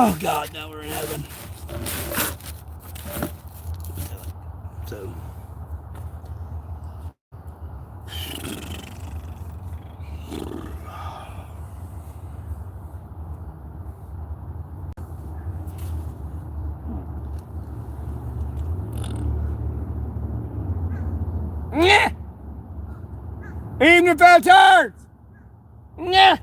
Oh, God, now we're in heaven. So... Yeah. Even if it hurts. Yeah.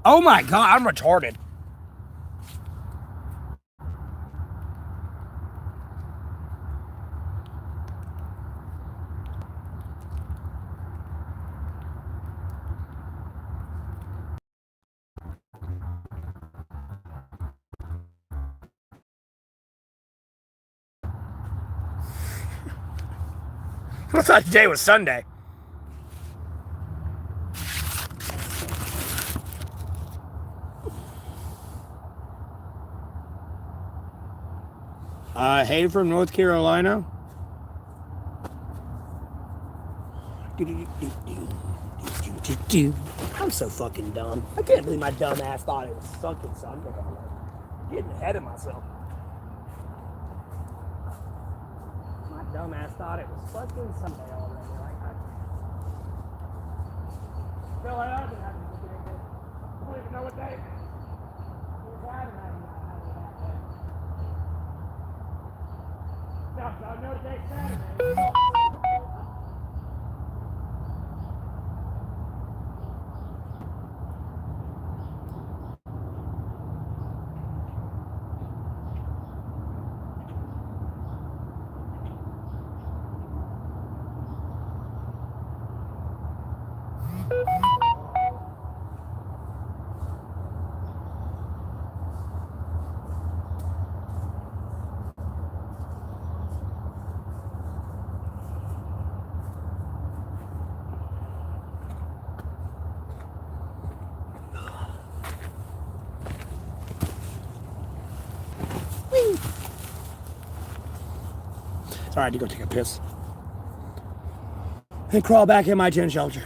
Oh my God, I'm retarded. I thought today was Sunday. Hey from North Carolina. I'm so fucking dumb. I can't believe my dumb ass thought it was fucking Sunday. I'm getting ahead of myself. My dumb ass thought it was fucking Sunday already. I feel like I've been having a good day. I don't even know what day it is. I know today's Saturday. Sorry, I had to go take a piss. And crawl back in my tent shelter.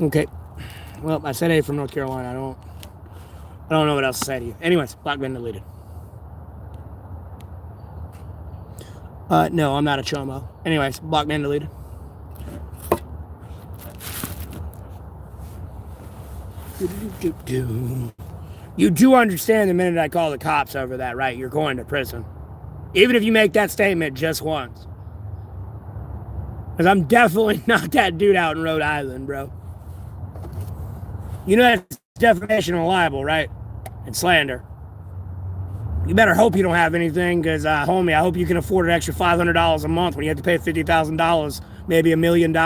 Okay. Well, I said hey from North Carolina. I don't know what else to say to you. Anyways, block been deleted. No, I'm not a chomo. Anyways, block been deleted. You do understand the minute I call the cops over that, right? You're going to prison. Even if you make that statement just once. Because I'm definitely not that dude out in Rhode Island, bro. You know that's defamation and libel, right? And slander. You better hope you don't have anything, because, homie, I hope you can afford an extra $500 a month when you have to pay $50,000, maybe $1 million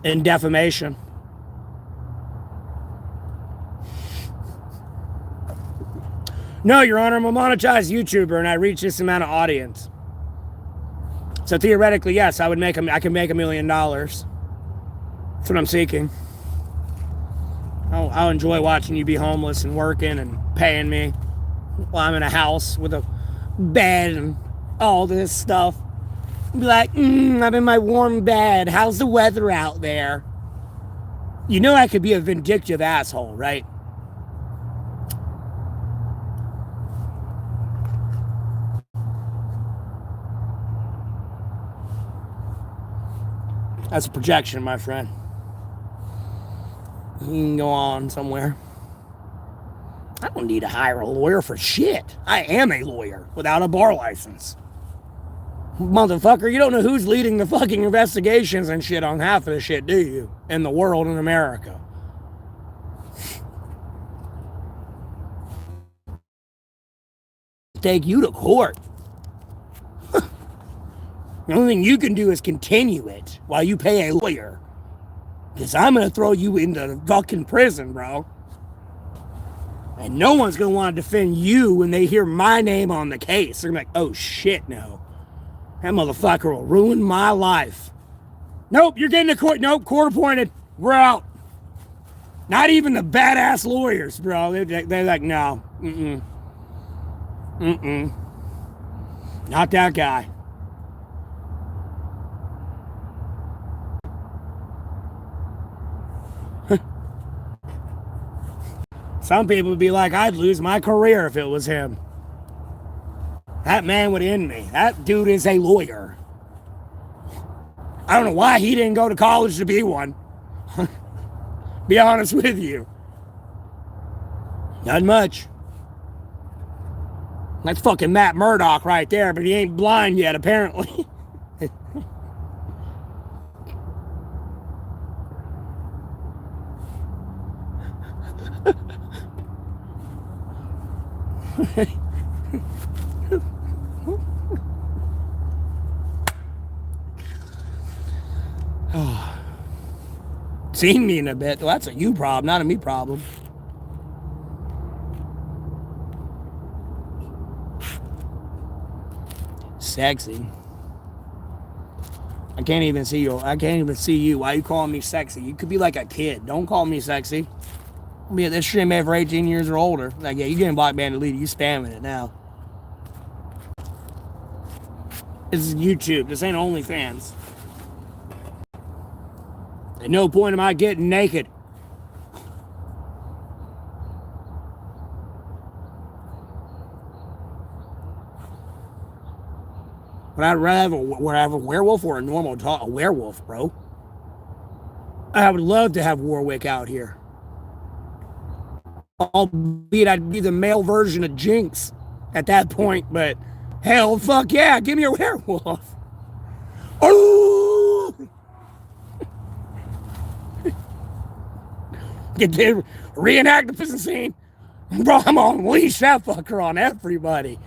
in defamation. No, Your Honor, I'm a monetized YouTuber, and I reach this amount of audience. So theoretically, yes, I can make $1 million. That's what I'm seeking. I'll enjoy watching you be homeless and working and paying me while I'm in a house with a bed and all this stuff. Be like, I'm in my warm bed. How's the weather out there? You know I could be a vindictive asshole, right? That's a projection, my friend. You can go on somewhere. I don't don't need to hire a lawyer for shit. I am a lawyer without a bar license. Motherfucker, you don't know who's leading the fucking investigations and shit on half of the shit, do you? In the world, in America. Take you to court. The only thing you can do is continue it while you pay a lawyer. Because I'm going to throw you into fucking prison, bro. And no one's going to want to defend you when they hear my name on the case. They're going to be like, oh shit, no. That motherfucker will ruin my life. Nope, you're getting to court. Nope, court appointed. We're out. Not even the badass lawyers, bro. They're like, no. Not that guy. Some people would be like, I'd lose my career if it was him. That man would end me. That dude is a lawyer. I don't know why he didn't go to college to be one. Be honest with you. Not much. That's fucking Matt Murdock right there, but he ain't blind yet, apparently. Seen me in a bit. Well, that's a you problem, not a me problem. Sexy. I can't even see you. I can't even see you. Why are you calling me sexy? You could be like a kid. Don't call me sexy. I'll be at this stream for 18 years or older. Like, yeah, you're getting blocked, man, deleted. You spamming it now. This is YouTube. This ain't OnlyFans. At no point am I getting naked. But I'd rather have a werewolf or a normal dog. A werewolf, bro. I would love to have Warwick out here. Albeit I'd be the male version of Jinx at that point, but hell, fuck yeah, give me a werewolf. Oh! Get to reenact the prison scene. Bro, I'm gonna unleash that fucker on everybody.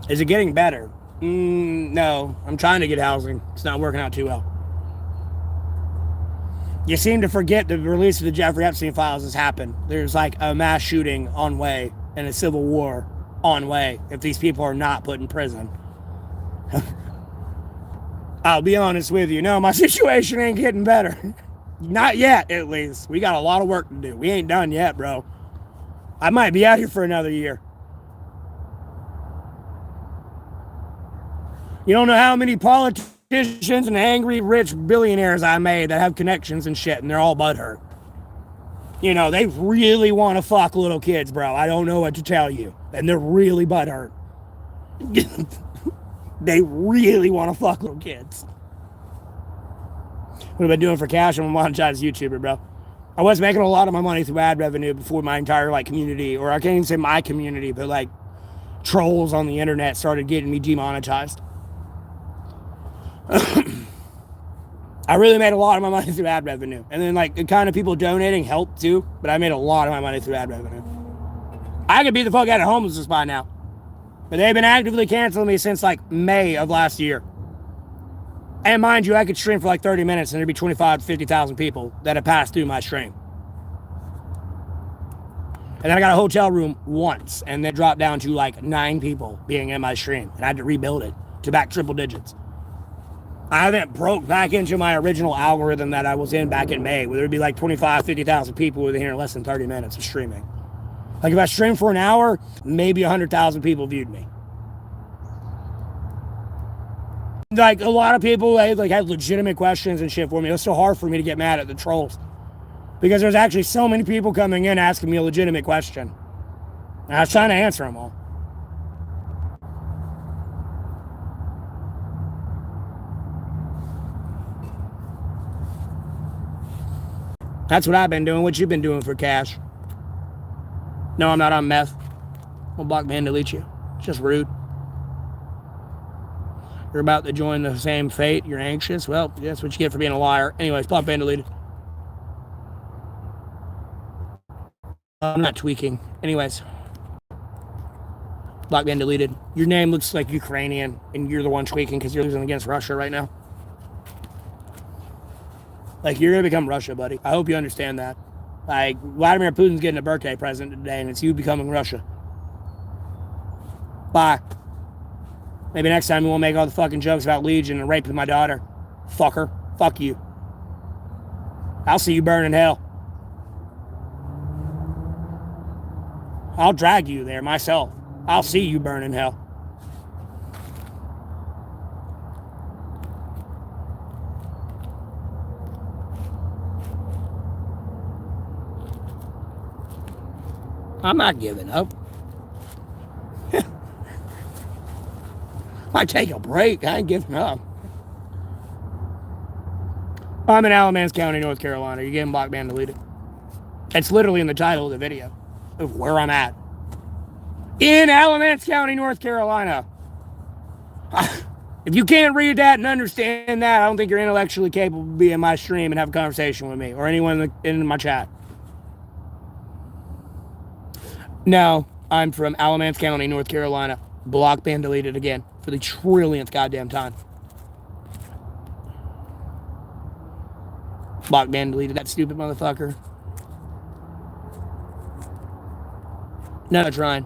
Is it getting better? No, I'm trying to get housing. It's not working out too well. You seem to forget the release of the Jeffrey Epstein files has happened. There's like a mass shooting on way and a civil war on way if these people are not put in prison. I'll be honest with you. No, my situation ain't getting better. Not yet, at least. We got a lot of work to do. We ain't done yet, bro. I might be out here for another year. You don't know how many politicians and angry rich billionaires I made that have connections and shit, and they're all butthurt. You know, they really want to fuck little kids, bro. I don't know what to tell you. And they're really butthurt. They really want to fuck little kids. What have I been doing for cash? I'm a monetized YouTuber, bro. I was making a lot of my money through ad revenue before my entire like community, or I can't even say my community, but like trolls on the internet started getting me demonetized. I really made a lot of my money through ad revenue. And then like the kind of people donating helped too, but I made a lot of my money through ad revenue. I could be the fuck out of homelessness by now. But they've been actively canceling me since like May of last year. And mind you, I could stream for like 30 minutes and there'd be 25 to 50,000 people that have passed through my stream. And then I got a hotel room once and then dropped down to like 9 people being in my stream. And I had to rebuild it to back triple digits. I haven't broke back into my original algorithm that I was in back in May, where there'd be like 25, 50,000 people within here in less than 30 minutes of streaming. Like if I streamed for an hour, maybe 100,000 people viewed me. Like a lot of people like had legitimate questions and shit for me. It was so hard for me to get mad at the trolls because there's actually so many people coming in asking me a legitimate question. And I was trying to answer them all. That's what I've been doing. What you been doing for cash? No, I'm not on meth. I'll block me and delete you. It's just rude. You're about to join the same fate. You're anxious. Well, that's what you get for being a liar. Anyways, block me and deleted. I'm not tweaking. Anyways. Block me and deleted. Your name looks like Ukrainian, and you're the one tweaking because you're losing against Russia right now. Like, you're going to become Russia, buddy. I hope you understand that. Like, Vladimir Putin's getting a birthday present today, and it's you becoming Russia. Bye. Maybe next time you won't make all the fucking jokes about Legion and raping my daughter. Fucker. Fuck you. I'll see you burn in hell. I'll drag you there myself. I'll see you burn in hell. I'm not giving up. I take a break. I ain't giving up. I'm in Alamance County, North Carolina. You're getting blocked, banned, deleted. It's literally in the title of the video of where I'm at. In Alamance County, North Carolina. If you can't read that and understand that, I don't think you're intellectually capable of being in my stream and have a conversation with me or anyone in my chat. No, I'm from Alamance County, North Carolina. Block, banned, deleted again for the trillionth goddamn time. Block, banned, deleted that stupid motherfucker. No, I'm trying.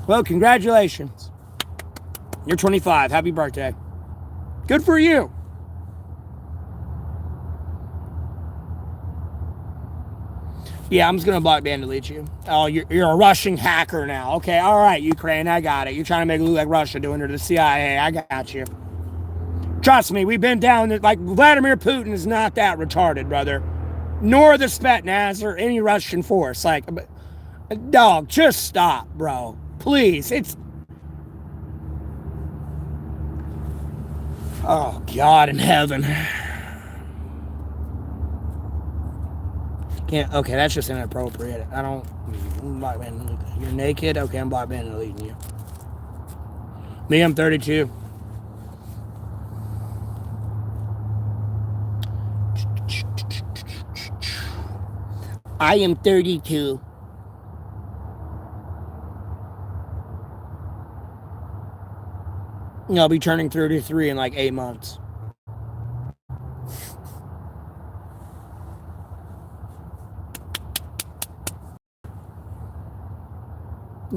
Well, congratulations. You're 25. Happy birthday. Good for you. Yeah, I'm just going to block, ban, delete you. Oh, you're a Russian hacker now. Okay, all right, Ukraine, I got it. You're trying to make it look like Russia doing it to the CIA. I got you. Trust me, we've been down there. Like, Vladimir Putin is not that retarded, brother. Nor the Spetsnaz or any Russian force. Like, dog, just stop, bro. Please, it's... Oh, God in heaven. Can't... Okay, that's just inappropriate. I don't... You're naked? Okay, I'm block banning and deleting you. Me, I'm 32. I am 32. I'll be turning 33 in like 8 months.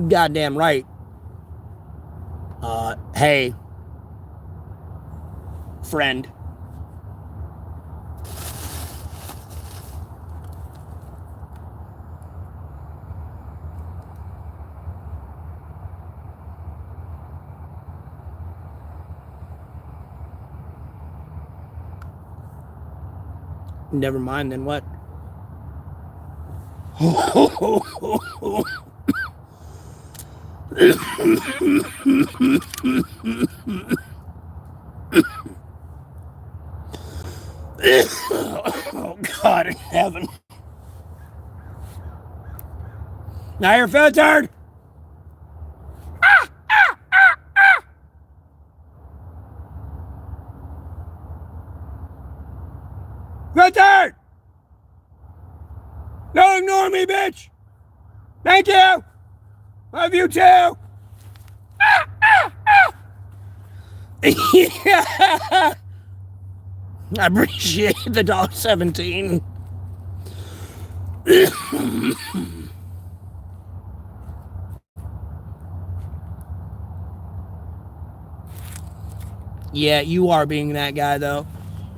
Goddamn right. Hey, friend. Never mind, then what? Oh, God in heaven. Now you're filtered. Filtered. Don't ignore me, bitch. Thank you. Love you too. Yeah. I appreciate the $1.17. Yeah, you are being that guy though.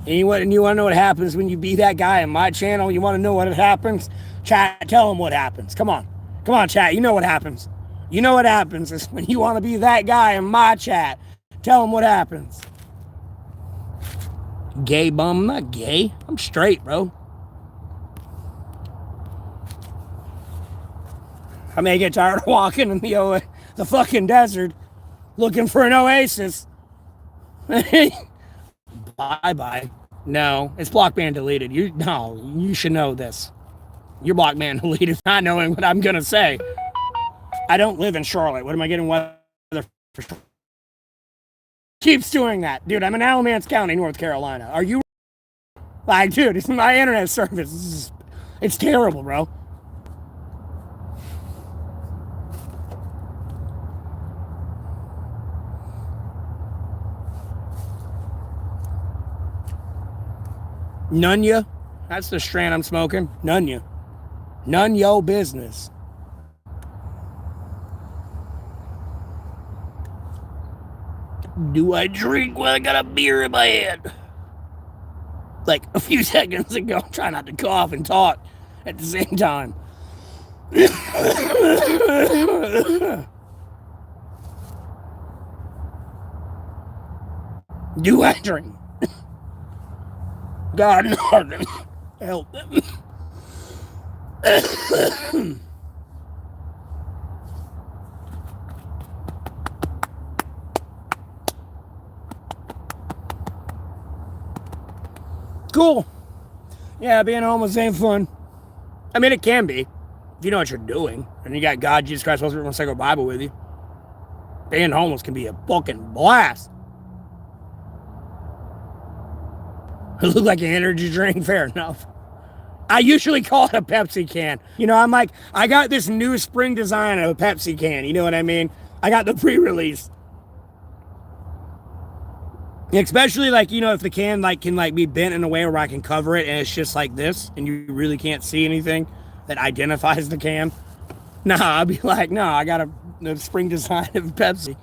And you want to know what happens when you be that guy in my channel? You want to know what happens? Chat, tell them what happens. Come on. Come on, chat. You know what happens. You know what happens is when you want to be that guy in my chat. Tell them what happens. Gay bum. I'm not gay. I'm straight, bro. I may get tired of walking in the fucking desert looking for an oasis. Bye-bye. No, it's block ban deleted. You should know this. You're block ban deleted, not knowing what I'm going to say. I don't live in Charlotte. What am I getting weather for? Keeps doing that. Dude, I'm in Alamance County, North Carolina. Are you... Like, dude, it's my internet service. It's terrible, bro. None ya. That's the strand I'm smoking. None ya. None yo business. Do I drink when I got a beer in my hand? Like a few seconds ago, try not to cough and talk at the same time. Do I drink? God, help them. Cool. Yeah, being homeless ain't fun. I mean, it can be. If you know what you're doing. And you got God, Jesus Christ, Holy Spirit, and Sacred Bible with you. Being homeless can be a fucking blast. It looked like an energy drink, fair enough. I usually call it a Pepsi can. You know, I'm like, I got this new spring design of a Pepsi can. You know what I mean? I got the pre-release. Especially like, you know, if the can like can like be bent in a way where I can cover it and it's just like this and you really can't see anything that identifies the can. Nah, I'll be like, no, I got a spring design of Pepsi.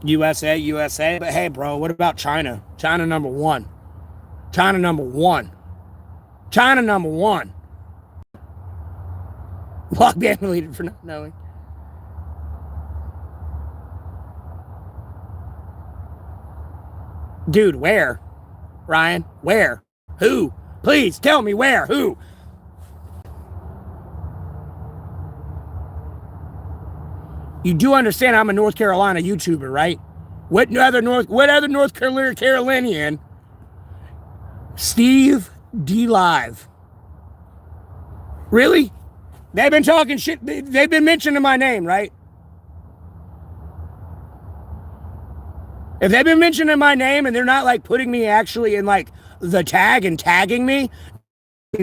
USA. But hey, bro, what about China? China number one. China number one. Block ban deleted for not knowing. Dude, where? Ryan, where? Who? Please tell me where. Who? You do understand I'm a North Carolina YouTuber, right? What other North Carolinian? Steve D Live. Really? They've been talking shit. They've been mentioning my name, right? If they've been mentioning my name and they're not like putting me actually in like the tag and tagging me,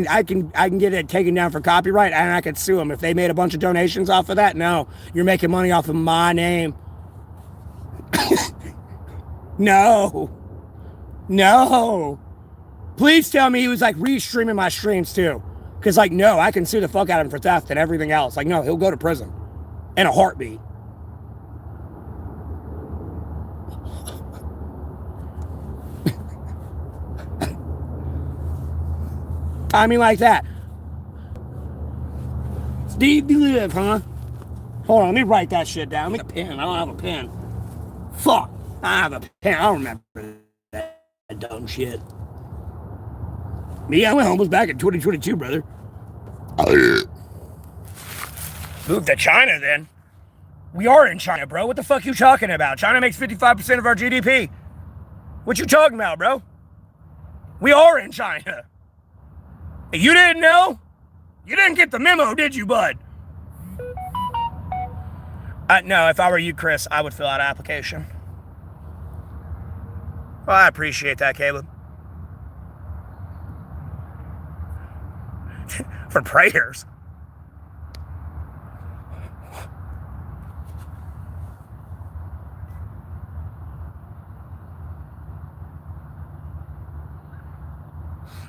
I can get it taken down for copyright and I could sue them. If they made a bunch of donations off of that, no, you're making money off of my name. No. Please tell me he was like restreaming my streams too. Because like, no, I can sue the fuck out of him for theft and everything else. Like, no, he'll go to prison in a heartbeat. I mean, like that. Steve, you live, huh? Hold on, let me write that shit down. Let me get a pen. I don't have a pen. Fuck. I have a pen. I don't remember that dumb shit. Me, I went homeless back in 2022, brother. Moved to China, then. We are in China, bro. What the fuck you talking about? China makes 55% of our GDP. What you talking about, bro? We are in China. You didn't know? You didn't get the memo, did you, bud? No, if I were you, Chris, I would fill out an application. Well, I appreciate that, Caleb. For prayers.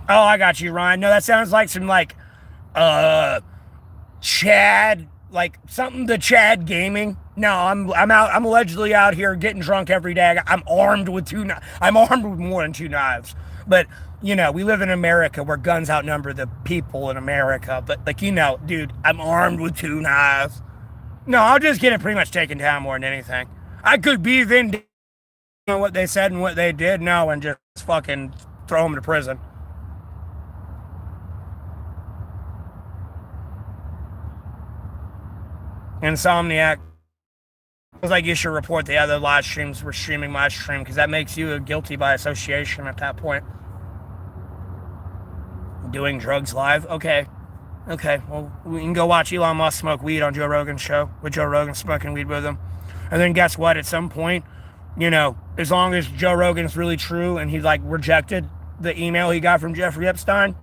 Oh, I got you, Ryan. No, that sounds like some like Chad, like something to Chad Gaming. No, I'm allegedly out here getting drunk every day. I'm armed with I'm armed with more than 2 knives. But, you know, we live in America where guns outnumber the people in America. But like, you know, dude, I'm armed with 2 knives. No, I'll just get it pretty much taken down more than anything. I could be then on what they said and what they did? No, and just fucking throw them to prison. Insomniac. It's like you should report the other live streams were streaming my stream, because that makes you guilty by association at that point. Doing drugs live? Okay, well, we can go watch Elon Musk smoke weed on Joe Rogan's show, with Joe Rogan smoking weed with him. And then guess what? At some point, you know, as long as Joe Rogan's really true and he like rejected the email he got from Jeffrey Epstein,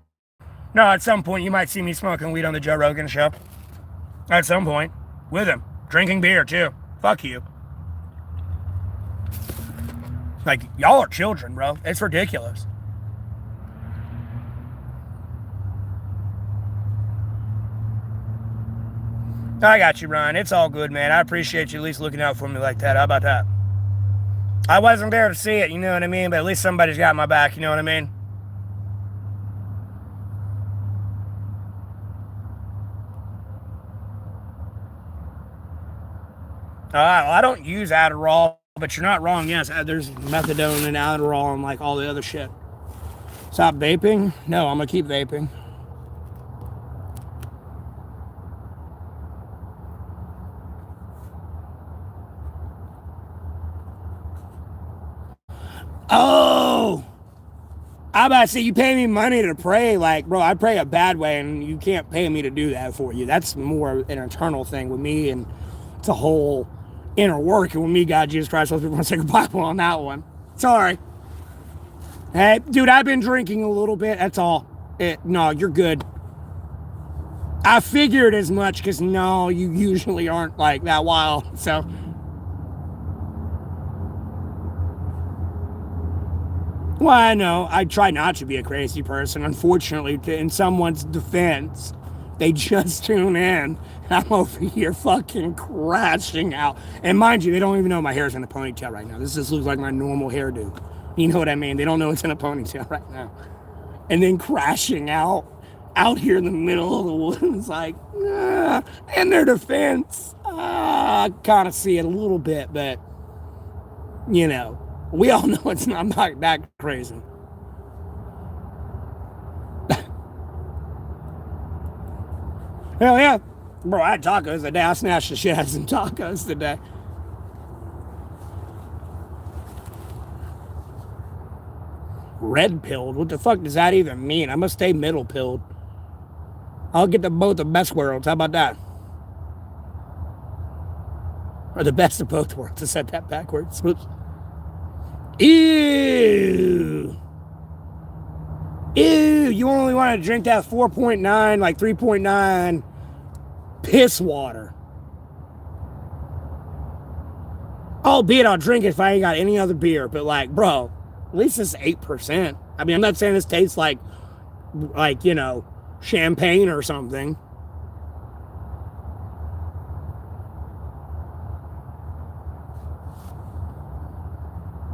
no, at some point you might see me smoking weed on the Joe Rogan show. At some point, with him. Drinking beer too. Fuck you. Like, y'all are children, bro. It's ridiculous. I got you, Ryan. It's all good, man. I appreciate you at least looking out for me like that. How about that? I wasn't there to see it, you know what I mean? But at least somebody's got my back, you know what I mean? I don't use Adderall, but you're not wrong. Yes, there's methadone and Adderall and like all the other shit. Stop vaping? No, I'm going to keep vaping. Oh! I'm about to say, you pay me money to pray. Like, bro, I pray a bad way, and you can't pay me to do that for you. That's more an internal thing with me, and it's a whole inner work. And with me, God, Jesus Christ, let's everyone say a Bible on that one. Sorry. Hey, dude, I've been drinking a little bit. That's all. No, you're good. I figured as much, because no, you usually aren't like that wild. So... Well, I know. I try not to be a crazy person. Unfortunately, in someone's defense, they just tune in. I'm over here fucking crashing out. And mind you, they don't even know my hair's in a ponytail right now. This just looks like my normal hairdo. You know what I mean? They don't know it's in a ponytail right now. And then crashing out here in the middle of the woods, like, in their defense, I kind of see it a little bit, but, you know. We all know it's not that crazy. Hell yeah. Bro, I had tacos today. I snatched the shit out of some tacos today. Red pilled? What the fuck does that even mean? I must stay middle pilled. I'll get both the best worlds. How about that? Or the best of both worlds. I said that backwards. Whoops. Ew. You only want to drink that 4.9, like 3.9 piss water. Albeit I'll drink it if I ain't got any other beer, but like, bro, at least it's 8%. I mean, I'm not saying this tastes like, you know, champagne or something.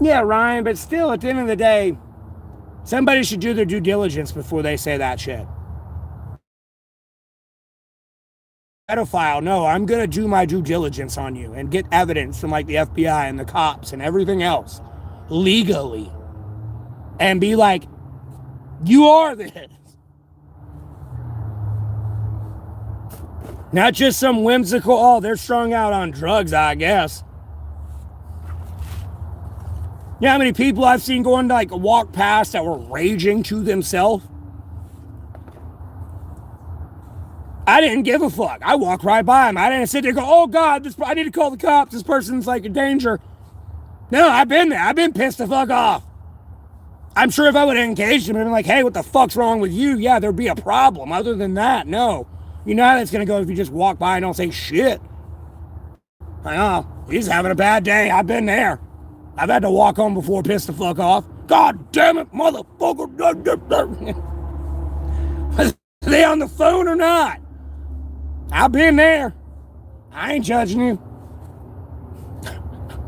Yeah, Ryan, but still, at the end of the day, somebody should do their due diligence before they say that shit. Pedophile, no, I'm going to do my due diligence on you and get evidence from, like, the FBI and the cops and everything else legally. And be like, you are this. Not just some whimsical, oh, they're strung out on drugs, I guess. You know how many people I've seen going to like walk past that were raging to themselves? I didn't give a fuck. I walked right by them. I didn't sit there and go, oh God, I need to call the cops. This person's like in danger. No, I've been there. I've been pissed the fuck off. I'm sure if I would have engaged them and been like, hey, what the fuck's wrong with you? Yeah, there'd be a problem. Other than that, no. You know how that's going to go if you just walk by and don't say shit. Like, oh, he's having a bad day. I've been there. I've had to walk home before pissed the fuck off. God damn it, motherfucker. Are they on the phone or not? I've been there. I ain't judging you.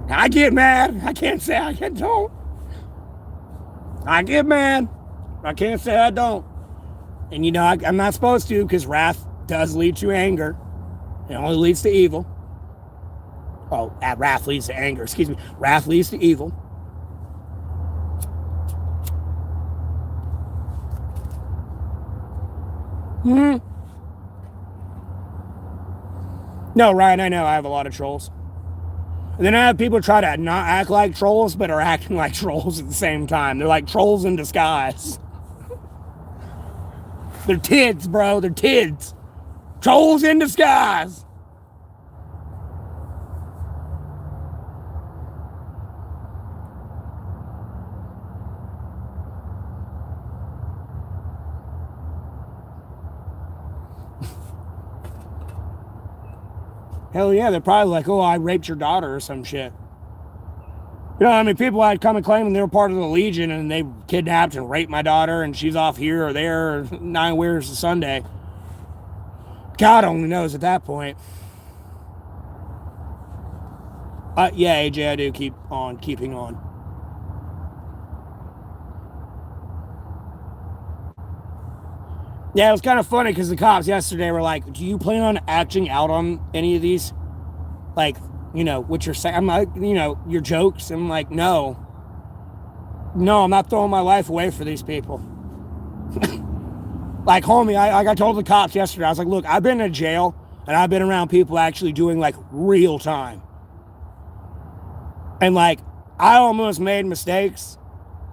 I get mad. I can't say I don't. I get mad. I can't say I don't. And you know, I'm not supposed to, because wrath does lead to anger. It only leads to evil. Oh, wrath leads to anger. Excuse me. Wrath leads to evil. Hmm. No, Ryan, I know I have a lot of trolls. And then I have people try to not act like trolls, but are acting like trolls at the same time. They're like trolls in disguise. They're kids, bro. They're kids. Trolls in disguise. Hell yeah, they're probably like, oh, I raped your daughter or some shit. You know, I mean, people had come and claiming they were part of the Legion and they kidnapped and raped my daughter and she's off here or there or 9 years a Sunday. God only knows at that point. Yeah, AJ, I do keep on keeping on. Yeah, it was kind of funny because the cops yesterday were like, do you plan on acting out on any of these? Like, you know, what you're saying? I'm like, you know, your jokes. I'm like, no. No, I'm not throwing my life away for these people. Like, homie, I told the cops yesterday, I was like, look, I've been in jail and I've been around people actually doing like real time. And like, I almost made mistakes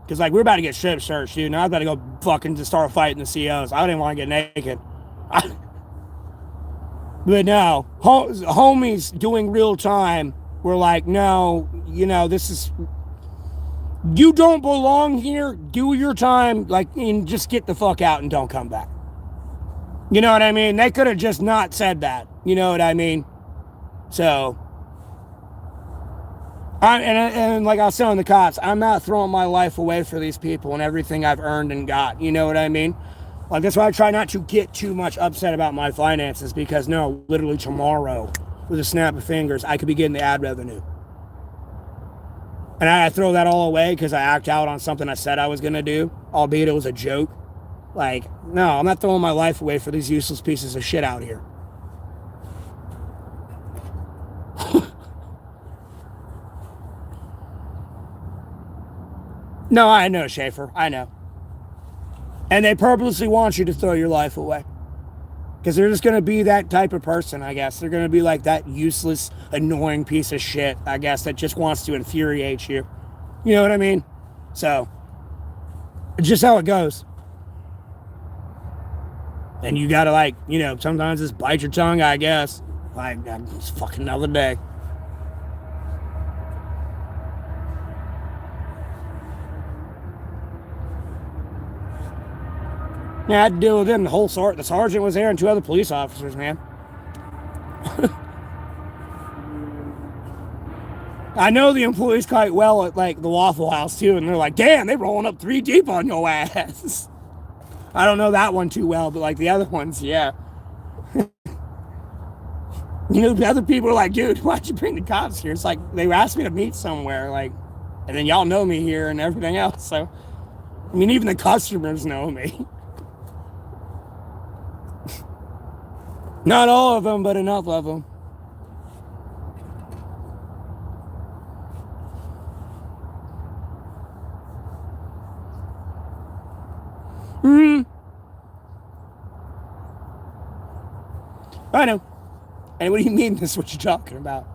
because like we're about to get strip searched, dude. And I was about to go fucking to start fighting the COs. I didn't want to get naked. But no, homies doing real time were like, no, you know, this is, you don't belong here. Do your time, like, and just get the fuck out and don't come back. You know what I mean? They could have just not said that. You know what I mean? So, and like I was telling the cops, I'm not throwing my life away for these people and everything I've earned and got. You know what I mean? Like, that's why I try not to get too much upset about my finances because, no, literally tomorrow, with a snap of fingers, I could be getting the ad revenue. And I throw that all away because I act out on something I said I was going to do, albeit it was a joke. Like, no, I'm not throwing my life away for these useless pieces of shit out here. No, I know, Schaefer. I know. And they purposely want you to throw your life away. Because they're just going to be that type of person, I guess. They're going to be like that useless, annoying piece of shit, I guess, that just wants to infuriate you. You know what I mean? So, it's just how it goes. And you got to, like, you know, sometimes just bite your tongue, I guess. Like, it's fucking another day. Yeah, I had to deal with them. The sergeant was there and 2 other police officers, man. I know the employees quite well at like the Waffle House too, and they're like, damn, they rolling up 3 deep on your ass. I don't know that one too well, but like the other ones, yeah. You know, the other people are like, dude, why'd you bring the cops here? It's like, they asked me to meet somewhere, like, and then y'all know me here and everything else. So, I mean, even the customers know me. Not all of them, but enough of them. I know. And what do you mean this is what you're talking about?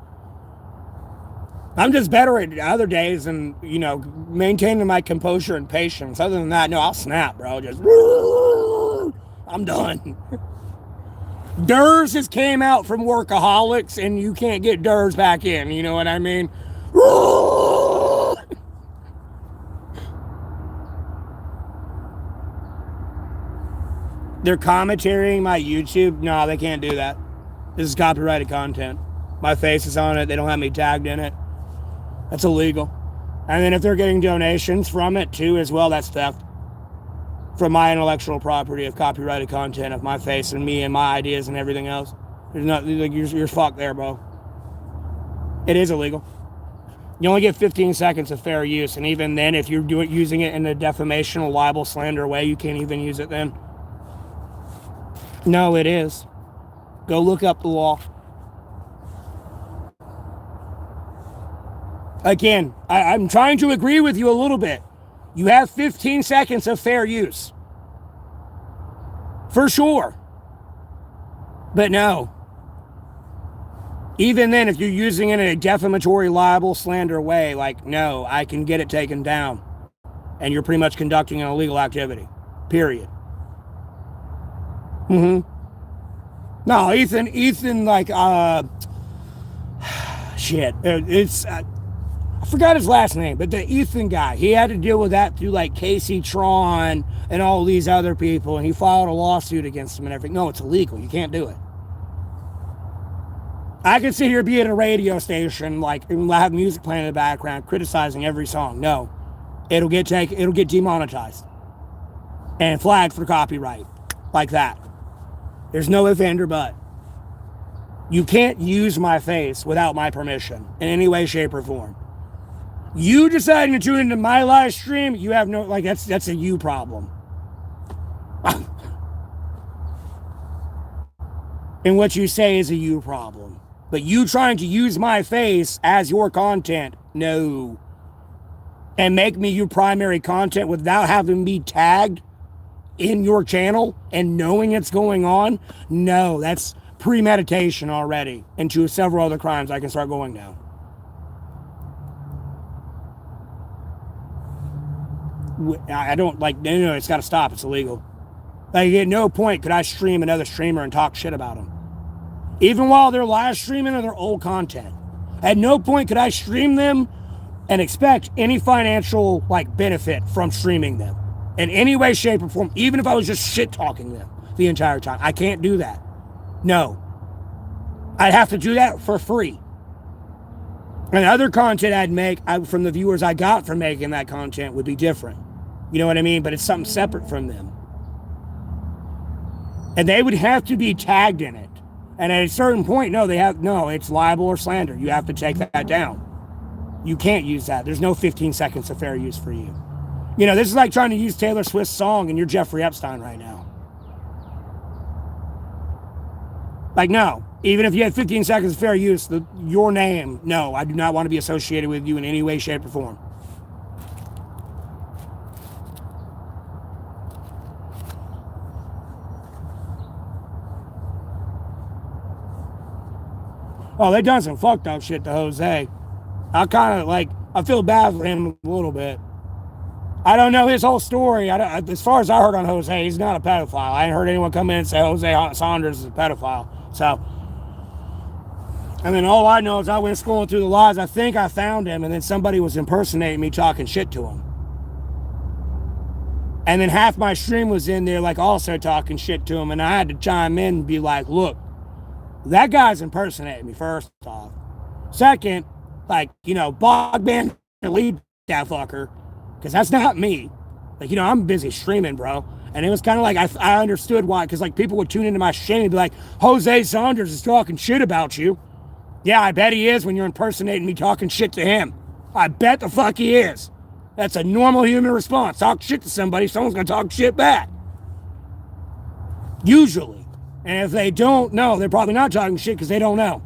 I'm just better at other days and, you know, maintaining my composure and patience. Other than that, no, I'll snap, bro. Just, I'm done. Durs just came out from Workaholics and you can't get Durs back in. You know what I mean? They're commentating my YouTube. No, they can't do that. This is copyrighted content. My face is on it. They don't have me tagged in it. That's illegal. And then if they're getting donations from it too as well, that's theft. From my intellectual property of copyrighted content of my face and me and my ideas and everything else. There's not, like, you're fucked there, bro. It is illegal. You only get 15 seconds of fair use, and even then, if you're using it in a defamational, libel, slander way, you can't even use it then. No, it is. Go look up the law. Again, I'm trying to agree with you a little bit. You have 15 seconds of fair use. For sure. But no, even then, if you're using it in a defamatory, libel, slander way, like, no, I can get it taken down. And you're pretty much conducting an illegal activity. Period. No, Ethan, like, shit. I forgot his last name, but the Ethan guy, he had to deal with that through, like, Casey Tron and all these other people, and he filed a lawsuit against him and everything. No, it's illegal. You can't do it. I can sit here, be at a radio station, like, and have music playing in the background, criticizing every song. No, it'll get demonetized and flagged for copyright, like that. There's no if, and, or but. You can't use my face without my permission in any way, shape, or form. You deciding to tune into my live stream, you have no, like, that's a you problem. And what you say is a you problem. But you trying to use my face as your content, no. And make me your primary content without having me tagged in your channel and knowing it's going on, no, that's premeditation already into several other crimes I can start going down. I don't, like, no, it's got to stop. It's illegal. Like, at no point could I stream another streamer and talk shit about them. Even while they're live streaming or their old content. At no point could I stream them and expect any financial, like, benefit from streaming them in any way, shape, or form, even if I was just shit talking them the entire time. I can't do that. No. I'd have to do that for free. And other content I'd make from the viewers I got from making that content would be different. You know what I mean? But it's something separate from them. And they would have to be tagged in it. And at a certain point, no, it's libel or slander. You have to take that down. You can't use that. There's no 15 seconds of fair use for you. You know, this is like trying to use Taylor Swift's song and you're Jeffrey Epstein right now. Like, no. Even if you had 15 seconds of fair use, your name, no, I do not want to be associated with you in any way, shape, or form. Oh, they done some fucked up shit to Jose. I feel bad for him a little bit. I don't know his whole story. As far as I heard on Jose, he's not a pedophile. I ain't heard anyone come in and say Jose Saunders is a pedophile. So, and then all I know is I went scrolling through the lives. I think I found him, and then somebody was impersonating me, talking shit to him. And then half my stream was in there, like, also talking shit to him, and I had to chime in and be like, look, that guy's impersonating me, first off. Second, like, you know, Bogman, lead that fucker, because that's not me. Like, you know, I'm busy streaming, bro. And it was kind of like, I understood why, because, like, people would tune into my stream and be like, Jose Saunders is talking shit about you. Yeah, I bet he is when you're impersonating me talking shit to him. I bet the fuck he is. That's a normal human response. Talk shit to somebody, someone's going to talk shit back. Usually. And if they don't know, they're probably not talking shit because they don't know.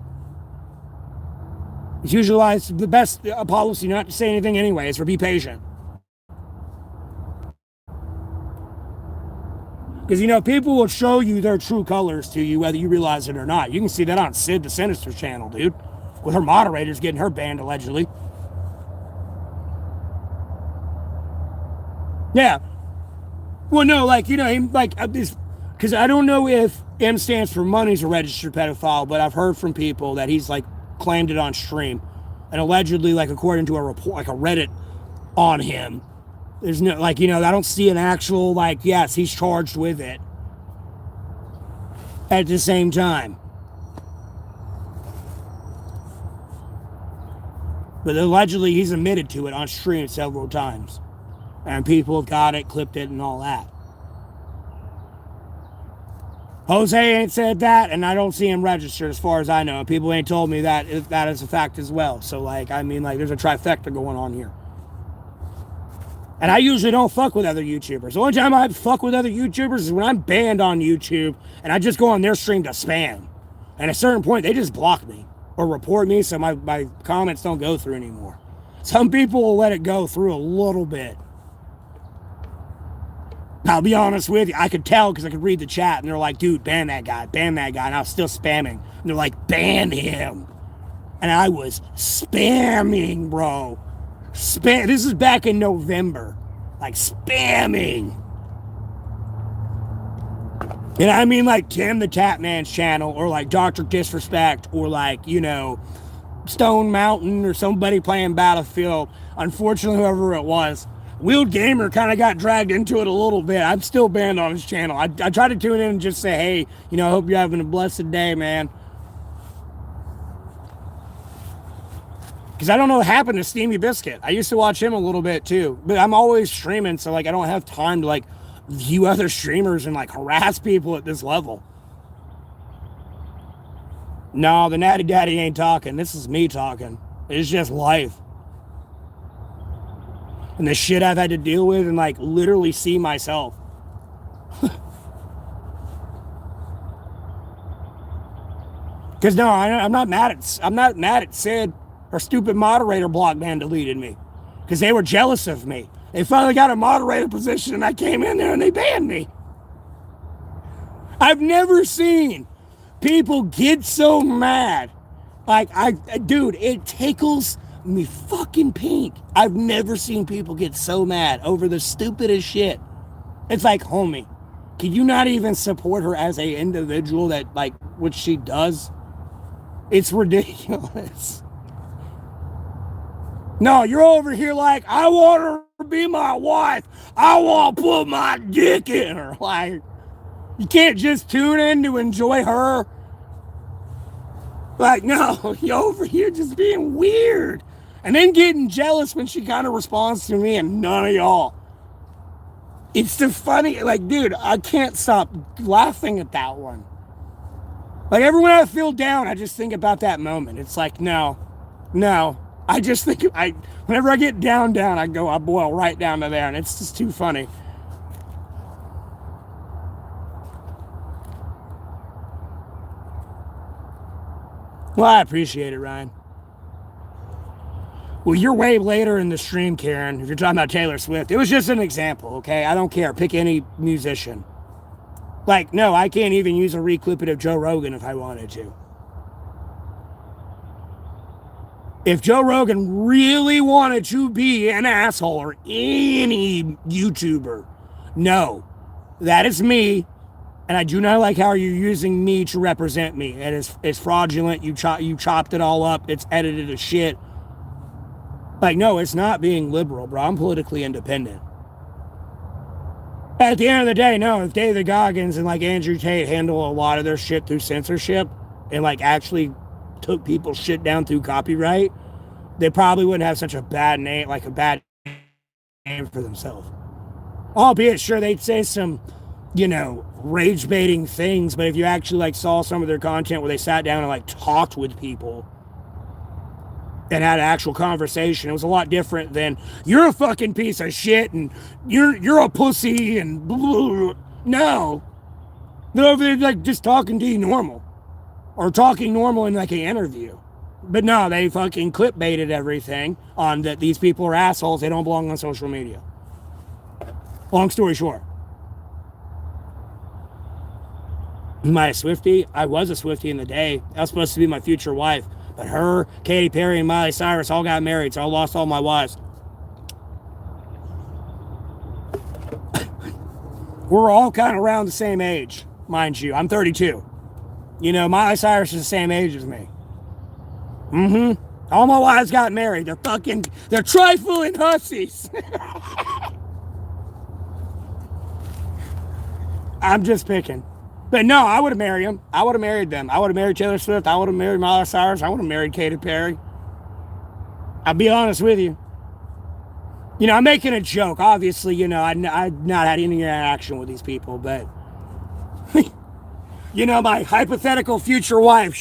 It's usually the best policy not to say anything anyway is for be patient. Because, you know, people will show you their true colors to you whether you realize it or not. You can see that on Sid the Sinister channel, dude. With her moderators getting her banned, allegedly. Yeah. Well, no, like, you know, like, because I don't know if M stands for money's a registered pedophile, but I've heard from people that he's, like, claimed it on stream. And allegedly, like, according to a report, like a Reddit on him, there's no, like, you know, I don't see an actual, like, yes, he's charged with it at the same time. But allegedly, he's admitted to it on stream several times. And people have got it, clipped it, and all that. Jose ain't said that, and I don't see him registered as far as I know. People ain't told me that is a fact as well. So, like, I mean, like, there's a trifecta going on here. And I usually don't fuck with other YouTubers. The only time I fuck with other YouTubers is when I'm banned on YouTube and I just go on their stream to spam. And at a certain point, they just block me or report me so my comments don't go through anymore. Some people will let it go through a little bit. I'll be honest with you. I could tell because I could read the chat, and they're like, dude, ban that guy, ban that guy. And I was still spamming. And they're like, ban him. And I was spamming, bro. This is back in November. Like, spamming. And I mean, like, Tim the Tapman's channel, or like Dr. Disrespect, or like, you know, Stone Mountain, or somebody playing Battlefield. Unfortunately, whoever it was, Wheeled Gamer kind of got dragged into it a little bit. I'm still banned on his channel. I try to tune in and just say, hey, you know, I hope you're having a blessed day, man. Because I don't know what happened to Steamy Biscuit. I used to watch him a little bit too, but I'm always streaming, so like I don't have time to like view other streamers and like harass people at this level. No, the Natty Daddy ain't talking. This is me talking. It's just life. And the shit I've had to deal with and like literally see myself. Because no, I'm not mad at Sid. Her stupid moderator block man deleted me because they were jealous of me. They finally got a moderator position and I came in there and they banned me. I've never seen people get so mad. Like, dude, it tickles me fucking pink. I've never seen people get so mad over the stupidest shit. It's like, homie, can you not even support her as a individual that, like, what she does? It's ridiculous. No, you're over here like, I want her to be my wife. I want to put my dick in her. Like, you can't just tune in to enjoy her. Like, no, you're over here just being weird. And then getting jealous when she kind of responds to me and none of y'all. It's the funny, like, dude, I can't stop laughing at that one. Like, every when I feel down, I just think about that moment. It's like, no. I just think, whenever I get down, I boil right down to there, and it's just too funny. Well, I appreciate it, Ryan. Well, you're way later in the stream, Karen, if you're talking about Taylor Swift. It was just an example, okay? I don't care. Pick any musician. Like, no, I can't even use a reclipit of Joe Rogan if I wanted to. If Joe Rogan really wanted to be an asshole, or any YouTuber, no, that is me, and I do not like how you're using me to represent me. It is fraudulent. You chopped it all up. It's edited as shit. Like, no, it's not being liberal, bro. I'm politically independent. At the end of the day, no, if David Goggins and like Andrew Tate handle a lot of their shit through censorship and like actually took people's shit down through copyright, they probably wouldn't have such a bad name, like a bad name for themselves. Albeit, sure, they'd say some, you know, rage baiting things, but if you actually like saw some of their content where they sat down and like talked with people and had an actual conversation, it was a lot different than, you're a fucking piece of shit and you're a pussy and blah, blah, blah. No. They're over there like just talking to you normal. Or talking normal in like an interview. But no, they fucking clickbaited everything on that these people are assholes, they don't belong on social media. Long story short. Am I a Swiftie? I was a Swiftie in the day. That was supposed to be my future wife. But her, Katy Perry, and Miley Cyrus all got married, so I lost all my wives. We're all kind of around the same age, mind you. I'm 32. You know, Miley Cyrus is the same age as me. All my wives got married. They're trifling hussies. I'm just picking. But no, I would have married them. I would have married them. I would have married Taylor Swift. I would have married Miley Cyrus. I would have married Katy Perry. I'll be honest with you. You know, I'm making a joke. Obviously, you know, I've not had any interaction with these people, but you know, my hypothetical future wife,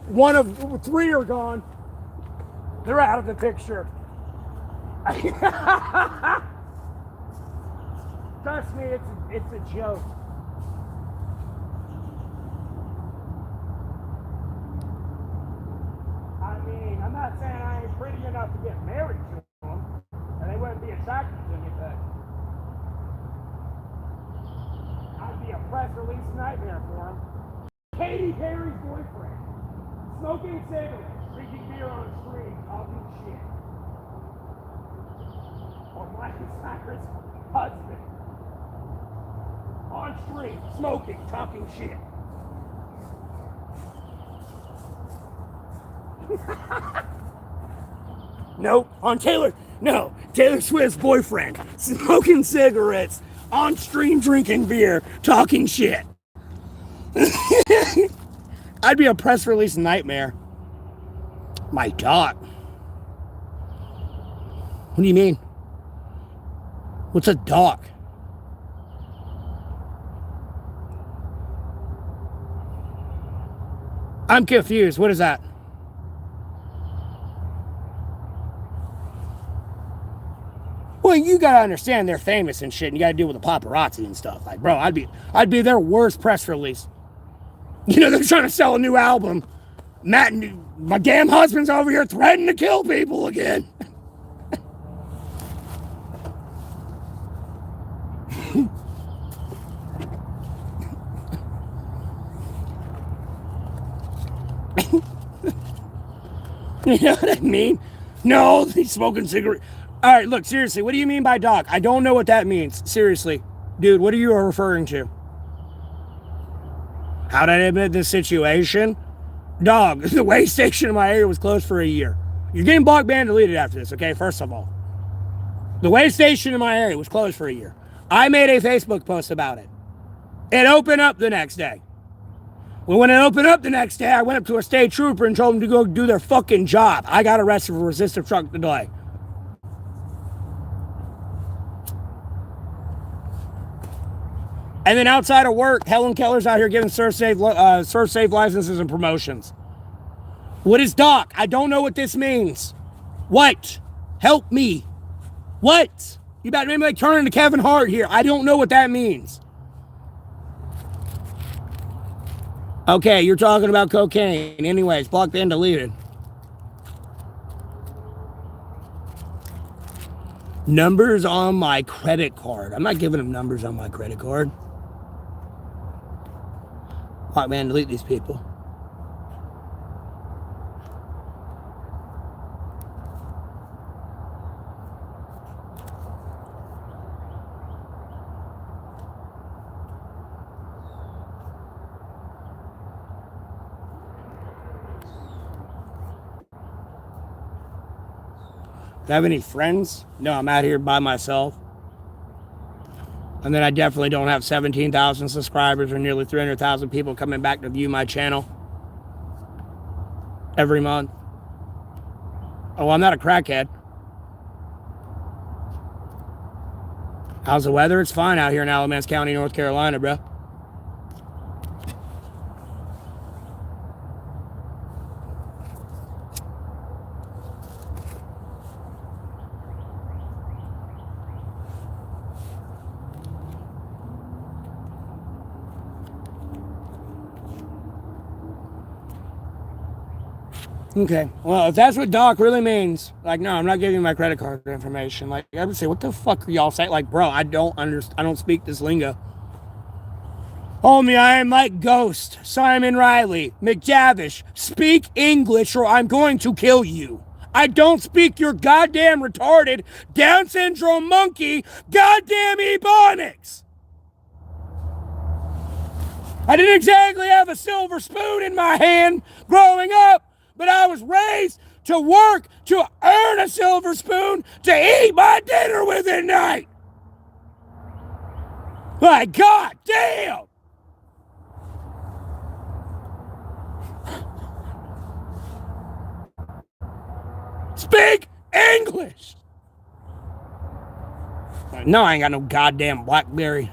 one of 3 are gone. They're out of the picture. Trust me, it's a joke. I mean, I'm not saying I ain't pretty enough to get married to them, and they wouldn't be attracted to me, but press release nightmare for him. Katy Perry's boyfriend, smoking cigarettes, drinking beer on a street, talking shit. Or Miley Cyrus' husband, on street, smoking, talking shit. Nope, Taylor Swift's boyfriend, smoking cigarettes, on stream drinking beer, talking shit. I'd be a press release nightmare. My dog. What do you mean? What's a dog? I'm confused. What is that? Well, you gotta understand they're famous and shit, and you gotta deal with the paparazzi and stuff. Like, bro, I'd be their worst press release. You know, they're trying to sell a new album. Matt, my damn husband's over here threatening to kill people again. You know what I mean? No, he's smoking cigarettes. All right, look, seriously, what do you mean by dog? I don't know what that means. Seriously. Dude, what are you referring to? How did I admit this situation? Dog, the way station in my area was closed for a year. You're getting blocked, banned, deleted after this, okay? First of all. The way station in my area was closed for a year. I made a Facebook post about it. It opened up the next day. Well, when it opened up the next day, I went up to a state trooper and told them to go do their fucking job. I got arrested for resistive truck delay. And then outside of work, Helen Keller's out here giving serve safe licenses and promotions. What is doc? I don't know what this means. What? Help me. What? You about to make me like turn into Kevin Hart here. I don't know what that means. Okay, you're talking about cocaine. Anyways, blocked and deleted. Numbers on my credit card. I'm not giving them numbers on my credit card. Block, man, delete these people. Do I have any friends? No, I'm out here by myself. And then I definitely don't have 17,000 subscribers or nearly 300,000 people coming back to view my channel every month. Oh, I'm not a crackhead. How's the weather? It's fine out here in Alamance County, North Carolina, bro. Okay, well, if that's what doc really means, like, no, I'm not giving you my credit card information. Like, I would say, what the fuck are y'all saying? Like, bro, I don't speak this lingo. Homie, I am like Ghost, Simon Riley, McDavish. Speak English or I'm going to kill you. I don't speak your goddamn retarded, Down syndrome monkey, goddamn ebonics. I didn't exactly have a silver spoon in my hand growing up. But I was raised to work to earn a silver spoon to eat my dinner with at night. My God damn! Speak English! No, I ain't got no goddamn BlackBerry.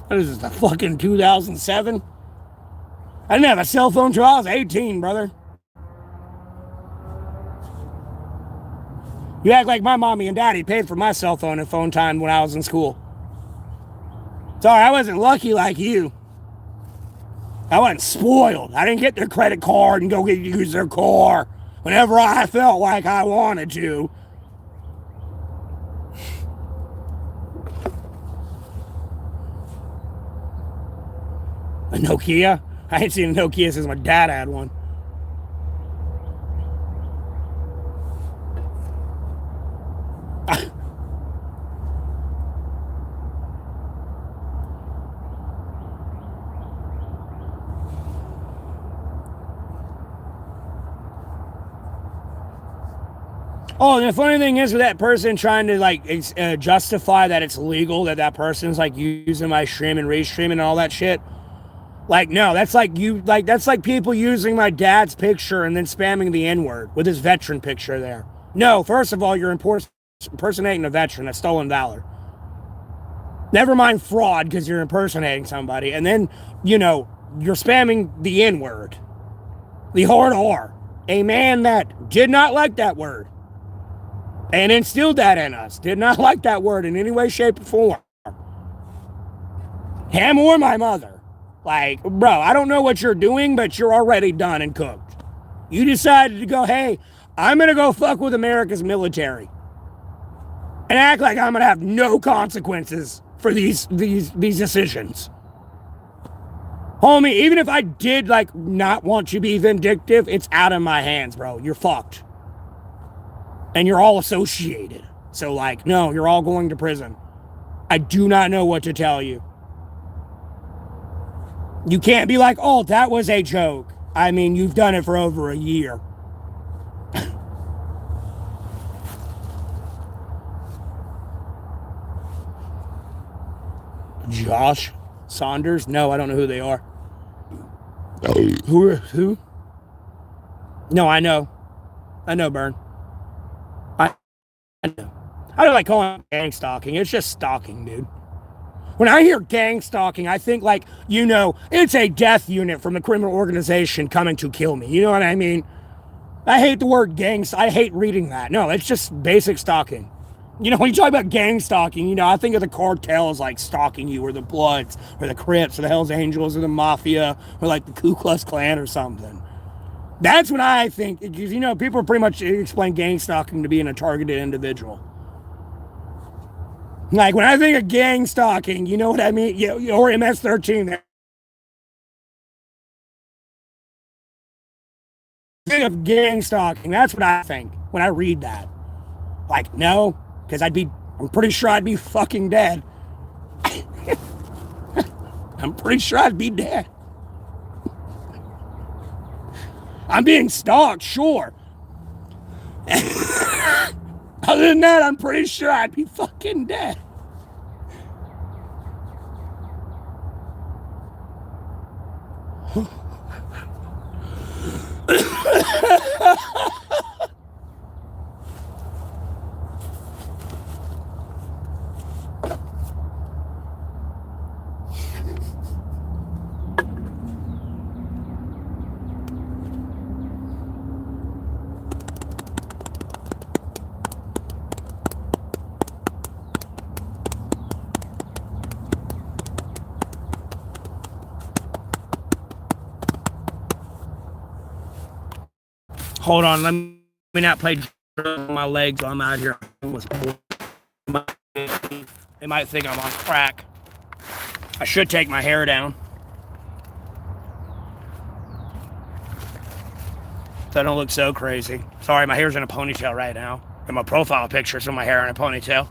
What is this, the fucking 2007? I didn't have a cell phone till I was 18, brother. You act like my mommy and daddy paid for my cell phone and phone time when I was in school. Sorry, I wasn't lucky like you. I wasn't spoiled. I didn't get their credit card and go use their car whenever I felt like I wanted to. A Nokia? I ain't seen a Nokia since my dad had one. Oh, and the funny thing is with that person trying to like justify that it's legal that person's like using my stream and restreaming and all that shit. Like, no, that's like that's like people using my dad's picture and then spamming the N-word with his veteran picture there. No, first of all, you're impersonating a veteran. That's stolen valor. Never mind fraud because you're impersonating somebody. And then, you're spamming the N-word. The hard R. A man that did not like that word. And instilled that in us. Did not like that word in any way, shape, or form. Him or my mother. Like, bro, I don't know what you're doing, but you're already done and cooked. You decided to go, hey, I'm going to go fuck with America's military. And act like I'm going to have no consequences for these decisions. Homie, even if I did, like, not want you to be vindictive, it's out of my hands, bro. You're fucked. And you're all associated. So, like, no, you're all going to prison. I do not know what to tell you. You can't be like, oh, that was a joke. I mean, you've done it for over a year. Josh Saunders? No, I don't know who they are. Who? No, I know. I know, Burn. I know. I don't like calling it gang stalking. It's just stalking, dude. When I hear gang stalking, I think like, it's a death unit from a criminal organization coming to kill me. You know what I mean? I hate the word gangs. I hate reading that. No, it's just basic stalking. When you talk about gang stalking, I think of the cartels like stalking you, or the Bloods, or the Crips, or the Hells Angels, or the Mafia, or like the Ku Klux Klan or something. That's what I think. Because, people pretty much explain gang stalking to being a targeted individual. Like, when I think of gang stalking, you know what I mean? Or MS-13. Think of gang stalking. That's what I think when I read that. Like, no, because I'm pretty sure I'd be fucking dead. I'm pretty sure I'd be dead. I'm being stalked, sure. Other than that, I'm pretty sure I'd be fucking dead. Hold on, let me not play on my legs while I'm out here. They might think I'm on crack. I should take my hair down, so I don't look so crazy. Sorry, my hair's in a ponytail right now. And my profile picture's with my hair in a ponytail.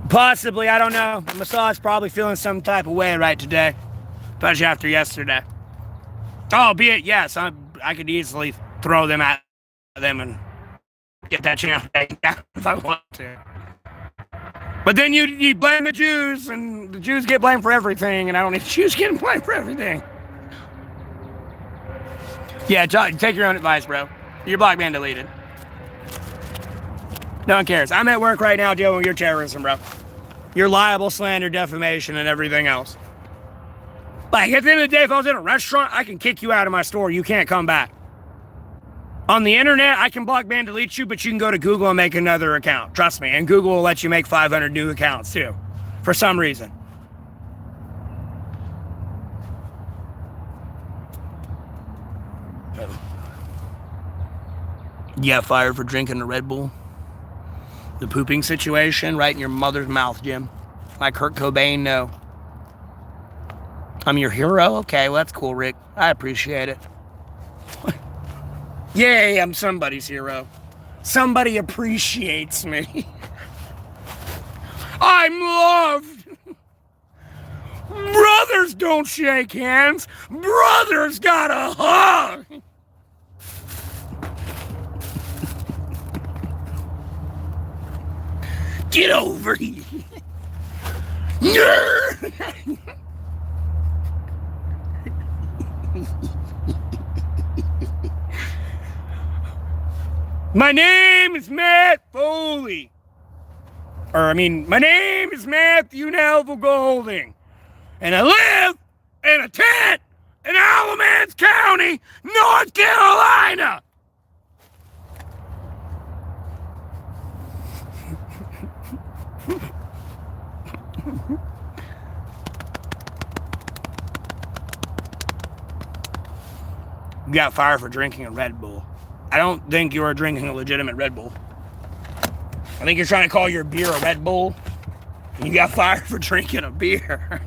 Possibly, I don't know. Massage probably feeling some type of way right today, especially after yesterday. Albeit, yes, I could easily throw them at them and get that chance if I want to. But then you blame the Jews, and the Jews get blamed for everything, and I don't need the Jews getting blamed for everything. Yeah, take your own advice, bro. Your blog been deleted. No one cares. I'm at work right now dealing with your terrorism, bro. Your libel, slander, defamation, and everything else. Like, at the end of the day, if I was in a restaurant, I can kick you out of my store. You can't come back. On the internet, I can block, ban, delete you, but you can go to Google and make another account. Trust me. And Google will let you make 500 new accounts, too. For some reason. You got fired for drinking the Red Bull. The pooping situation, right in your mother's mouth, Jim. Like Kurt Cobain, no. I'm your hero? Okay, well, that's cool, Rick. I appreciate it. Yay, I'm somebody's hero. Somebody appreciates me. I'm loved. Brothers don't shake hands. Brothers gotta hug. Get over here. My name is Matt Foley. My name is Matthew Neville Golding. And I live in a tent in Alamance County, North Carolina. You got fired for drinking a Red Bull. I don't think you are drinking a legitimate Red Bull. I think you're trying to call your beer a Red Bull. You got fired for drinking a beer.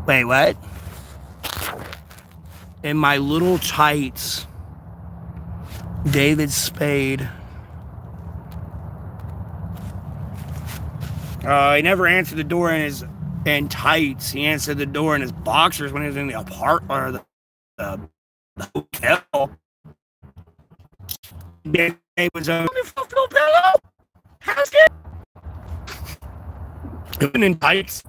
Wait, what? In my little tights, David Spade. He never answered the door in tights. He answered the door in his boxers when he was in the apartment or the hotel. Dave was on the pillow. How's it? Even in tights.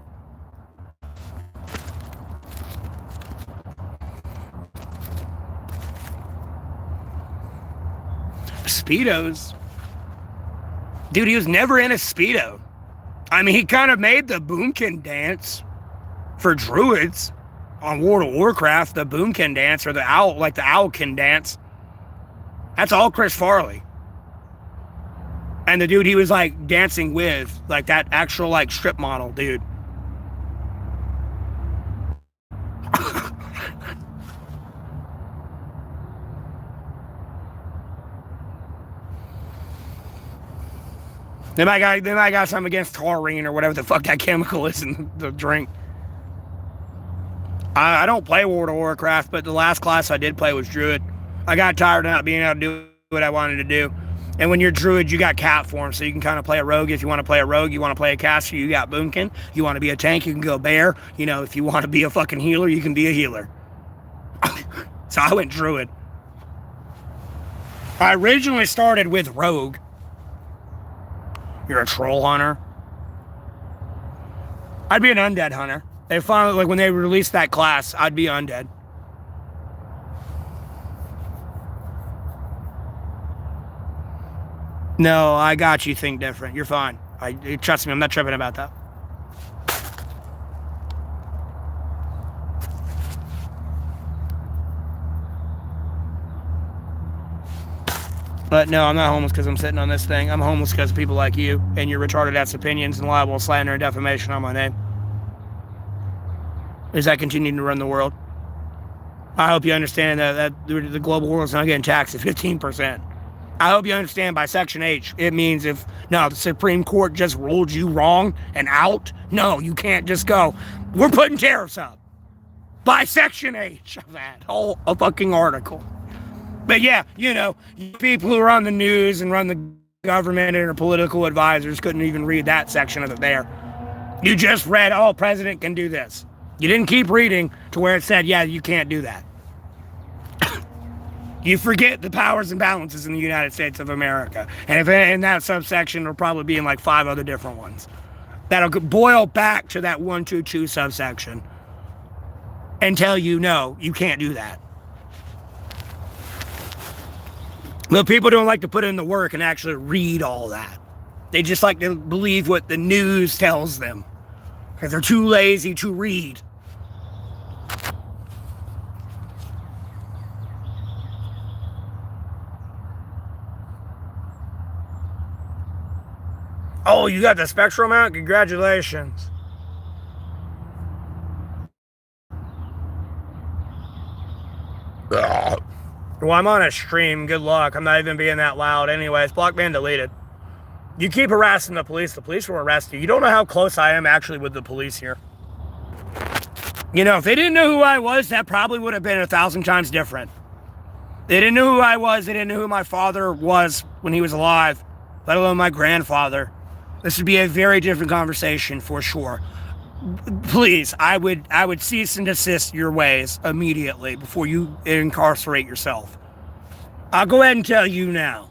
Speedos. Dude, he was never in a Speedo. I mean, he kind of made the boomkin dance for druids on World of Warcraft, the boomkin dance, or the owlkin dance. That's all Chris Farley. And the dude he was like dancing with, like that actual like strip model dude. They might got something against taurine or whatever the fuck that chemical is in the drink. I don't play World of Warcraft, but the last class I did play was Druid. I got tired of not being able to do what I wanted to do. And when you're Druid, you got cat form, so you can kind of play a rogue. If you want to play a rogue, you want to play a caster, you got Boomkin. You want to be a tank, you can go bear. You know, if you want to be a fucking healer, you can be a healer. So I went Druid. I originally started with rogue. You're a troll hunter. I'd be an undead hunter. They finally, like when they released that class, I'd be undead. No, I got you. Think different. You're fine. Trust me, I'm not tripping about that. But no, I'm not homeless because I'm sitting on this thing. I'm homeless because of people like you and your retarded ass opinions and libel, slander, and defamation on my name. As I continue to run the world. I hope you understand that the global world is not getting taxed at 15%. I hope you understand by Section H, it means if the Supreme Court just ruled you wrong and out, no, you can't just go, we're putting tariffs up. By Section H of that whole fucking article. But yeah, you know, people who are on the news and run the government and are political advisors couldn't even read that section of it there. You just read, oh, president can do this. You didn't keep reading to where it said, yeah, you can't do that. You forget the powers and balances in the United States of America. And if in that subsection, there'll probably be in like 5 other different ones. That'll boil back to that 122 subsection and tell you, no, you can't do that. But people don't like to put in the work and actually read all that. They just like to believe what the news tells them. Because they're too lazy to read. Oh, you got the Spectrum out? Congratulations. Well, I'm on a stream. Good luck. I'm not even being that loud. Anyways, block ban deleted. You keep harassing the police will arrest you. You don't know how close I am actually with the police here. You know, if they didn't know who I was, that probably would have been 1,000 times different. They didn't know who I was. They didn't know who my father was when he was alive, let alone my grandfather. This would be a very different conversation for sure. Please, I would cease and desist your ways immediately before you incarcerate yourself. I'll go ahead and tell you now.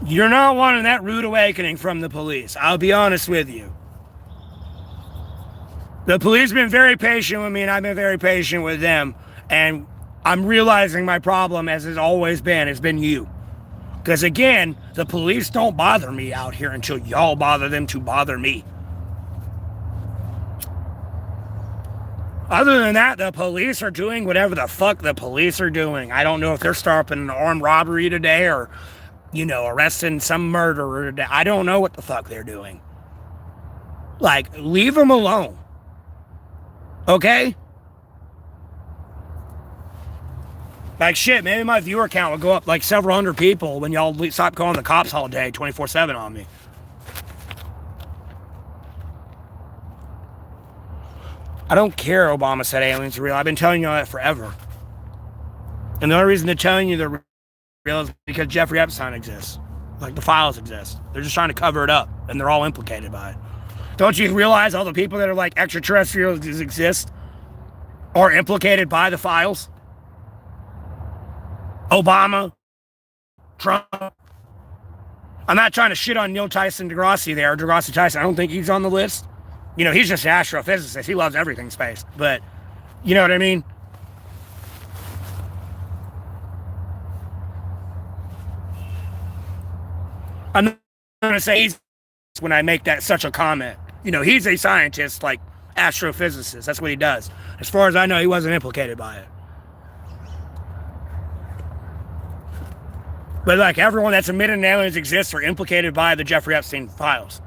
You're not wanting that rude awakening from the police. I'll be honest with you. The police have been very patient with me, and I've been very patient with them. And I'm realizing my problem, as it's always been, has been you. Because again, the police don't bother me out here until y'all bother them to bother me. Other than that, the police are doing whatever the fuck the police are doing. I don't know if they're stopping an armed robbery today or, you know, arresting some murderer today. I don't know what the fuck they're doing. Like, leave them alone. Okay? Like, shit, maybe my viewer count would go up like several hundred people when y'all stop calling the cops all day, 24/7 on me. I don't care Obama said aliens are real. I've been telling you all that forever. And the only reason they're telling you they're real is because Jeffrey Epstein exists. Like, the files exist. They're just trying to cover it up, and they're all implicated by it. Don't you realize all the people that are like extraterrestrials exist are implicated by the files? Obama, Trump. I'm not trying to shit on Neil Tyson deGrasse there, deGrasse Tyson. I don't think he's on the list. You know, he's just an astrophysicist. He loves everything space. But, you know what I mean? I'm not going to say he's when I make that such a comment. You know, he's a scientist, like astrophysicist. That's what he does. As far as I know, he wasn't implicated by it. But like everyone that's admitted aliens exist are implicated by the Jeffrey Epstein files.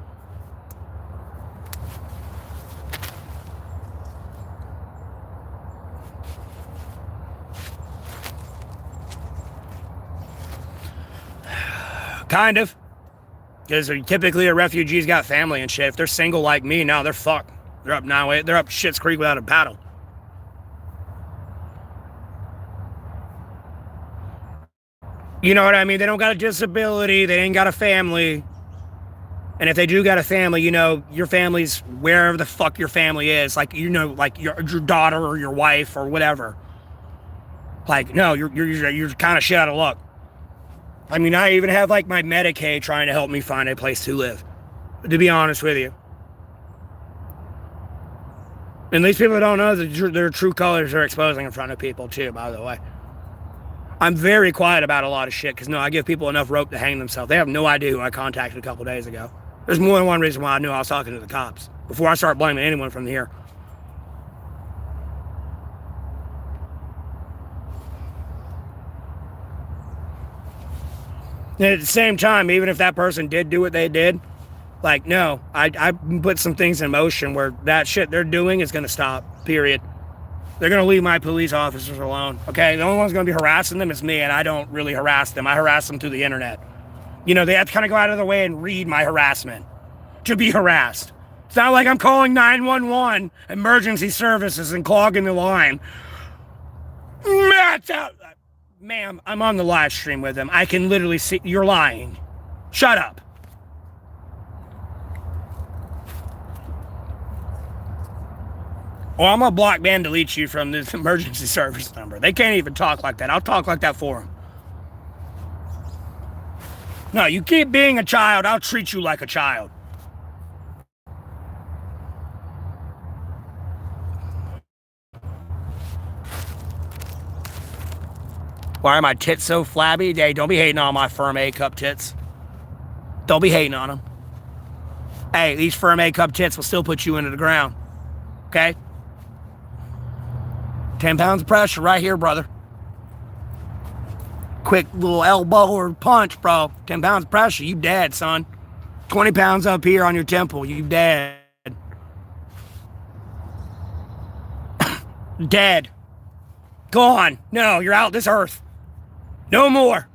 Kind of. Because typically a refugee's got family and shit. If they're single like me, now they're fucked. They're up now. They're up Shit's Creek without a paddle. You know what I mean? They don't got a disability. They ain't got a family. And if they do got a family, you know, your family's wherever the fuck your family is. Like, you know, like your daughter or your wife or whatever. Like, no, you're kind of shit out of luck. I mean, I even have like my Medicaid trying to help me find a place to live. To be honest with you. And these people don't know that their true colors are exposing in front of people too, by the way. I'm very quiet about a lot of shit because, no, I give people enough rope to hang themselves. They have no idea who I contacted a couple days ago. There's more than one reason why I knew I was talking to the cops before I start blaming anyone from here. And at the same time, even if that person did do what they did, like, no, I put some things in motion where that shit they're doing is going to stop, period. They're going to leave my police officers alone, okay? The only one's going to be harassing them is me, and I don't really harass them. I harass them through the internet. You know, they have to kind of go out of their way and read my harassment to be harassed. It's not like I'm calling 911 emergency services and clogging the line. Ma'am, I'm on the live stream with them. I can literally see. You're lying. Shut up. Or I'm going to block ban delete you from this emergency service number. They can't even talk like that. I'll talk like that for them. No, you keep being a child, I'll treat you like a child. Why are my tits so flabby? Hey, don't be hating on my firm A cup tits. Don't be hating on them. Hey, these firm A cup tits will still put you into the ground. Okay? 10 pounds of pressure right here, brother. Quick little elbow or punch, bro. 10 pounds of pressure, you dead, son. 20 pounds up here on your temple, you dead. Dead. Gone. No, you're out this earth. No more.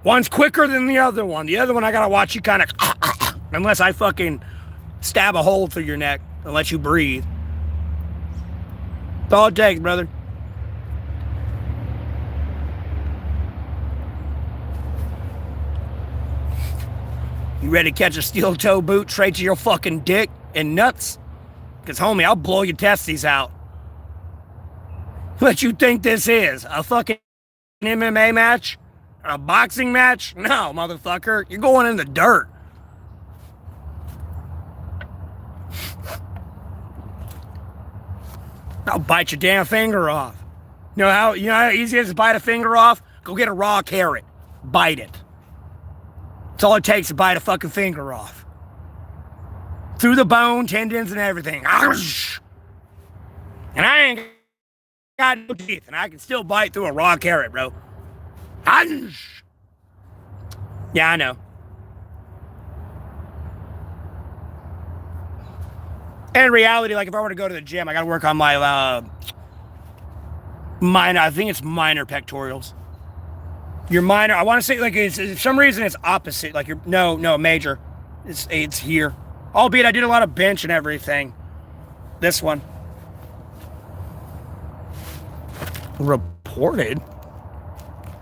One's quicker than the other one. The other one I gotta watch you kind of, unless I fucking stab a hole through your neck and let you breathe. That's all it takes, brother. You ready to catch a steel toe boot straight to your fucking dick and nuts? Because, homie, I'll blow your testes out. What you think this is? A fucking MMA match? A boxing match? No, motherfucker. You're going in the dirt. I'll bite your damn finger off. You know how easy it is to bite a finger off? Go get a raw carrot. Bite it. That's all it takes to bite a fucking finger off. Through the bone, tendons, and everything. And I ain't got no teeth, and I can still bite through a raw carrot, bro. Yeah, I know. And in reality, like if I were to go to the gym, I gotta work on my I think it's minor pectorals. Your minor, I want to say like it's for some reason it's opposite. Like no major. It's here. Albeit I did a lot of bench and everything. This one. Reported?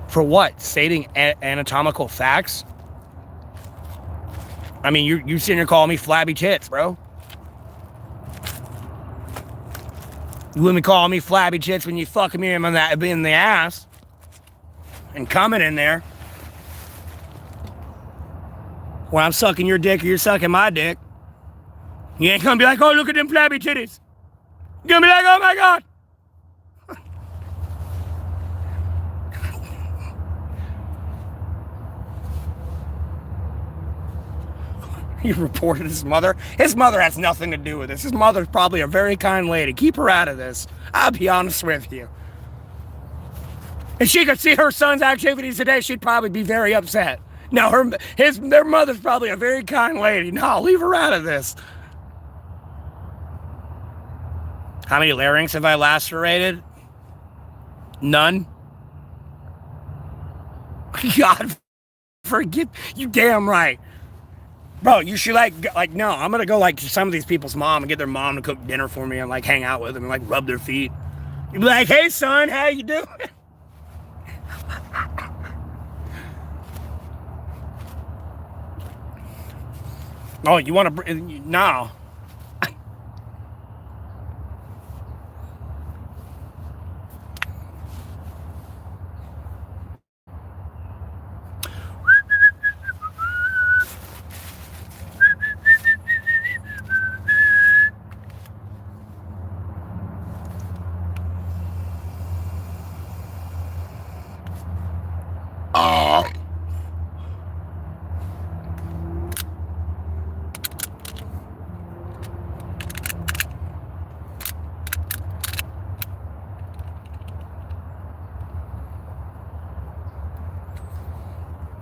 For what? Stating anatomical facts? I mean, you sitting here calling me flabby tits, bro. You wouldn't be calling me flabby tits when you fucking me in the ass. And coming in there. When I'm sucking your dick or you're sucking my dick. You ain't gonna be like, oh, look at them flabby titties. You're gonna be like, oh my God. He reported his mother. His mother has nothing to do with this. His mother's probably a very kind lady. Keep her out of this. I'll be honest with you. If she could see her son's activities today, she'd probably be very upset. No, their mother's probably a very kind lady. No, leave her out of this. How many larynx have I lacerated? None. God, forgive you. Damn right. Bro, you should no, I'm gonna go like to some of these people's mom and get their mom to cook dinner for me and like hang out with them and like rub their feet. You'd be like, hey son, how you doing? Oh, you want to? No.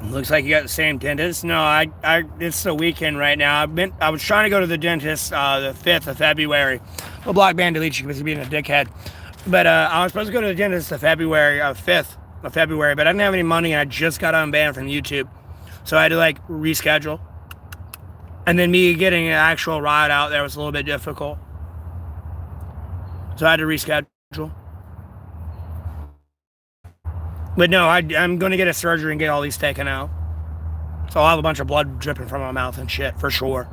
Looks like you got the same dentist. No, it's the weekend right now. I was trying to go to the dentist the 5th of February. Well, block ban delete you because you're being a dickhead. But I was supposed to go to the dentist the 5th of February, but I didn't have any money and I just got unbanned from YouTube. So I had to like reschedule. And then me getting an actual ride out there was a little bit difficult. So I had to reschedule. But no, I'm going to get a surgery and get all these taken out. So I'll have a bunch of blood dripping from my mouth and shit, for sure.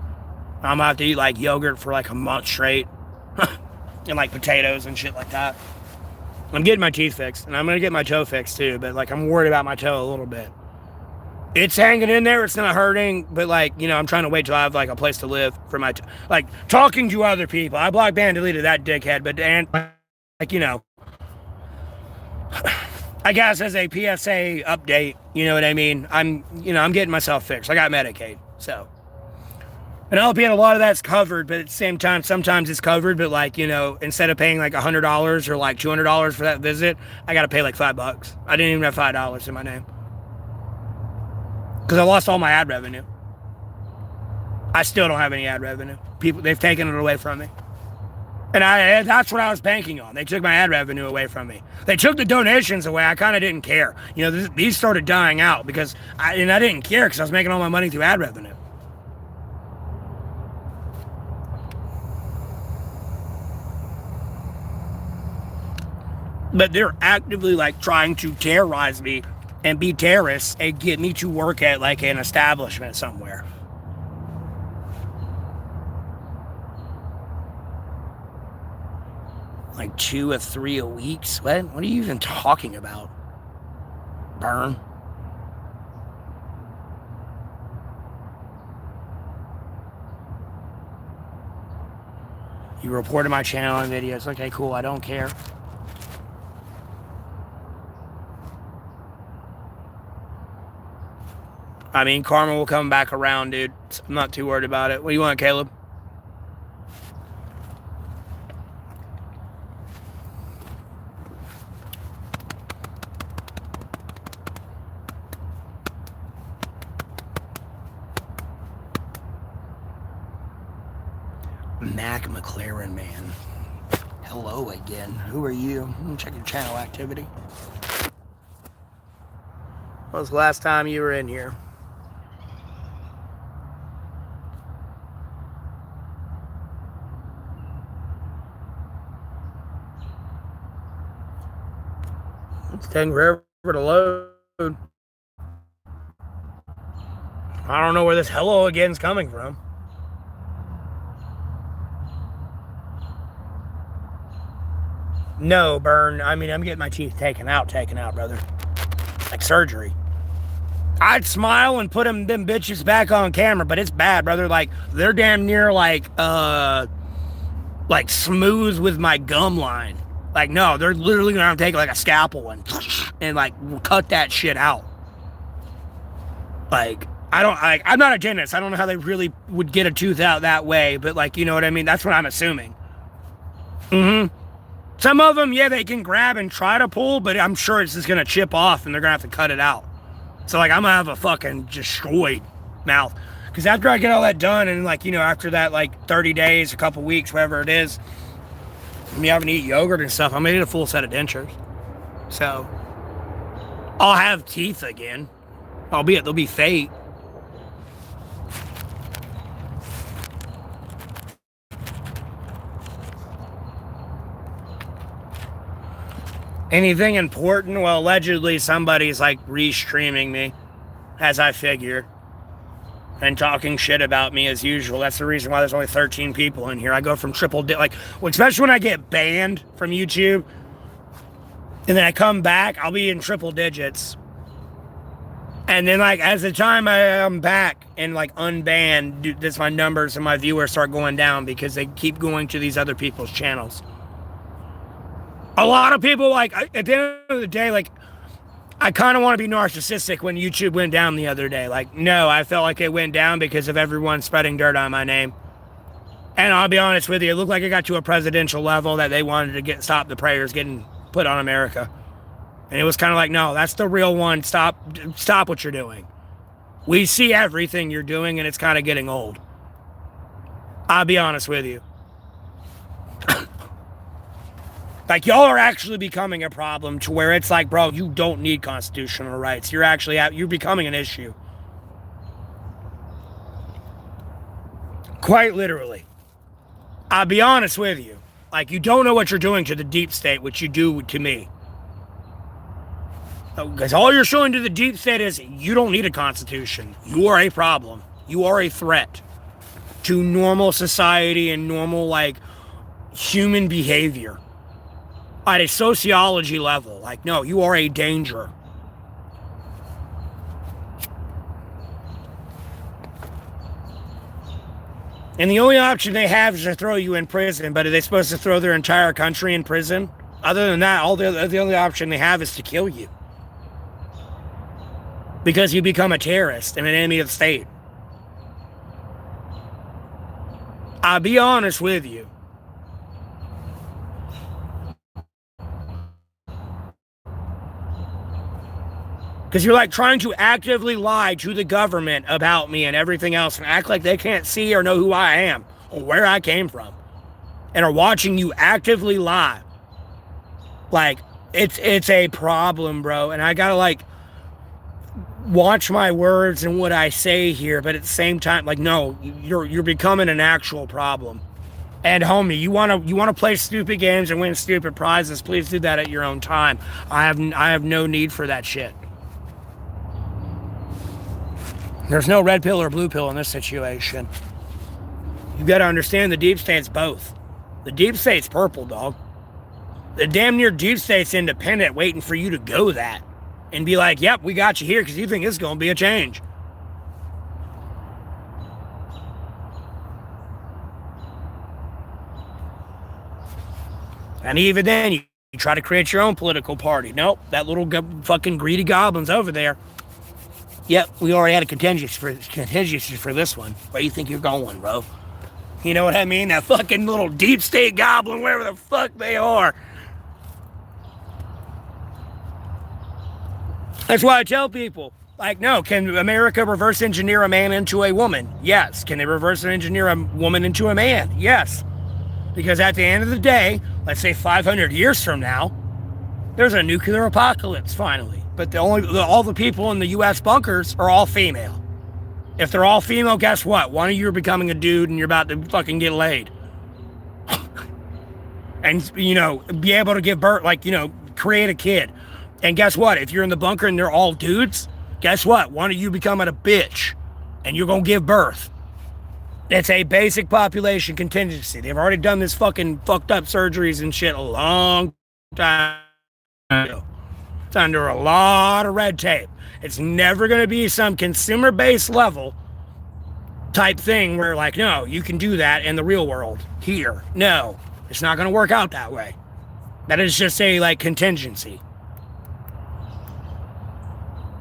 I'm going to have to eat like yogurt for like a month straight. And like potatoes and shit like that. I'm getting my teeth fixed. And I'm going to get my toe fixed too. But like I'm worried about my toe a little bit. It's hanging in there. It's not hurting. But like, I'm trying to wait till I have like a place to live for my like talking to other people. I blocked ban deleted that dickhead. But I guess as a PSA update, you know what I mean? I'm getting myself fixed. I got Medicaid, so. And albeit a lot of that's covered, but at the same time, sometimes it's covered, but like, instead of paying like $100 or like $200 for that visit, I got to pay like $5. I didn't even have $5 in my name. Because I lost all my ad revenue. I still don't have any ad revenue. They've taken it away from me. And that's what I was banking on. They took my ad revenue away from me. They took the donations away. I kind of didn't care. You know, these started dying out because I didn't care because I was making all my money through ad revenue. But they're actively like trying to terrorize me and be terrorists and get me to work at like an establishment somewhere. Like 2 or 3 a week? What are you even talking about? Burn. You reported my channel and videos. Okay, cool. I don't care. I mean, karma will come back around, dude. I'm not too worried about it. What do you want, Caleb? Mac McLaren, man. Hello again. Who are you? Let me check your channel activity. When was the last time you were in here? It's taking forever to load. I don't know where this hello again's coming from. No, Burn. I mean, I'm getting my teeth taken out, brother. Like surgery. I'd smile and put them bitches back on camera, but it's bad, brother. Like, they're damn near like smooth with my gum line. Like, no, they're literally gonna take like a scalpel and like cut that shit out. Like, I'm not a dentist. I don't know how they really would get a tooth out that way, but like, you know what I mean? That's what I'm assuming. Some of them, yeah, they can grab and try to pull, but I'm sure it's just gonna chip off and they're gonna have to cut it out. So like, I'm gonna have a fucking destroyed mouth. Because after I get all that done and like, you know, after that like 30 days, a couple weeks, whatever it is, me having to eat yogurt and stuff, I'm gonna need a full set of dentures. So I'll have teeth again. Albeit they'll be fake. Anything important? Well, allegedly somebody's like restreaming me, as I figured, and talking shit about me as usual. That's the reason why there's only 13 people in here. I go from especially when I get banned from YouTube, and then I come back, I'll be in triple digits. And then like, as the time I'm back and like unbanned, that's my numbers and my viewers start going down because they keep going to these other people's channels. A lot of people, like, at the end of the day, like, I kind of want to be narcissistic when YouTube went down the other day. Like, no, I felt like it went down because of everyone spreading dirt on my name. And I'll be honest with you, it looked like it got to a presidential level that they wanted to stop the prayers getting put on America. And it was kind of like, no, that's the real one. Stop what you're doing. We see everything you're doing, and it's kind of getting old. I'll be honest with you. Like, y'all are actually becoming a problem to where it's like, bro, you don't need constitutional rights. You're becoming an issue. Quite literally. I'll be honest with you. Like, you don't know what you're doing to the deep state, which you do to me. Because all you're showing to the deep state is you don't need a constitution. You are a problem. You are a threat to normal society and normal, like, human behavior. At a sociology level. Like, no, you are a danger. And the only option they have is to throw you in prison. But are they supposed to throw their entire country in prison? Other than that, the only option they have is to kill you. Because you become a terrorist and an enemy of the state. I'll be honest with you. Because you're like trying to actively lie to the government about me and everything else and act like they can't see or know who I am or where I came from. and are watching you actively lie. Like, it's a problem, bro. And I gotta, like, watch my words and what I say here, but at the same time, like, no, you're becoming an actual problem. And homie, you wanna play stupid games and win stupid prizes, please do that at your own time. I have no need for that shit. There's no red pill or blue pill in this situation. You gotta understand the deep state's both. The deep state's purple, dog. The damn near deep state's independent, waiting for you to go that and be like, yep, we got you here because you think it's gonna be a change. And even then, you try to create your own political party. Nope, that little fucking greedy goblin's over there. Yep, we already had a contingency for this one. Where do you think you're going, bro? You know what I mean? That fucking little deep state goblin, wherever the fuck they are. That's why I tell people, like, no, can America reverse engineer a man into a woman? Yes. Can they reverse engineer a woman into a man? Yes. Because at the end of the day, let's say 500 years from now, there's a nuclear apocalypse finally. But all the people in the U.S. bunkers are all female. If they're all female, guess what? One of you are becoming a dude and you're about to fucking get laid. And, you know, be able to give birth, like, you know, create a kid. And guess what? If you're in the bunker and they're all dudes, guess what? One of you becoming a bitch and you're going to give birth. It's a basic population contingency. They've already done this fucking fucked up surgeries and shit a long time ago. It's under a lot of red tape. It's never going to be some consumer-based level type thing where, like, no, you can do that in the real world here. No, it's not going to work out that way. That is just a, like, contingency.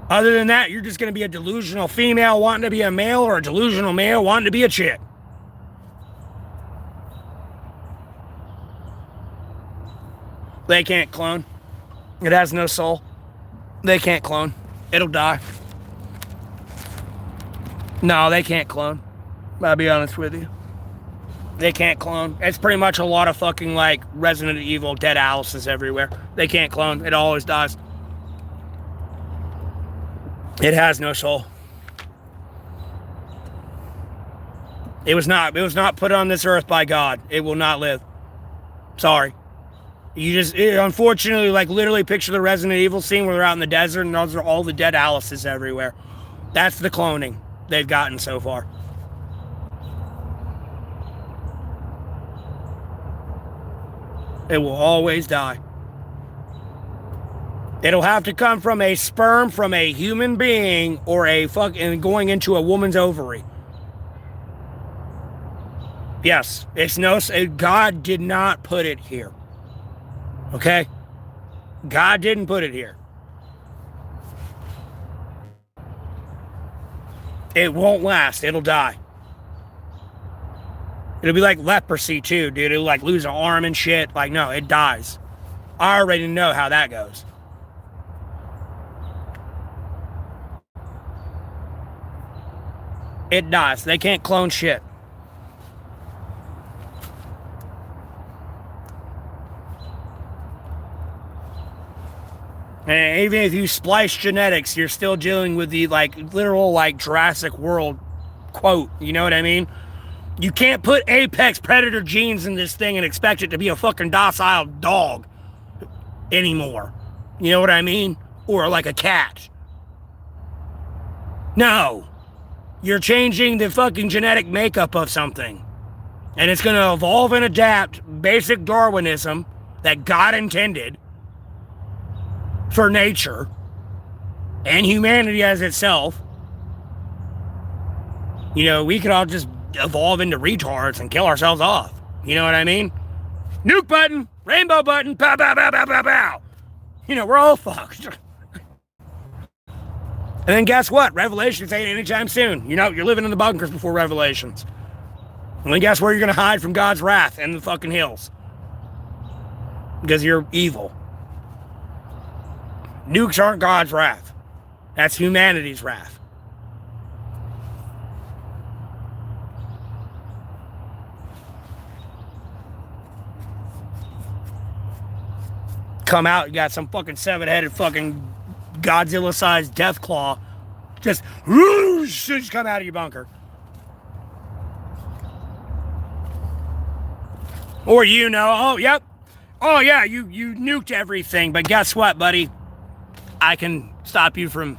Other than that, you're just going to be a delusional female wanting to be a male or a delusional male wanting to be a chick. They can't clone. It has no soul. They can't clone. It'll die. No, they can't clone. I'll be honest with you. They can't clone. It's pretty much a lot of fucking, like, Resident Evil, Dead Alice's everywhere. They can't clone. It always dies. It has no soul. It was not put on this earth by God. It will not live. Sorry. Unfortunately, like, literally picture the Resident Evil scene where they're out in the desert and those are all the dead Alice's everywhere. That's the cloning they've gotten so far. It will always die. It'll have to come from a sperm from a human being or a fucking going into a woman's ovary. Yes, God did not put it here. Okay? God didn't put it here. It won't last. It'll die. It'll be like leprosy too, dude. It'll like lose an arm and shit. Like, no, it dies. I already know how that goes. It dies. They can't clone shit. And even if you splice genetics, you're still dealing with the, like, literal, like, Jurassic World quote. You know what I mean? You can't put apex predator genes in this thing and expect it to be a fucking docile dog anymore. You know what I mean? Or like a cat. No. You're changing the fucking genetic makeup of something. And it's going to evolve and adapt basic Darwinism that God intended for nature and humanity as itself. You know, we could all just evolve into retards and kill ourselves off. You know what I mean? Nuke button, rainbow button, pow, pow, pow, pow, pow, pow. You know, we're all fucked. And then guess what? Revelations ain't anytime soon. You know, you're living in the bunkers before Revelations. And then guess where you're going to hide from God's wrath? In the fucking hills. Because you're evil. Nukes aren't God's wrath. That's humanity's wrath. come out, you got some fucking 7-headed fucking Godzilla-sized death claw. Just whoosh, just come out of your bunker. Or oh, yep. Oh, yeah, you nuked everything. But guess what, buddy? I can stop you from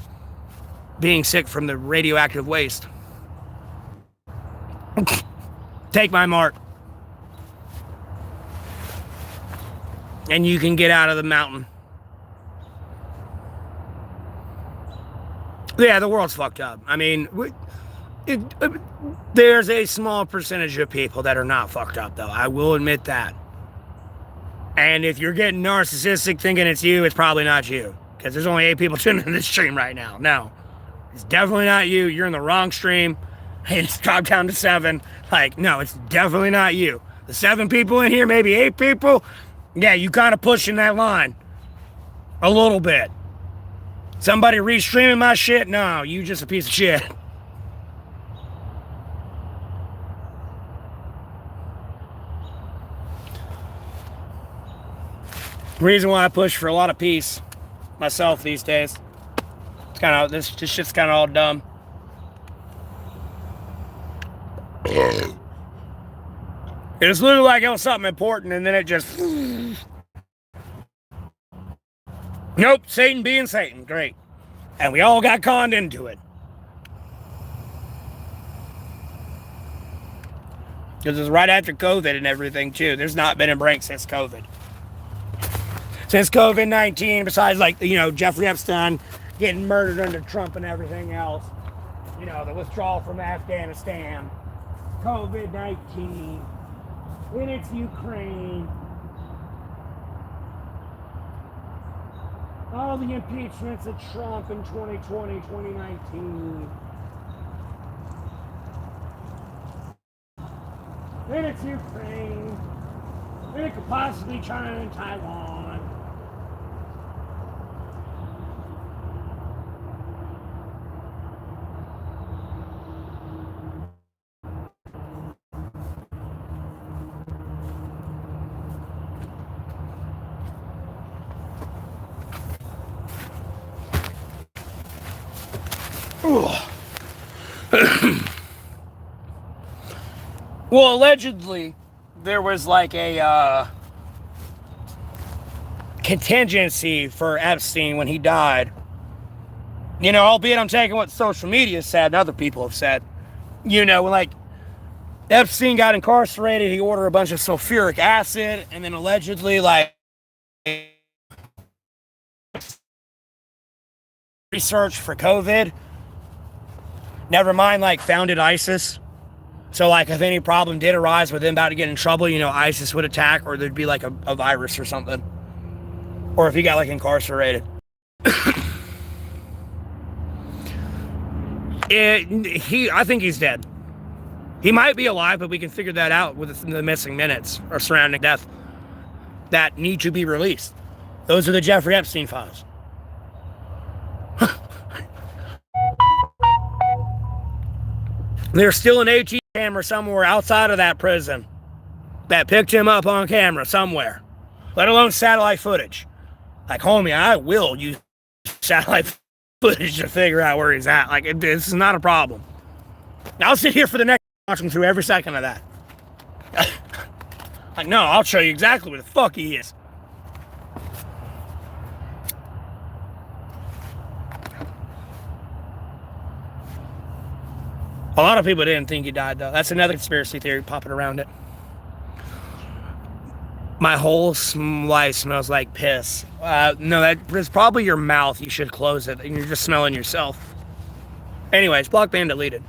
being sick from the radioactive waste. Take my mark. And you can get out of the mountain. Yeah, the world's fucked up. I mean, there's a small percentage of people that are not fucked up, though. I will admit that. And if you're getting narcissistic thinking it's you, it's probably not you. Because there's only 8 people tuning in this stream right now. No, it's definitely not you. You're in the wrong stream. It's dropped down to 7. Like, no, it's definitely not you. The 7 people in here, maybe 8 people. Yeah, you kind of pushing that line. A little bit. Somebody restreaming my shit? No, you just a piece of shit. Reason why I push for a lot of peace myself these days. It's kind of, this shit's kind of all dumb. It was literally like it was something important, and then it just... Nope, Satan being Satan. Great. And we all got conned into it. Because it was right after COVID and everything, too. There's not been a break since COVID. Since COVID-19, besides, like, Jeffrey Epstein getting murdered under Trump and everything else. The withdrawal from Afghanistan. COVID-19. Then it's Ukraine. All the impeachments of Trump in 2020, 2019. Then it's Ukraine. Then it could possibly China and Taiwan. Well, allegedly, there was like a contingency for Epstein when he died. Albeit I'm taking what social media said and other people have said. When like Epstein got incarcerated, he ordered a bunch of sulfuric acid, and then allegedly like research for COVID. Never mind, like, founded ISIS. So, like, if any problem did arise with them about to get in trouble, ISIS would attack, or there'd be, like, a virus or something. Or if he got, like, incarcerated. I think he's dead. He might be alive, but we can figure that out with the missing minutes or surrounding death that need to be released. Those are the Jeffrey Epstein files. There's still an AT camera somewhere outside of that prison that picked him up on camera somewhere, let alone satellite footage. Like, homie, I will use satellite footage to figure out where he's at. Like, this is not a problem. I'll sit here for the next watching through every second of that. Like, no, I'll show you exactly where the fuck he is. A lot of people didn't think he died, though. That's another conspiracy theory popping around it. My whole life smells like piss. No, that's probably your mouth. You should close it. And you're just smelling yourself. Anyways, block ban deleted.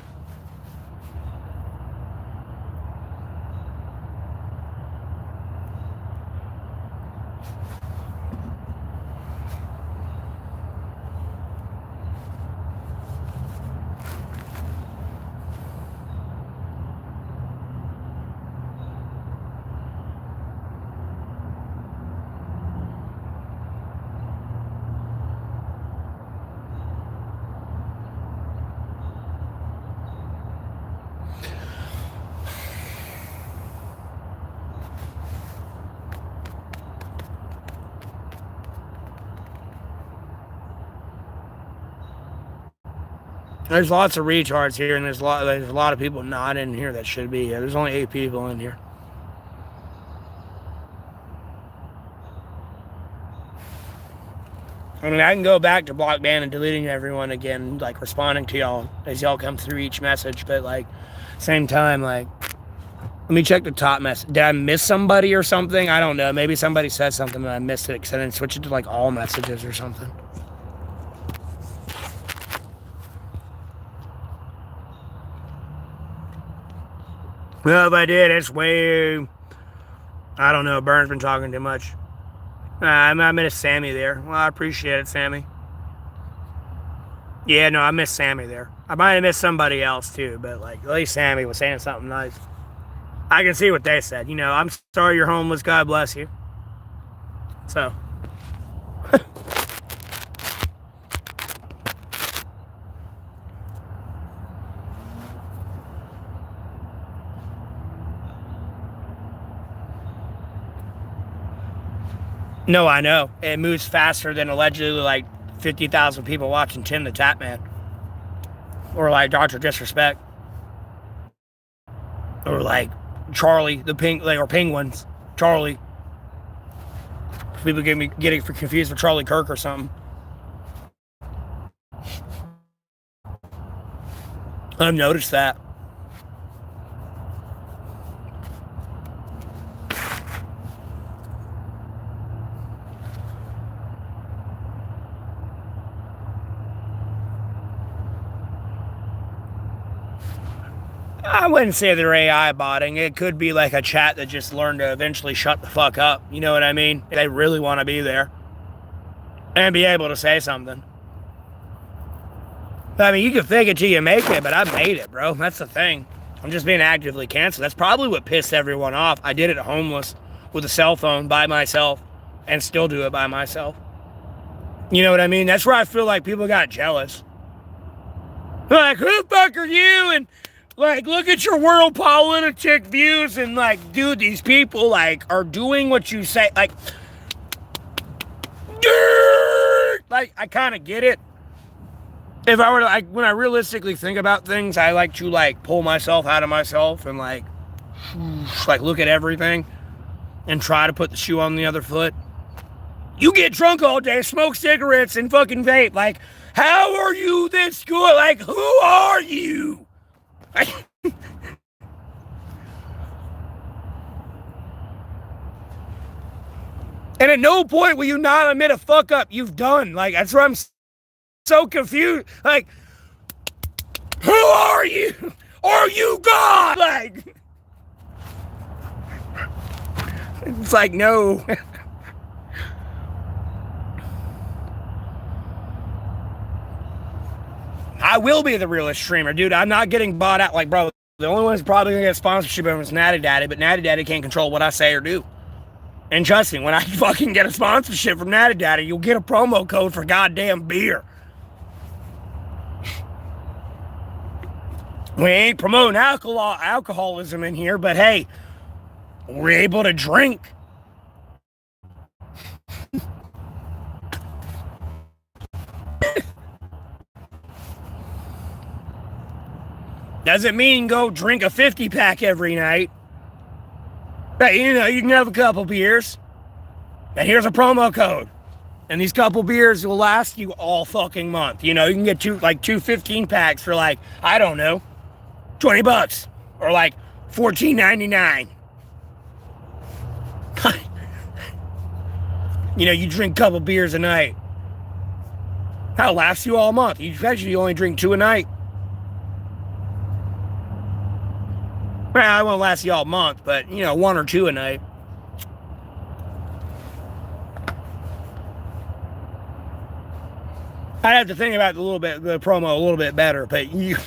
There's lots of retards here, and there's a lot of people not in here that should be here. There's only 8 people in here. I mean, I can go back to block ban and deleting everyone again, like responding to y'all as y'all come through each message, but like, same time, like, let me check the top message. Did I miss somebody or something? I don't know. Maybe somebody said something and I missed it because I didn't switch it to like all messages or something. Well, if I did, it's way... I don't know. Burns been talking too much. I missed Sammy there. Well, I appreciate it, Sammy. Yeah, no, I missed Sammy there. I might have missed somebody else too, but like at least Sammy was saying something nice. I can see what they said. You know, I'm sorry you're homeless. God bless you. So. No, I know. It moves faster than allegedly like 50,000 people watching Tim the Tap Man. Or like Dr. Disrespect. Or like Charlie the or Penguins. Charlie. People getting confused with Charlie Kirk or something. I've noticed that. I wouldn't say they're AI botting. It could be like a chat that just learned to eventually shut the fuck up. You know what I mean? They really want to be there and be able to say something. I mean, you can fake it till you make it, but I made it, bro. That's the thing. I'm just being actively canceled. That's probably what pissed everyone off. I did it homeless with a cell phone by myself and still do it by myself. You know what I mean? That's where I feel like people got jealous. Like, who the fuck are you? And like, look at your world politic views and like, dude, these people like are doing what you say. Like, I kind of get it. If I were to, like, when I realistically think about things, I like to like pull myself out of myself and like look at everything and try to put the shoe on the other foot. You get drunk all day, smoke cigarettes and fucking vape. Like, how are you this good? Like, who are you? And at no point will you not admit a fuck up you've done. Like, that's where I'm so confused. Like, who are you? Are you God? Like, it's like, no. I will be the realest streamer, dude. I'm not getting bought out. Like, bro, the only one who's probably gonna get sponsorship is Natty Daddy, but Natty Daddy can't control what I say or do. And trust me, when I fucking get a sponsorship from Natty Daddy, you'll get a promo code for goddamn beer. We ain't promoting alcoholism in here, but hey, we're able to drink. Doesn't mean go drink a 50-pack every night. But, you know, you can have a couple beers. And here's a promo code. And these couple beers will last you all fucking month. You know, you can get two 15-packs for like, I don't know, $20. Or like $14.99. You know, you drink a couple beers a night. That'll last you all month. You actually only drink 2 a night. Well, I won't last you all month, but, you know, 1 or 2 a night. I'd have to think about the promo a little bit better, but you...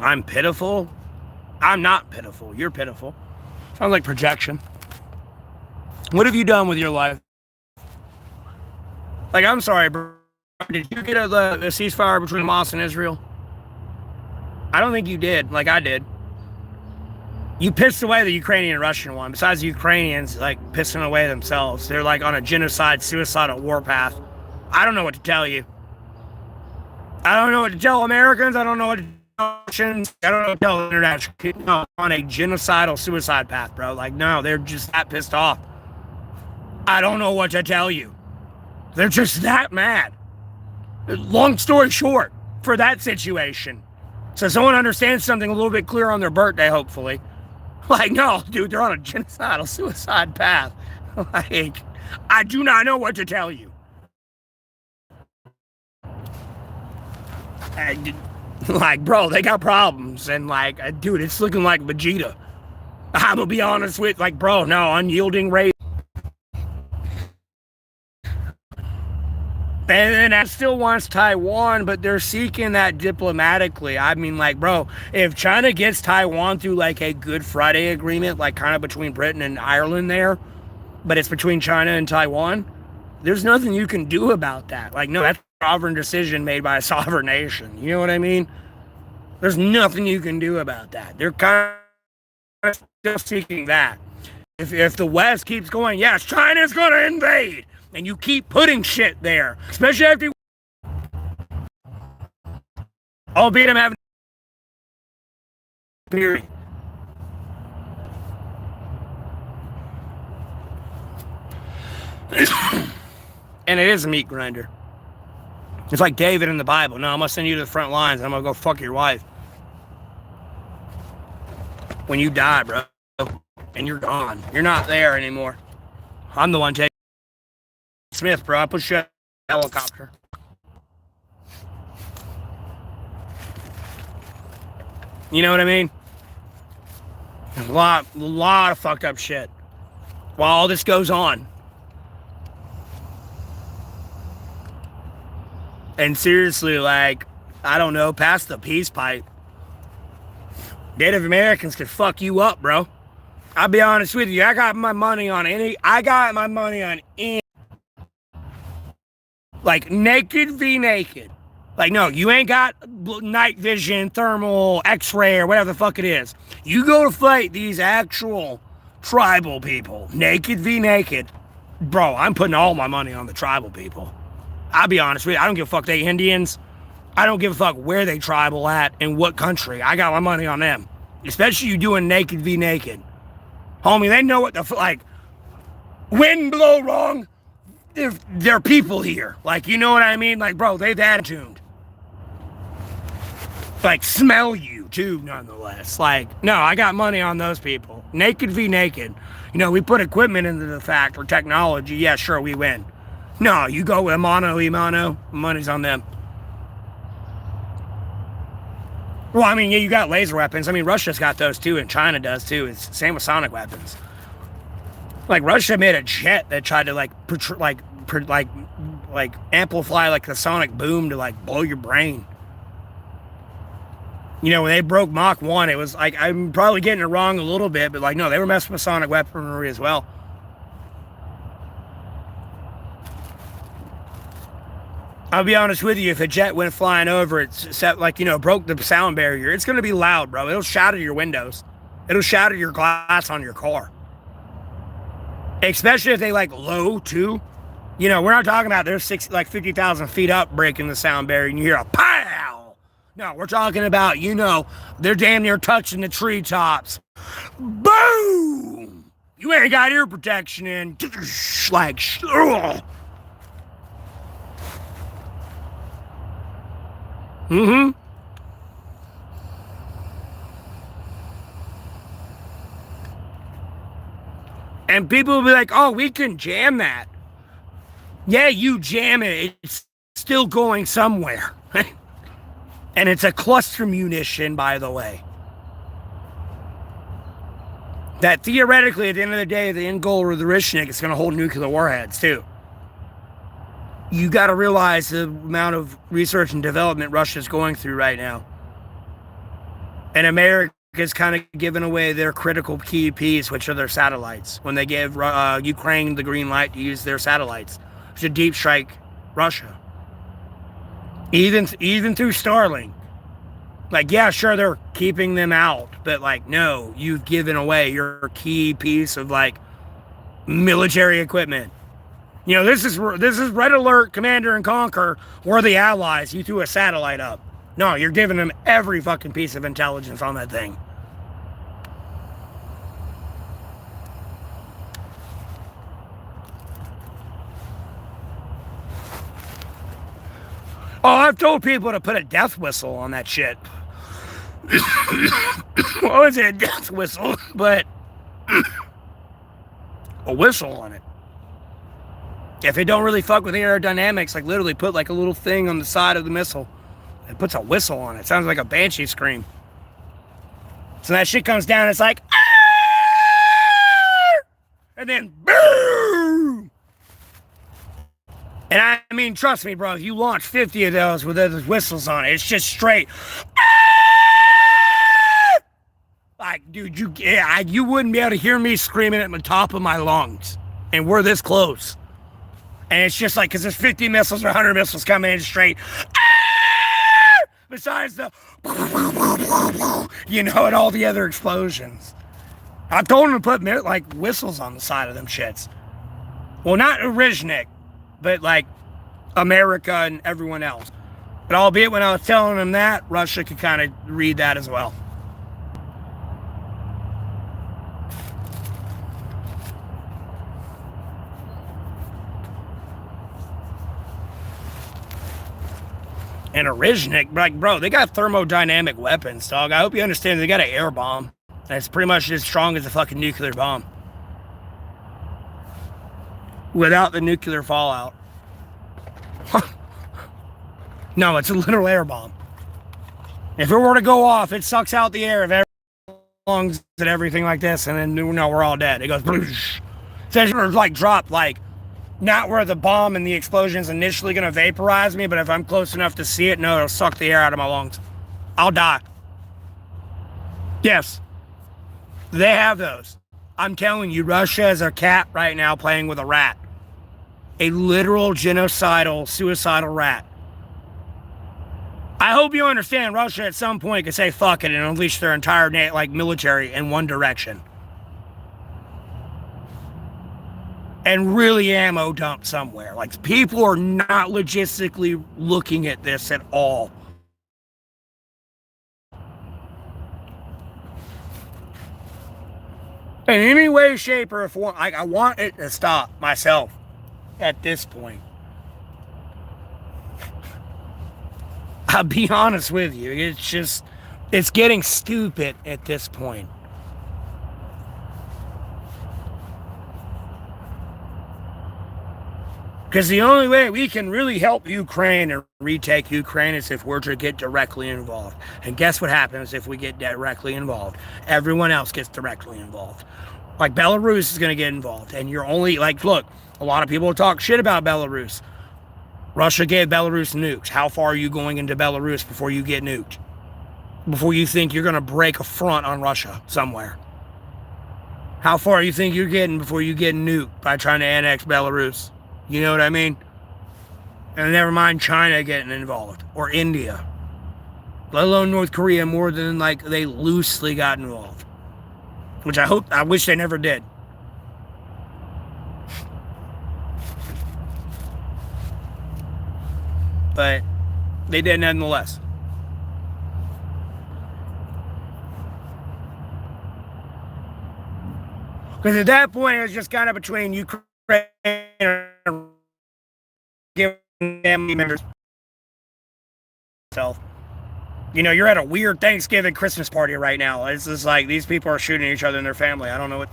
I'm pitiful? I'm not pitiful. You're pitiful. Sounds like projection. What have you done with your life? Like, I'm sorry, bro. Did you get a ceasefire between Hamas and Israel? I don't think you did, like I did. You pissed away the Ukrainian and Russian one. Besides the Ukrainians, like, pissing away themselves. They're, like, on a genocide, suicidal warpath. I don't know what to tell you. I don't know what to tell Americans. I don't know what to tell Russians. I don't know what to tell international people. No, on a genocidal suicide path, bro. Like, no, they're just that pissed off. I don't know what to tell you. They're just that mad. Long story short, for that situation. So someone understands something a little bit clearer on their birthday, hopefully. Like, no, dude, they're on a genocidal suicide path. Like, I do not know what to tell you. Like, bro, they got problems. And, like, dude, it's looking like Vegeta. I'm gonna be honest with, like, bro, no, unyielding rate. And that still wants Taiwan, but they're seeking that diplomatically. I mean, like, bro, if China gets Taiwan through, like, a Good Friday agreement, like, kind of between Britain and Ireland there, but it's between China and Taiwan, there's nothing you can do about that. Like, no, that's a sovereign decision made by a sovereign nation. You know what I mean? There's nothing you can do about that. They're kind of still seeking that. If the West keeps going, yes, China's going to invade, and you keep putting shit there, especially after, albeit I'm having period. And it is a meat grinder. It's like David in the Bible. No, I'm gonna send you to the front lines. I'm gonna go fuck your wife when you die, bro, and you're gone. You're not there anymore. I'm the one taking Smith, bro. I push you a helicopter. You know what I mean? A lot of fucked up shit while all this goes on. And seriously, like, I don't know, past the peace pipe, Native Americans could fuck you up, bro. I'll be honest with you. I got my money on any. Like, naked v naked. Like, no, you ain't got night vision, thermal, x-ray, or whatever the fuck it is. You go to fight these actual tribal people, naked v naked. Bro, I'm putting all my money on the tribal people. I'll be honest with you. I don't give a fuck they Indians. I don't give a fuck where they tribal at and what country. I got my money on them. Especially you doing naked v naked. Homie, they know what the like, wind blow wrong, they're people here. Like, you know what I mean? Like, bro, they've attitude. Like, smell you, too, nonetheless. Like, no, I got money on those people. Naked v naked. You know, we put equipment into the fact, or technology. Yeah, sure, we win. No, you go with mano, money's on them. Well, I mean, yeah, you got laser weapons. I mean, Russia's got those, too, and China does, too. It's the same with sonic weapons. Like, Russia made a jet that tried to, like amplify, like, the sonic boom to, like, blow your brain. You know, when they broke Mach 1, it was, like, I'm probably getting it wrong a little bit, but, like, no, they were messing with sonic weaponry as well. I'll be honest with you, if a jet went flying over, it's set, like, you know, broke the sound barrier, it's going to be loud, bro. It'll shatter your windows. It'll shatter your glass on your car. Especially if they, like, low, too. You know, we're not talking about they're 50,000 feet up breaking the sound barrier and you hear a pow. No, we're talking about, you know, they're damn near touching the treetops. Boom! You ain't got ear protection in. Like, ugh. Mm-hmm. And people will be like, oh, we can jam that. Yeah, you jam it. It's still going somewhere. And it's a cluster munition, by the way. That theoretically, at the end of the day, the end goal of the Rishnik is going to hold nuclear warheads, too. You got to realize the amount of research and development Russia's going through right now. And America's kind of giving away their critical key piece, which are their satellites, when they gave Ukraine the green light to use their satellites to deep strike Russia. Even through Starlink. Like, yeah, sure, they're keeping them out, but like, no, you've given away your key piece of like military equipment. You know, this is Red Alert, Commander and Conquer. We're the allies. You threw a satellite up. No, you're giving them every fucking piece of intelligence on that thing. Oh, I've told people to put a death whistle on that shit. Well, it's a death whistle, but a whistle on it. If it don't really fuck with the aerodynamics, like literally put like a little thing on the side of the missile. It puts a whistle on it. Sounds like a banshee scream. So that shit comes down, it's like, Aah! And then boom! And I mean, trust me, bro, if you launch 50 of those with those whistles on it, it's just straight. Aah! Like, dude, you wouldn't be able to hear me screaming at the top of my lungs. And we're this close. And it's just like, because there's 50 missiles or 100 missiles coming in straight. Ah! Besides the, you know, and all the other explosions. I told them to put like whistles on the side of them shits. Well, not Orishnik, but like America and everyone else. But albeit when I was telling them that, Russia could kind of read that as well. And Orishnik, like, bro, they got thermodynamic weapons, dog. I hope you understand they got an air bomb. That's pretty much as strong as a fucking nuclear bomb. Without the nuclear fallout. No, it's a literal air bomb. If it were to go off, it sucks out the air of every lungs and everything like this, and then, no, we're all dead. It goes, bloosh. So it's like drop, like, not where the bomb and the explosion is initially going to vaporize me, but if I'm close enough to see it, no, it'll suck the air out of my lungs. I'll die. Yes. They have those. I'm telling you, Russia is a cat right now playing with a rat. A literal genocidal, suicidal rat. I hope you understand Russia at some point could say fuck it and unleash their entire military in one direction. And really ammo dump somewhere. Like, people are not logistically looking at this at all. In any way, shape, or form, I want it to stop myself at this point. I'll be honest with you. It's getting stupid at this point. Because the only way we can really help Ukraine or retake Ukraine is if we're to get directly involved. And guess what happens if we get directly involved? Everyone else gets directly involved. Like, Belarus is going to get involved. And you're only, like, look, a lot of people talk shit about Belarus. Russia gave Belarus nukes. How far are you going into Belarus before you get nuked? Before you think you're going to break a front on Russia somewhere? How far you think you're getting before you get nuked by trying to annex Belarus? You know what I mean? And never mind China getting involved. Or India. Let alone North Korea, more than like they loosely got involved. Which I wish they never did. But they did nonetheless. Because at that point, it was just kind of between Ukraine and giving family members. So, you know, you're at a weird Thanksgiving Christmas party right now. It's just like these people are shooting each other in their family. I don't know what,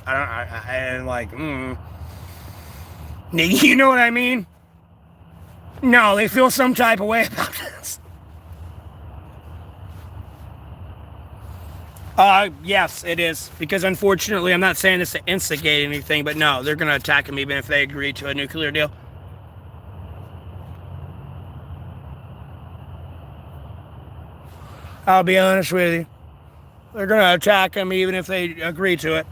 you know what I mean? No, they feel some type of way about this. Yes, it is. Because unfortunately, I'm not saying this to instigate anything, but no, they're going to attack him even if they agree to a nuclear deal. I'll be honest with you. They're going to attack him even if they agree to it.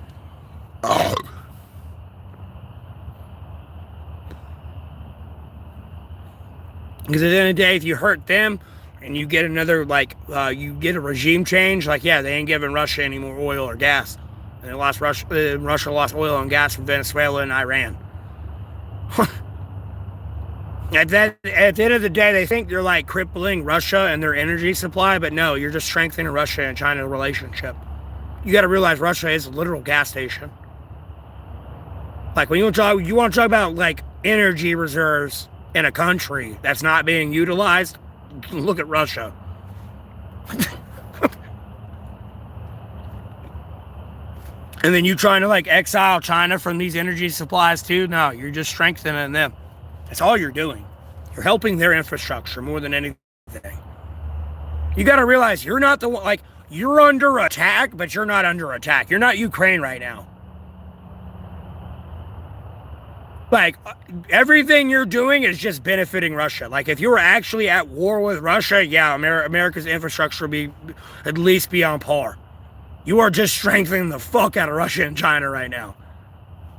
Because at the end of the day, if you hurt them, and you get another, like, you get a regime change, like, yeah, they ain't giving Russia any more oil or gas. And Russia lost oil and gas from Venezuela and Iran. At the end of the day, they think you're, like, crippling Russia and their energy supply, but no, you're just strengthening Russia and China relationship. You got to realize Russia is a literal gas station. Like, when you want to talk about, like, energy reserves in a country that's not being utilized, look at Russia. And then you trying to, like, exile China from these energy supplies too? No, you're just strengthening them. That's all you're doing. You're helping their infrastructure more than anything. You got to realize you're not the one, like, you're under attack, but you're not under attack. You're not Ukraine right now. Like, everything you're doing is just benefiting Russia. Like, if you were actually at war with Russia, yeah, America's infrastructure would at least be on par. You are just strengthening the fuck out of Russia and China right now.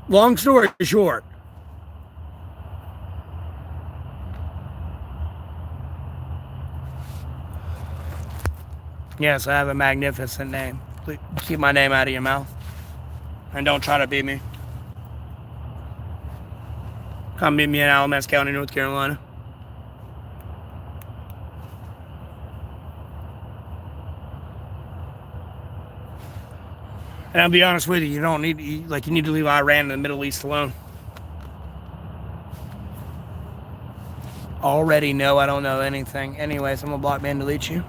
Long story short. Yes, I have a magnificent name. Please keep my name out of your mouth. And don't try to beat me. Come meet me in Alamance County, North Carolina. And I'll be honest with you, you need to leave Iran and the Middle East alone. Already know I don't know anything. Anyways, I'm gonna block me and delete you.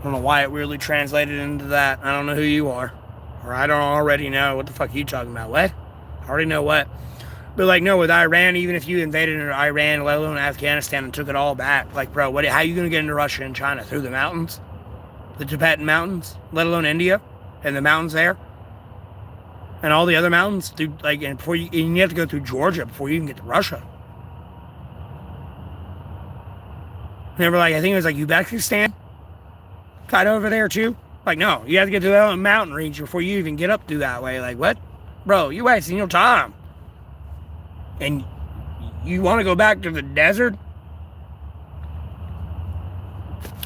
I don't know why it weirdly translated into that. I don't know who you are. Or I don't already know. What the fuck are you talking about? What? I already know what. But, like, no, with Iran, even if you invaded into Iran, let alone Afghanistan, and took it all back, like, bro, how are you going to get into Russia and China? Through the mountains? The Tibetan mountains? Let alone India? And the mountains there? And all the other mountains? Dude, like, and you have to go through Georgia before you can get to Russia. And they were like, I think it was like Uzbekistan? Cut over there too? Like, no, you have to get to the mountain range before you even get up through that way. Like, what? Bro, you wasting your time. And you want to go back to the desert?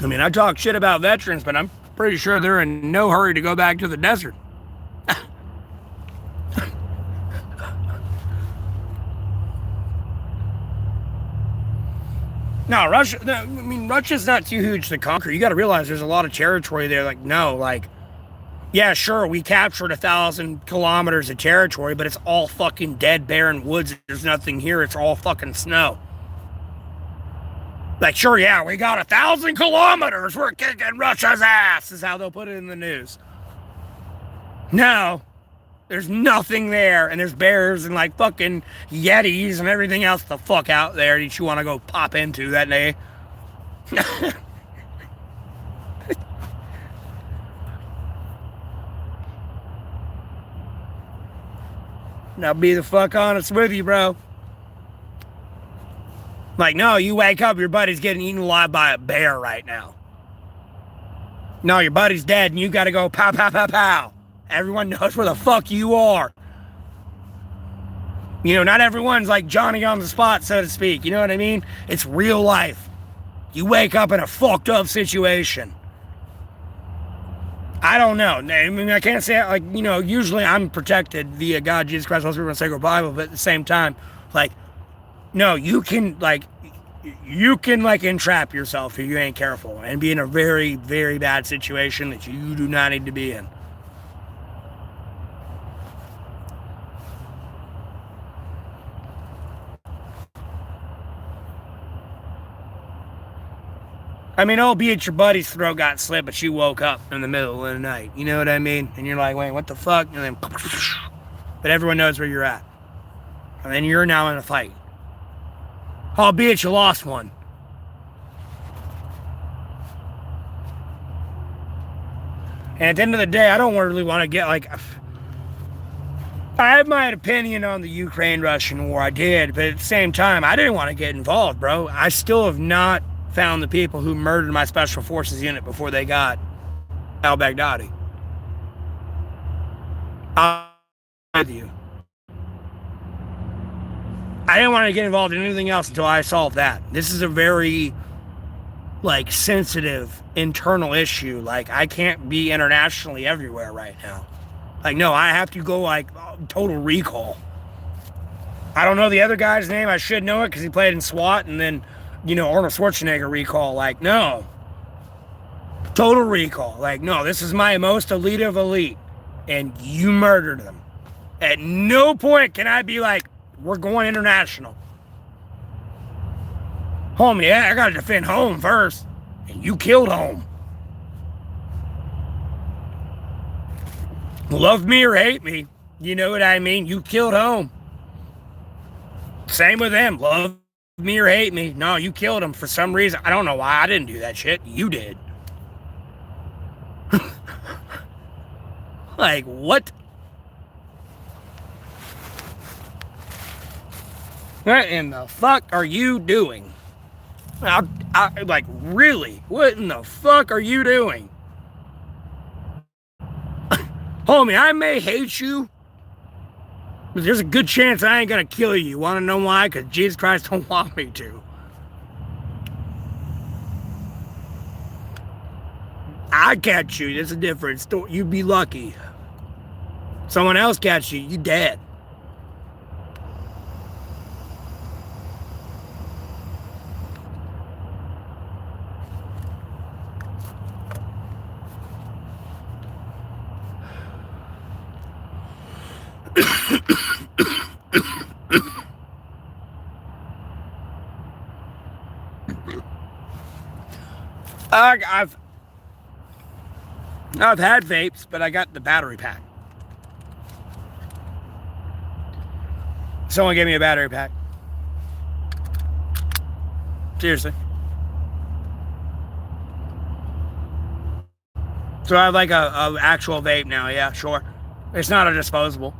I mean, I talk shit about veterans, but I'm pretty sure they're in no hurry to go back to the desert. No, Russia's not too huge to conquer. You got to realize there's a lot of territory there. Like, no, like, yeah, sure, we captured 1,000 kilometers of territory, but it's all fucking dead, barren woods. There's nothing here. It's all fucking snow. Like, sure, yeah, we got 1,000 kilometers. We're kicking Russia's ass, is how they'll put it in the news. No. There's nothing there, and there's bears and, like, fucking Yetis and everything else the fuck out there that you want to go pop into that day. Now, be the fuck honest with you, bro. Like, no, you wake up, your buddy's getting eaten alive by a bear right now. No, your buddy's dead, and you gotta go pow, pow, pow, pow. Everyone knows where the fuck you are. You know, not everyone's like Johnny on the spot, so to speak. You know what I mean? It's real life. You wake up in a fucked up situation. I don't know. I mean, I can't say, like, you know, usually I'm protected via God, Jesus Christ, Holy Spirit, and Sacred Bible, but at the same time, like, no, you can entrap yourself if you ain't careful and be in a very, very bad situation that you do not need to be in. I mean, albeit your buddy's throat got slit, but you woke up in the middle of the night. You know what I mean? And you're like, wait, what the fuck? And then, but everyone knows where you're at. And then you're now in a fight. Albeit you lost one. And at the end of the day, I don't really want to get, like, I have my opinion on the Ukraine-Russian war. I did, but at the same time, I didn't want to get involved, bro. I still have not found the people who murdered my special forces unit before they got al-Baghdadi. I'm with you. I didn't want to get involved in anything else until I solved that. This is a very, like, sensitive internal issue. Like, I can't be internationally everywhere right now. Like, no, I have to go, like, total recall. I don't know the other guy's name. I should know it because he played in SWAT, and then, Arnold Schwarzenegger recall. Like, no. Total recall. Like, no, this is my most elite of elite, and you murdered them. At no point can I be like, we're going international. Homie, yeah, I gotta defend home first. And you killed home. Love me or hate me. You know what I mean? You killed home. Same with them. Love me or hate me. No, you killed them for some reason. I don't know why. I didn't do that shit. You did. Like, what? What in the fuck are you doing? Like, really? What in the fuck are you doing? Homie, I may hate you, but there's a good chance I ain't gonna kill you. You wanna know why? Because Jesus Christ don't want me to. I catch you, it's a different story. You'd be lucky. Someone else catch you, you dead. I've had vapes, but I got the battery pack. Someone gave me a battery pack. Seriously. So I have like a actual vape now, yeah, sure. It's not a disposable.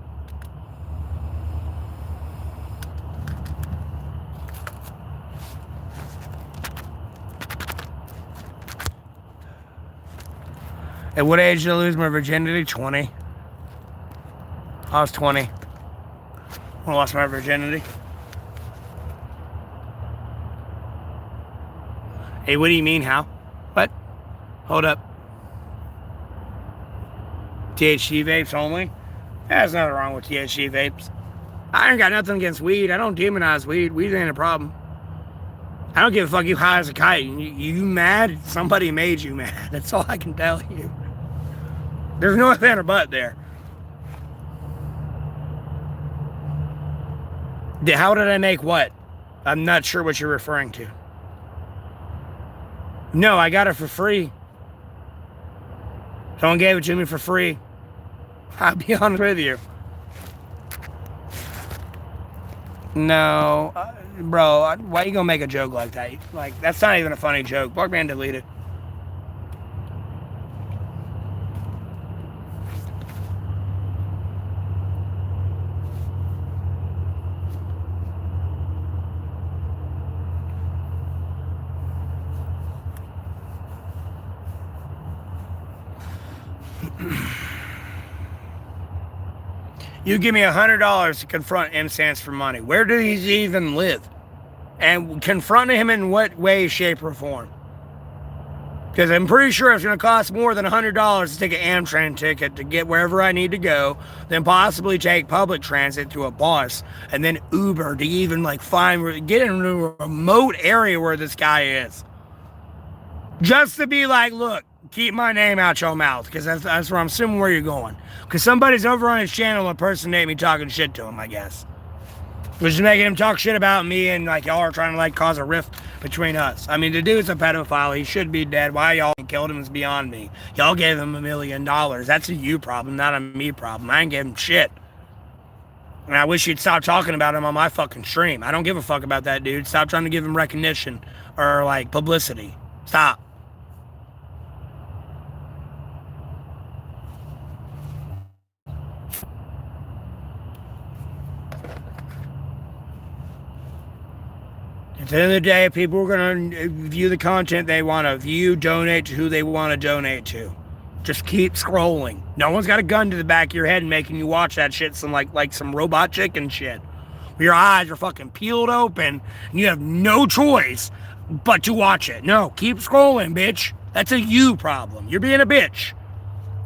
At what age did I lose my virginity? 20. I was 20 when I lost my virginity. Hey, what do you mean, how? What? Hold up. THC vapes only? There's nothing wrong with THC vapes. I ain't got nothing against weed. I don't demonize weed. Weed ain't a problem. I don't give a fuck you high as a kite. You mad? Somebody made you mad. That's all I can tell you. There's no if and or but there. How did I make what? I'm not sure what you're referring to. No, I got it for free. Someone gave it to me for free. I'll be honest with you. No, bro, why you gonna make a joke like that? Like, that's not even a funny joke. Block man, delete it. You give me $100 to confront M. Sands for money. Where does he even live? And confront him in what way, shape, or form? Because I'm pretty sure it's going to cost more than $100 to take an Amtrak ticket to get wherever I need to go, then possibly take public transit to a bus, and then Uber to even like get into a remote area where this guy is. Just to be like, look, keep my name out your mouth, because that's where I'm assuming where you're going. Because somebody's over on his channel impersonating me talking shit to him, I guess. Which is making him talk shit about me, and like y'all are trying to like cause a rift between us. I mean, the dude's a pedophile. He should be dead. Why y'all killed him is beyond me. Y'all gave him $1 million. That's a you problem, not a me problem. I ain't give him shit. And I wish you'd stop talking about him on my fucking stream. I don't give a fuck about that dude. Stop trying to give him recognition or like publicity. Stop. At the end of the day, people are going to view the content they want to view, donate to who they want to donate to. Just keep scrolling. No one's got a gun to the back of your head and making you watch that shit, some like some robot chicken shit. Your eyes are fucking peeled open and you have no choice but to watch it. No, keep scrolling, bitch. That's a you problem. You're being a bitch.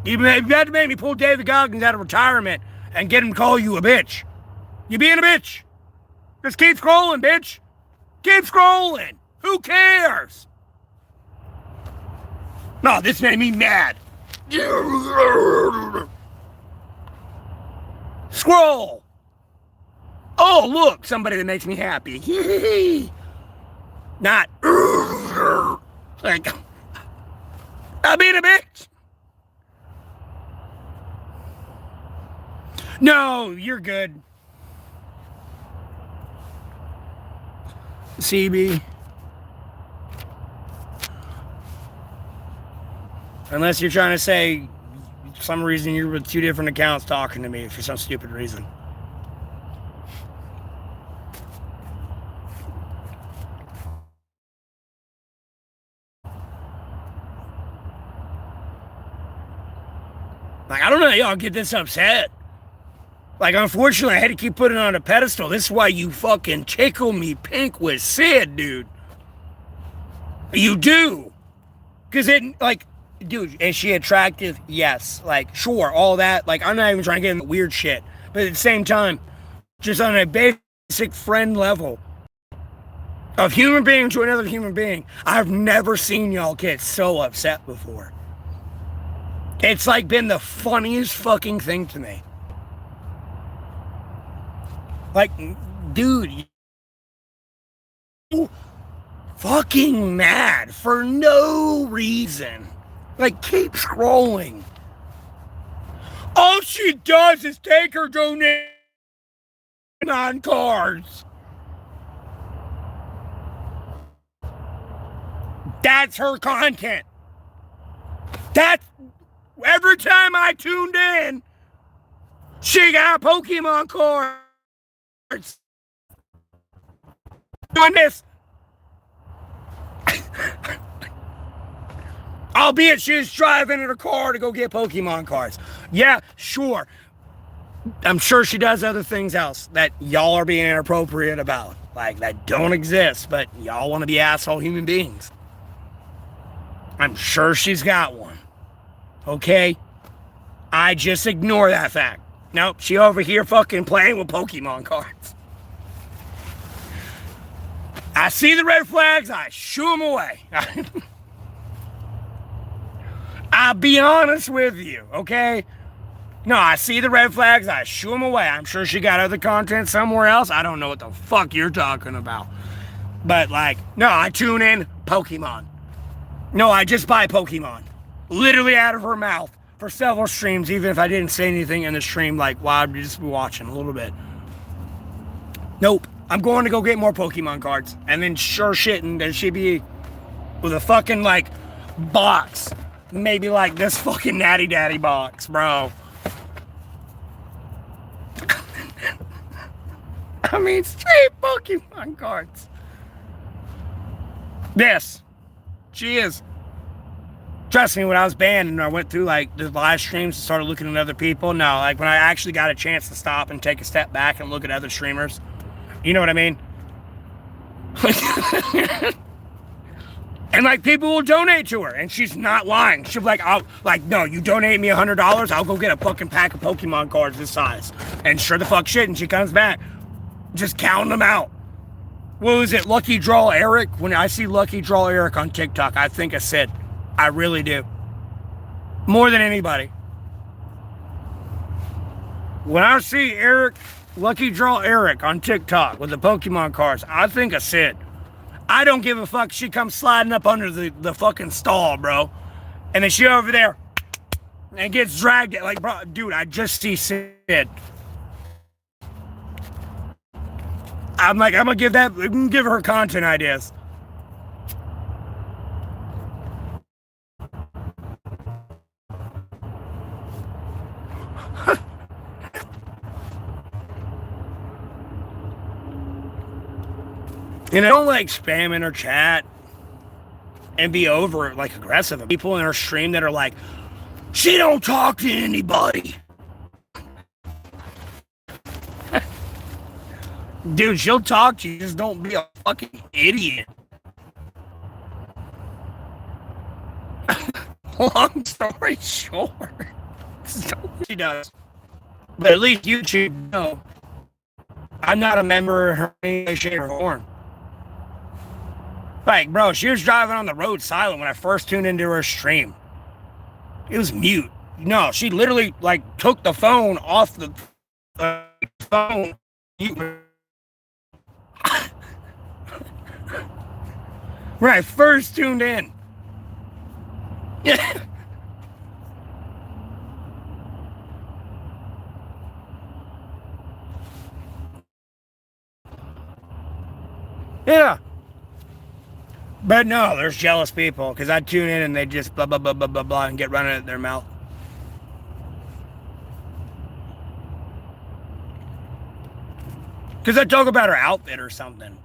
You had to make me pull David Goggins out of retirement and get him to call you a bitch. You're being a bitch. Just keep scrolling, bitch. Keep scrolling. Who cares? No, this made me mad. Scroll. Oh, look, somebody that makes me happy. Not like I'm being a bitch. No, you're good. CB. Unless you're trying to say for some reason you're with two different accounts talking to me for some stupid reason. Like, I don't know how y'all get this upset. Like, unfortunately, I had to keep putting it on a pedestal. This is why you fucking tickle me pink with Sid, dude. You do. Because it, like, dude, is she attractive? Yes. Like, sure, all that. Like, I'm not even trying to get into weird shit. But at the same time, just on a basic friend level of human being to another human being, I've never seen y'all get so upset before. It's like been the funniest fucking thing to me. Like, dude, you fucking mad for no reason. Like, keep scrolling. All she does is take her donation on cards. That's her content. That's every time I tuned in, she got Pokemon cards. Doing this. Albeit she was driving in her car to go get Pokemon cards. Yeah, sure. I'm sure she does other things else that y'all are being inappropriate about. Like, that don't exist, but y'all want to be asshole human beings. I'm sure she's got one. Okay? I just ignore that fact. Nope, she over here fucking playing with Pokemon cards. I see the red flags, I shoo them away. I'll be honest with you, okay? No, I see the red flags, I shoo them away. I'm sure she got other content somewhere else. I don't know what the fuck you're talking about. But, like, no, I tune in Pokemon. No, I just buy Pokemon. Literally out of her mouth for several streams, even if I didn't say anything in the stream, like, while I'd just be watching a little bit. Nope. I'm going to go get more Pokemon cards. And then sure shit, and there should be with a fucking, like, box. Maybe like this fucking Natty Daddy box, bro. I mean, straight Pokemon cards. Yes. She is. Trust me, when I was banned and I went through like the live streams and started looking at other people, no, like when I actually got a chance to stop and take a step back and look at other streamers, you know what I mean? And like people will donate to her and she's not lying. She'll be like, no, you donate me $100, I'll go get a fucking pack of Pokemon cards this size. And sure the fuck shit, and she comes back, just counting them out. What was it, Lucky Draw Eric? When I see Lucky Draw Eric on TikTok, I think of Sid. I really do. More than anybody. When I see Lucky Draw Eric on TikTok with the Pokemon cards, I think of Sid. I don't give a fuck. She comes sliding up under the fucking stall, bro. And then she over there and gets dragged. Like, bro, dude, I just see Sid. I'm like, I'm gonna give her content ideas. And I don't like spam in her chat and be over like aggressive. People in her stream that are like, she don't talk to anybody. Dude, she'll talk to you, just don't be a fucking idiot. Long story short, she does. But at least you should know I'm not a member of her any way, shape, or form. Like, bro, she was driving on the road silent when I first tuned into her stream. It was mute. No, she literally, like, took the phone off the phone. When I first tuned in. Yeah. Yeah. But no, there's jealous people because I tune in and they just blah, blah, blah, blah, blah, blah, and get running at their mouth. Because I talk about her outfit or something.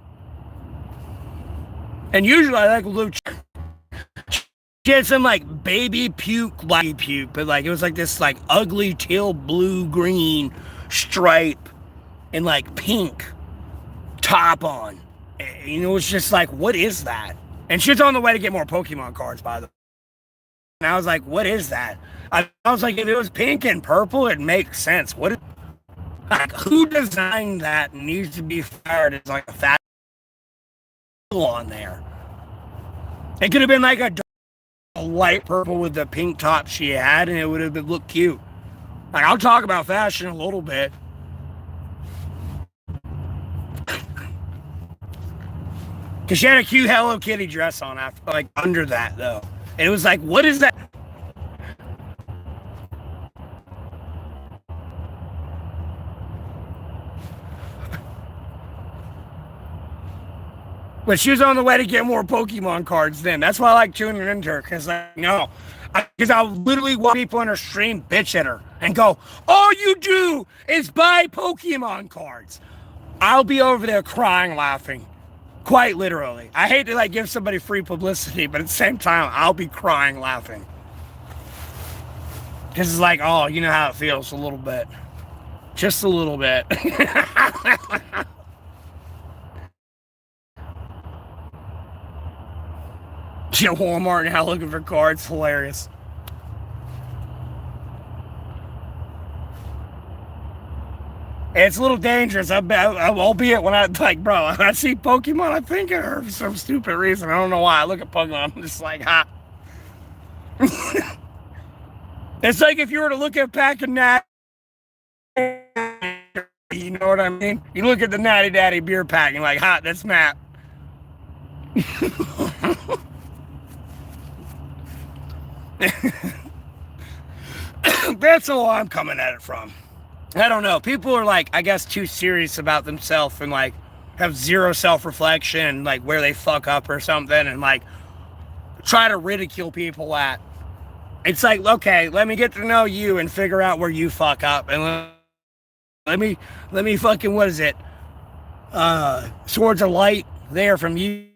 And usually I like Luke. She had some like baby puke, but like it was like this like ugly teal blue green stripe and like pink top on. You know, it's just like, what is that? And she's on the way to get more Pokemon cards, by the way. And I was like, what is that? I was like, if it was pink and purple, it makes sense. Like, who designed that needs to be fired as like a fat on there? It could have been like a light purple with the pink top she had, and it would have looked cute. Like, I'll talk about fashion a little bit. Because she had a cute Hello Kitty dress on after, like, under that, though. And it was like, what is that? But she was on the way to get more Pokemon cards then. That's why I like tuning into her. Because, because I literally watch people on her stream bitch at her and go, all you do is buy Pokemon cards. I'll be over there crying, laughing. Quite literally. I hate to like give somebody free publicity, but at the same time, I'll be crying, laughing. Because it's like, oh, you know how it feels a little bit. Just a little bit. She at Walmart now looking for cards. Hilarious. It's a little dangerous, albeit when I, like, bro, when I see Pokemon, I think of her for some stupid reason. I don't know why. I look at Pokemon, I'm just like, ha. It's like if you were to look at a pack of Natty, you know what I mean? You look at the Natty Daddy beer pack, and you're like, ha, that's Matt. That's all I'm coming at it from. I don't know. People are like, I guess, too serious about themselves and like have zero self-reflection and like where they fuck up or something and like try to ridicule people at. It's like, okay, let me get to know you and figure out where you fuck up and let me fucking, what is it? Swords of light there from you.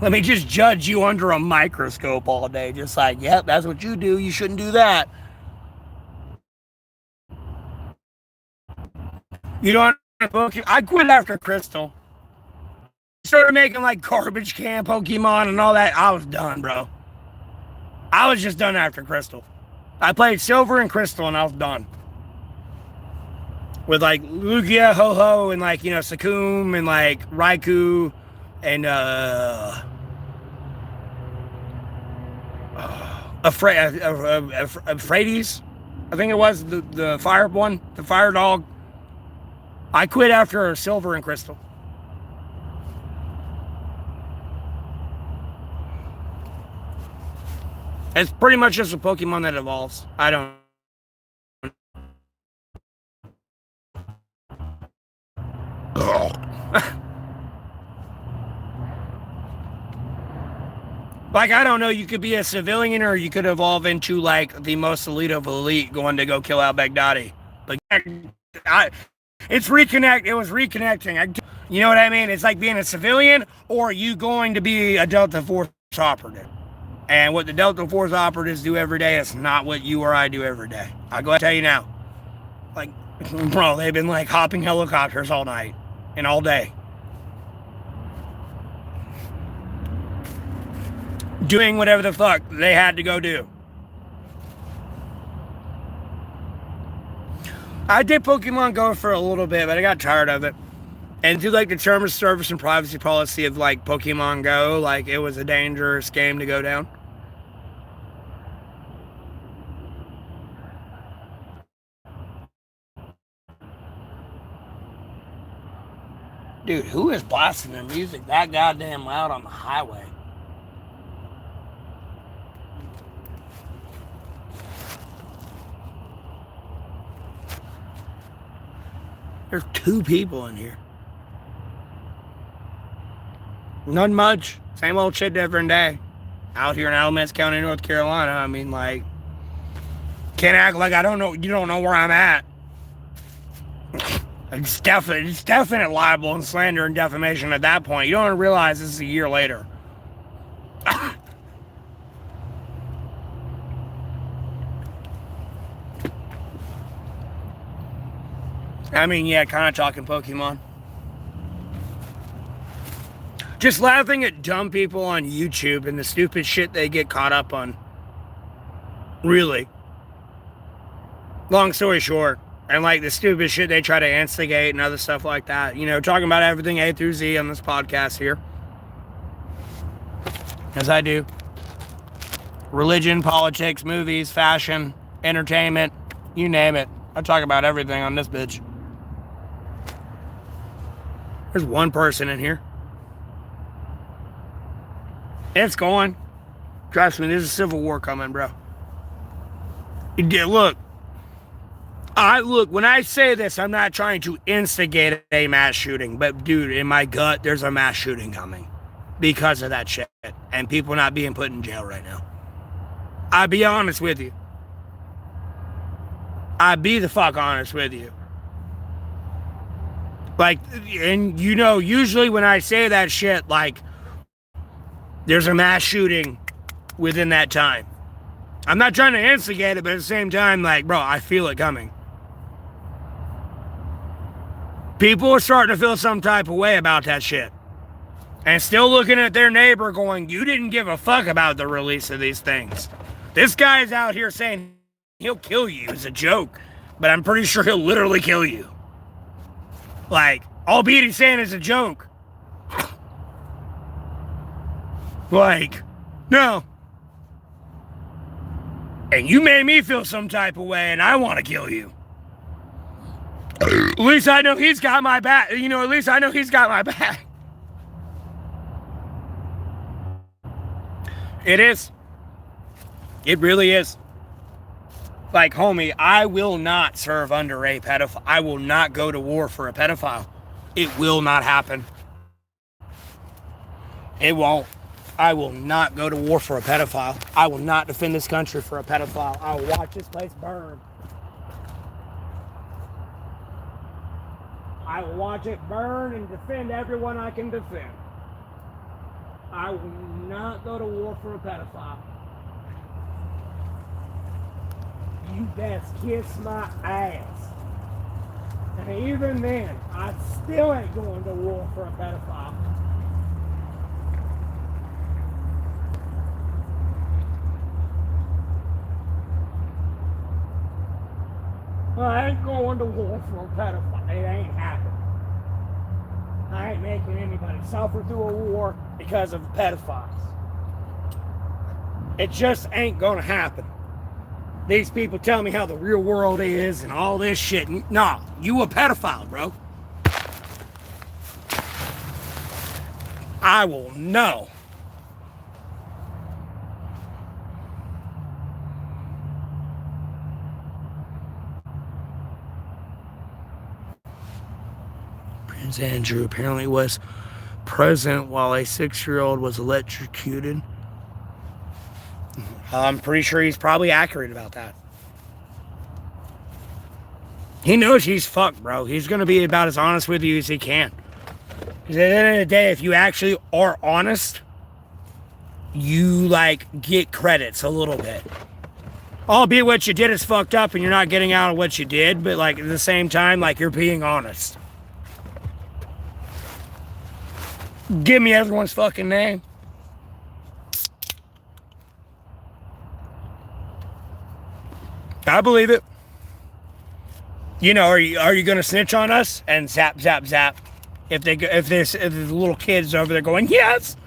Let me just judge you under a microscope all day. Just like, yep, that's what you do. You shouldn't do that. You don't I quit after Crystal. Started making like garbage can Pokemon and all that. I was done, bro. I was just done after Crystal. I played Silver and Crystal and I was done. With like Lugia, Ho-Ho, and like, Succumb and like Raikou. And Euphrates, I think it was the fire one, the fire dog. I quit after Silver and Crystal. It's pretty much just a Pokemon that evolves. I don't. Like, I don't know, you could be a civilian or you could evolve into, like, the most elite of elite going to go kill al-Baghdadi. But it's reconnect. It was reconnecting. You know what I mean? It's like being a civilian or you going to be a Delta Force operative. And what the Delta Force operatives do every day is not what you or I do every day. I'll go ahead and tell you now. Like, bro, they've been like hopping helicopters all night and all day. Doing whatever the fuck they had to go do. I did Pokemon Go for a little bit, but I got tired of it. And through like the terms of service and privacy policy of like Pokemon Go, like it was a dangerous game to go down. Dude, who is blasting their music that goddamn loud on the highway? There's 2 people in here. Not much. Same old shit, different day. Out here in Alamance County, North Carolina. I mean, like, can't act like I don't know. You don't know where I'm at. It's definite libel and slander and defamation at that point. You don't realize this is a year later. I mean, yeah, kind of talking Pokemon. Just laughing at dumb people on YouTube and the stupid shit they get caught up on. Really. Long story short. And like the stupid shit they try to instigate and other stuff like that. You know, talking about everything A through Z on this podcast here. As I do. Religion, politics, movies, fashion, entertainment, you name it. I talk about everything on this bitch. There's one person in here. It's going. Trust me, there's a civil war coming, bro. Look, when I say this, I'm not trying to instigate a mass shooting, but dude, in my gut, there's a mass shooting coming because of that shit and people not being put in jail right now. I'll be honest with you. I'll be the fuck honest with you. Like, and you know, usually when I say that shit, like, there's a mass shooting within that time. I'm not trying to instigate it, but at the same time, like, bro, I feel it coming. People are starting to feel some type of way about that shit. And still looking at their neighbor going, you didn't give a fuck about the release of these things. This guy's out here saying he'll kill you as a joke, but I'm pretty sure he'll literally kill you. Like, albeit he's saying it's a joke. Like, no. And you made me feel some type of way, and I want to kill you. At least I know he's got my back. You know, at least I know he's got my back. It is. It really is. Like, homie, I will not serve under a pedophile. I will not go to war for a pedophile. It will not happen. It won't. I will not go to war for a pedophile. I will not defend this country for a pedophile. I will watch this place burn. I will watch it burn and defend everyone I can defend. I will not go to war for a pedophile. You best kiss my ass. And even then, I still ain't going to war for a pedophile. I ain't going to war for a pedophile. It ain't happening. I ain't making anybody suffer through a war because of pedophiles. It just ain't gonna happen. These people tell me how the real world is and all this shit. No, you a pedophile, bro. I will know. Prince Andrew apparently was present while a 6-year-old was electrocuted. I'm pretty sure he's probably accurate about that. He knows he's fucked, bro. He's going to be about as honest with you as he can. Because at the end of the day, if you actually are honest, you like get credits a little bit. Albeit what you did is fucked up and you're not getting out of what you did, but like at the same time, like you're being honest. Give me everyone's fucking name. I believe it. You know, are you gonna snitch on us and zap zap zap? If there's little kids over there going yes,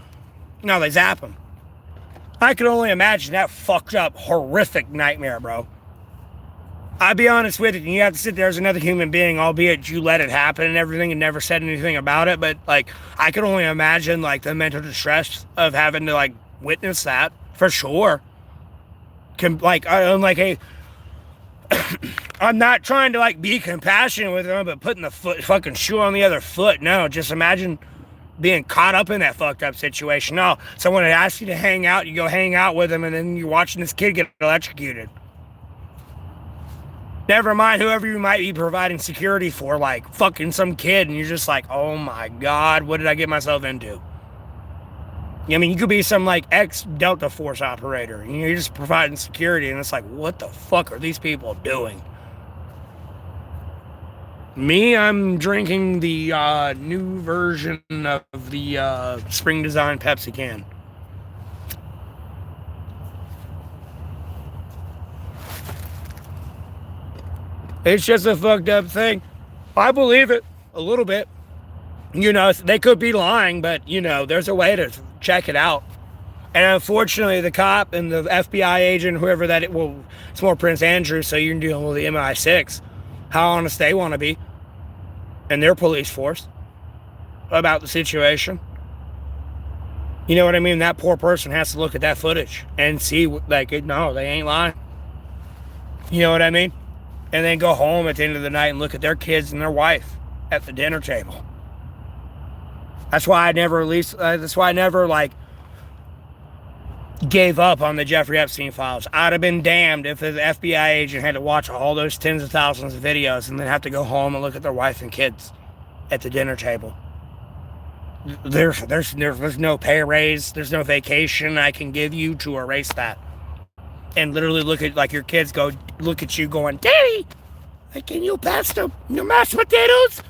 no, they zap them. I can only imagine that fucked up, horrific nightmare, bro. I'll be honest with you, you have to sit there as another human being, albeit you let it happen and everything and never said anything about it, but like I can only imagine like the mental distress of having to like witness that for sure. I'm like, hey, I'm not trying to like be compassionate with them, but putting the fucking shoe on the other foot. No, just imagine being caught up in that fucked up situation. No, someone had asked you to hang out, you go hang out with them, and then you're watching this kid get electrocuted. Never mind whoever you might be providing security for, like fucking some kid, and you're just like, oh my God, what did I get myself into? I mean, you could be some like ex-Delta Force operator, and you're just providing security, and it's like, what the fuck are these people doing? Me, I'm drinking the new version of the Spring Design Pepsi can. It's just a fucked up thing. I believe it a little bit. You know, they could be lying, but, you know, there's a way to check it out. And unfortunately, the cop and the FBI agent, whoever that is, well, it's more Prince Andrew, so you're dealing with the MI6, how honest they want to be, and their police force, about the situation. You know what I mean? That poor person has to look at that footage and see, like, no, they ain't lying. You know what I mean? And then go home at the end of the night and look at their kids and their wife at the dinner table. That's why I never like gave up on the Jeffrey Epstein files. I'd have been damned if the FBI agent had to watch all those tens of thousands of videos and then have to go home and look at their wife and kids at the dinner table. There's no pay raise, there's no vacation I can give you to erase that. And literally look at, like, your kids go look at you going, Daddy, can you pass the mashed potatoes?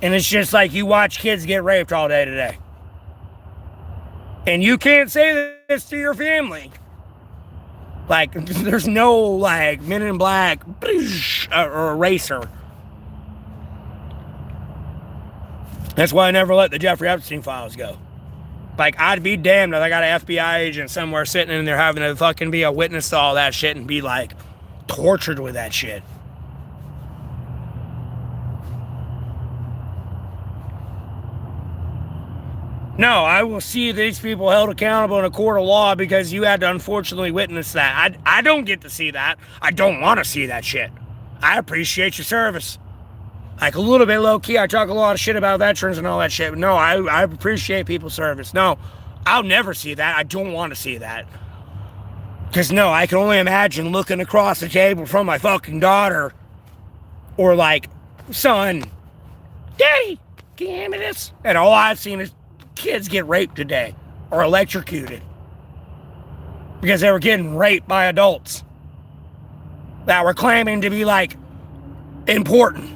And it's just like you watch kids get raped all day today. And you can't say this to your family. Like, there's no, like, Men in Black or eraser. That's why I never let the Jeffrey Epstein files go. Like, I'd be damned if I got an FBI agent somewhere sitting in there having to fucking be a witness to all that shit and be, like, tortured with that shit. No, I will see these people held accountable in a court of law because you had to unfortunately witness that. I don't get to see that. I don't want to see that shit. I appreciate your service. Like, a little bit low-key, I talk a lot of shit about veterans and all that shit. But no, I appreciate people's service. No, I'll never see that. I don't want to see that. Because, no, I can only imagine looking across the table from my fucking daughter. Or, like, son, Daddy, can you hand me this? And all I've seen is kids get raped today. Or electrocuted. Because they were getting raped by adults. That were claiming to be, like, important.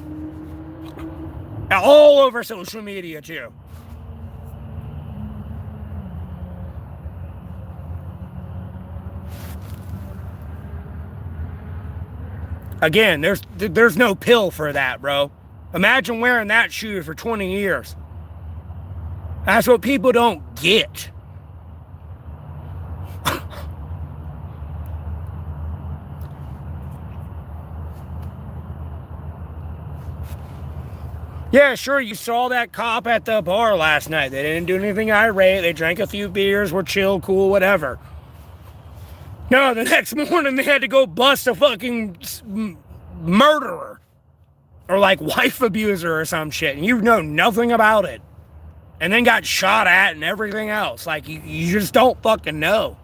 All over social media, too. Again, there's no pill for that, bro. Imagine wearing that shoe for 20 years. That's what people don't get. Yeah, sure, you saw that cop at the bar last night. They didn't do anything irate. They drank a few beers, were chill, cool, whatever. No, the next morning they had to go bust a fucking murderer. Or like wife abuser or some shit. And you know nothing about it. And then got shot at and everything else. Like, you just don't fucking know.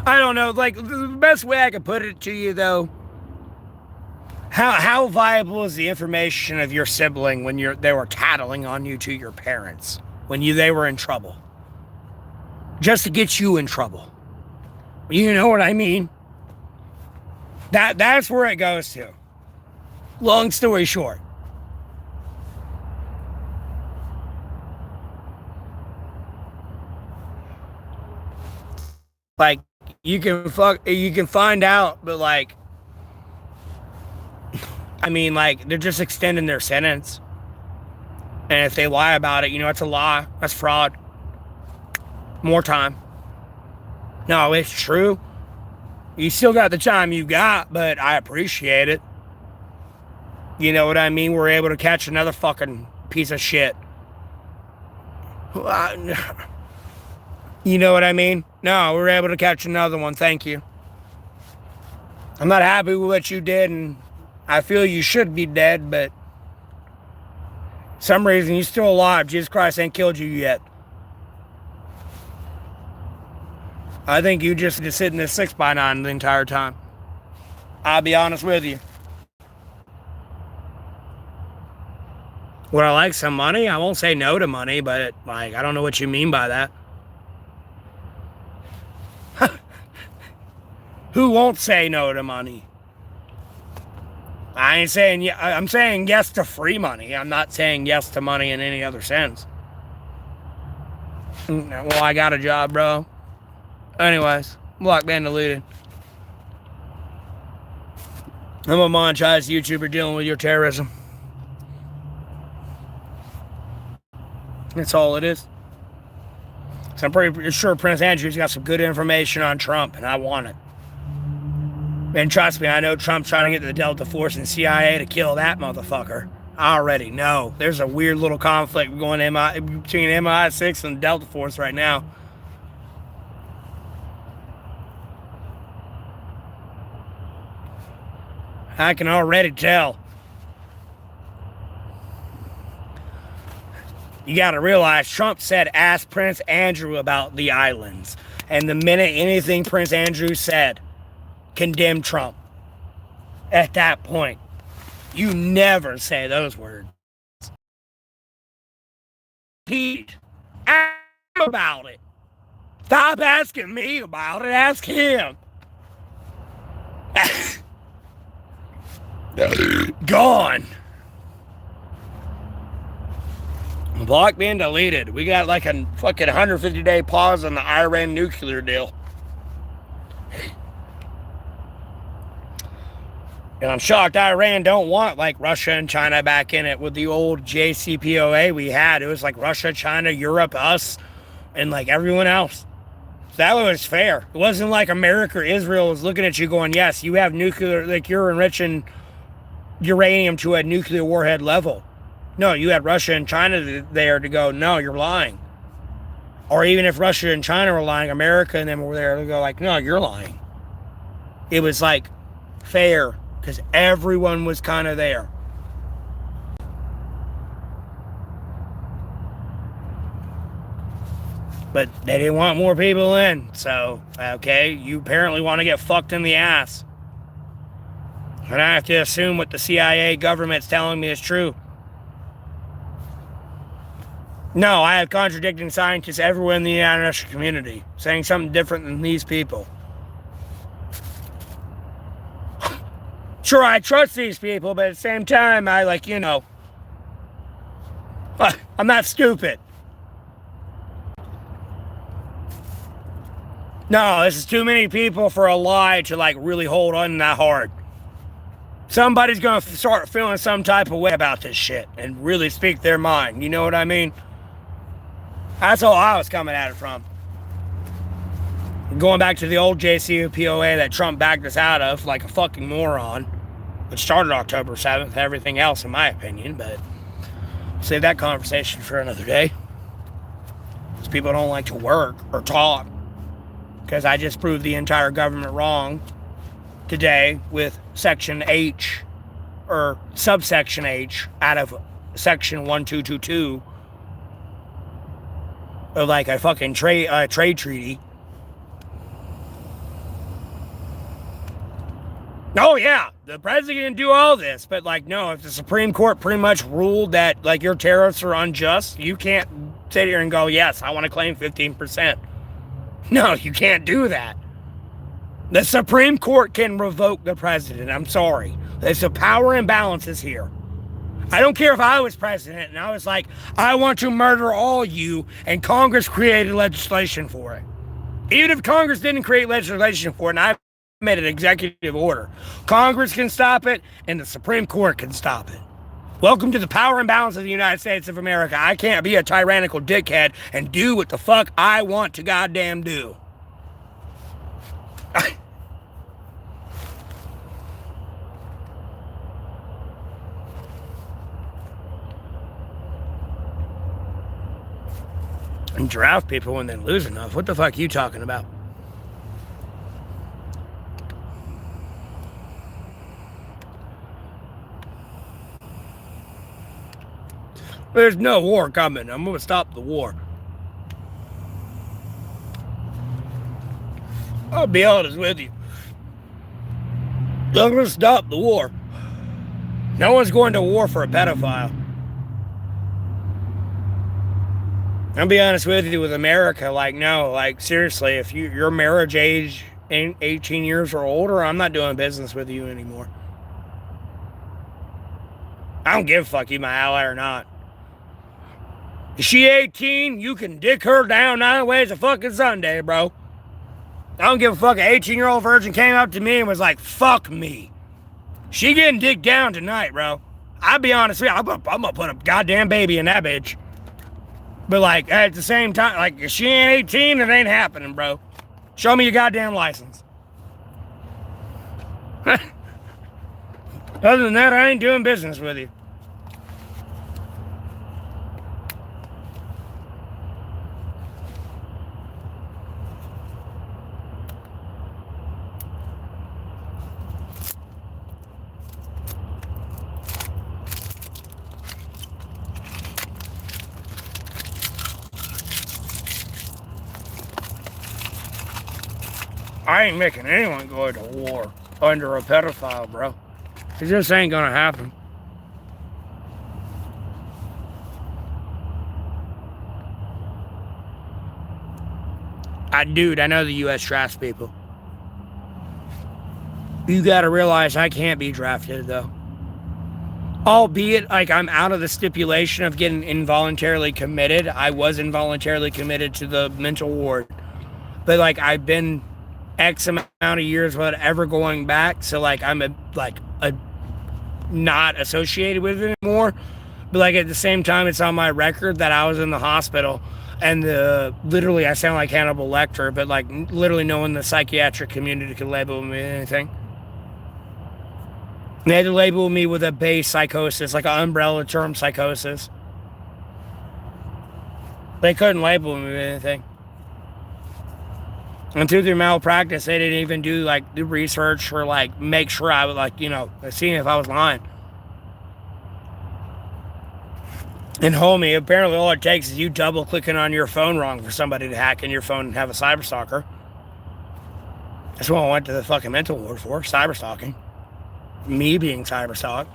I don't know, like, the best way I could put it to you, though, how viable is the information of your sibling when they were tattling on you to your parents, when they were in trouble? Just to get you in trouble. You know what I mean? That's where it goes to. Long story short. Like, you can find out, but like, I mean, like, they're just extending their sentence. And if they lie about it, it's a lie. That's fraud. More time. No, it's true. You still got the time you got, but I appreciate it. You know what I mean? We're able to catch another fucking piece of shit. You know what I mean? No, we're able to catch another one. Thank you. I'm not happy with what you did, and I feel you should be dead, but for some reason you're still alive. Jesus Christ ain't killed you yet. I think you just sitting in this 6x9 the entire time. I'll be honest with you. Would I like some money? I won't say no to money, but like, I don't know what you mean by that. Who won't say no to money? I ain't saying, I'm saying yes to free money. I'm not saying yes to money in any other sense. Well, I got a job, bro. Anyways, block banned deleted. I'm a monetized YouTuber dealing with your terrorism. That's all it is. So I'm pretty sure Prince Andrew's got some good information on Trump, and I want it. And trust me, I know Trump's trying to get the Delta Force and CIA to kill that motherfucker. I already know. There's a weird little conflict going between MI6 and Delta Force right now. I can already tell. You got to realize Trump said, ask Prince Andrew about the islands. And the minute anything Prince Andrew said condemned Trump, at that point, you never say those words. Pete, ask him about it. Stop asking me about it. Ask him. Gone. Block being deleted. We got like a fucking 150-day pause on the Iran nuclear deal. And I'm shocked Iran don't want like Russia and China back in it with the old JCPOA we had. It was like Russia, China, Europe, us, and like everyone else. That was fair. It wasn't like America or Israel was looking at you going, yes, you have nuclear, like you're enriching uranium to a nuclear warhead level. No, you had Russia and China there to go, no, you're lying. Or even if Russia and China were lying, America and them were there to go like, no, you're lying. It was like fair because everyone was kind of there. But they didn't want more people in. So, okay, you apparently want to get fucked in the ass. And I have to assume what the CIA government's telling me is true. No, I have contradicting scientists everywhere in the international community saying something different than these people. Sure, I trust these people, but at the same time, I I'm not stupid. No, this is too many people for a lie to really hold on that hard. Somebody's going to start feeling some type of way about this shit and really speak their mind. You know what I mean? That's all I was coming at it from. Going back to the old JCPOA that Trump backed us out of like a fucking moron, which started October 7th, everything else in my opinion, but save that conversation for another day. Because people don't like to work or talk. Because I just proved the entire government wrong today with Section H, or subsection H, out of Section 1222 of like a fucking trade treaty. Oh, yeah, the president can do all this, but, like, no, if the Supreme Court pretty much ruled that, like, your tariffs are unjust, you can't sit here and go, yes, I want to claim 15%. No, you can't do that. The Supreme Court can revoke the president. I'm sorry. There's a power imbalance is here. I don't care if I was president and I was like, I want to murder all you, and Congress created legislation for it. Even if Congress didn't create legislation for it, and I made an executive order, Congress can stop it and the Supreme Court can stop it. Welcome to the power imbalance of the United States of America. I can't be a tyrannical dickhead and do what the fuck I want to goddamn do. And draft people and then lose enough. What the fuck are you talking about? There's no war coming. I'm gonna stop the war. I'll be honest with you. I'm gonna stop the war. No one's going to war for a pedophile. I'll be honest with you, with America, like, no, like, seriously, if your marriage age ain't 18 years or older, I'm not doing business with you anymore. I don't give a fuck you my ally or not. Is she 18? You can dick her down 9 ways a fucking Sunday, bro. I don't give a fuck. An 18-year-old virgin came up to me and was like, fuck me. She getting dicked down tonight, bro. I'll be honest with you, I'm gonna put a goddamn baby in that bitch. But, like, at the same time, like, if she ain't 18, it ain't happening, bro. Show me your goddamn license. Other than that, I ain't doing business with you. I ain't making anyone go to war under a pedophile, bro. It just ain't gonna happen. Dude, I know the U.S. drafts people. You gotta realize I can't be drafted, though. Albeit, like, I'm out of the stipulation of getting involuntarily committed. I was involuntarily committed to the mental ward. But, like, I've been X amount of years without ever going back, so, like, I'm not associated with it anymore. But, like, at the same time, it's on my record that I was in the hospital, and literally I sound like Hannibal Lecter, but, like, literally no one in the psychiatric community could label me anything. They had to label me with a base psychosis, like an umbrella term psychosis. They couldn't label me with anything. And through their malpractice, they didn't even do, like, the research or, like, make sure I would, like, you know, seeing if I was lying. And homie, apparently all it takes is you double clicking on your phone wrong for somebody to hack in your phone and have a cyberstalker. That's what I went to the fucking mental ward for, cyberstalking. Me being cyberstalked.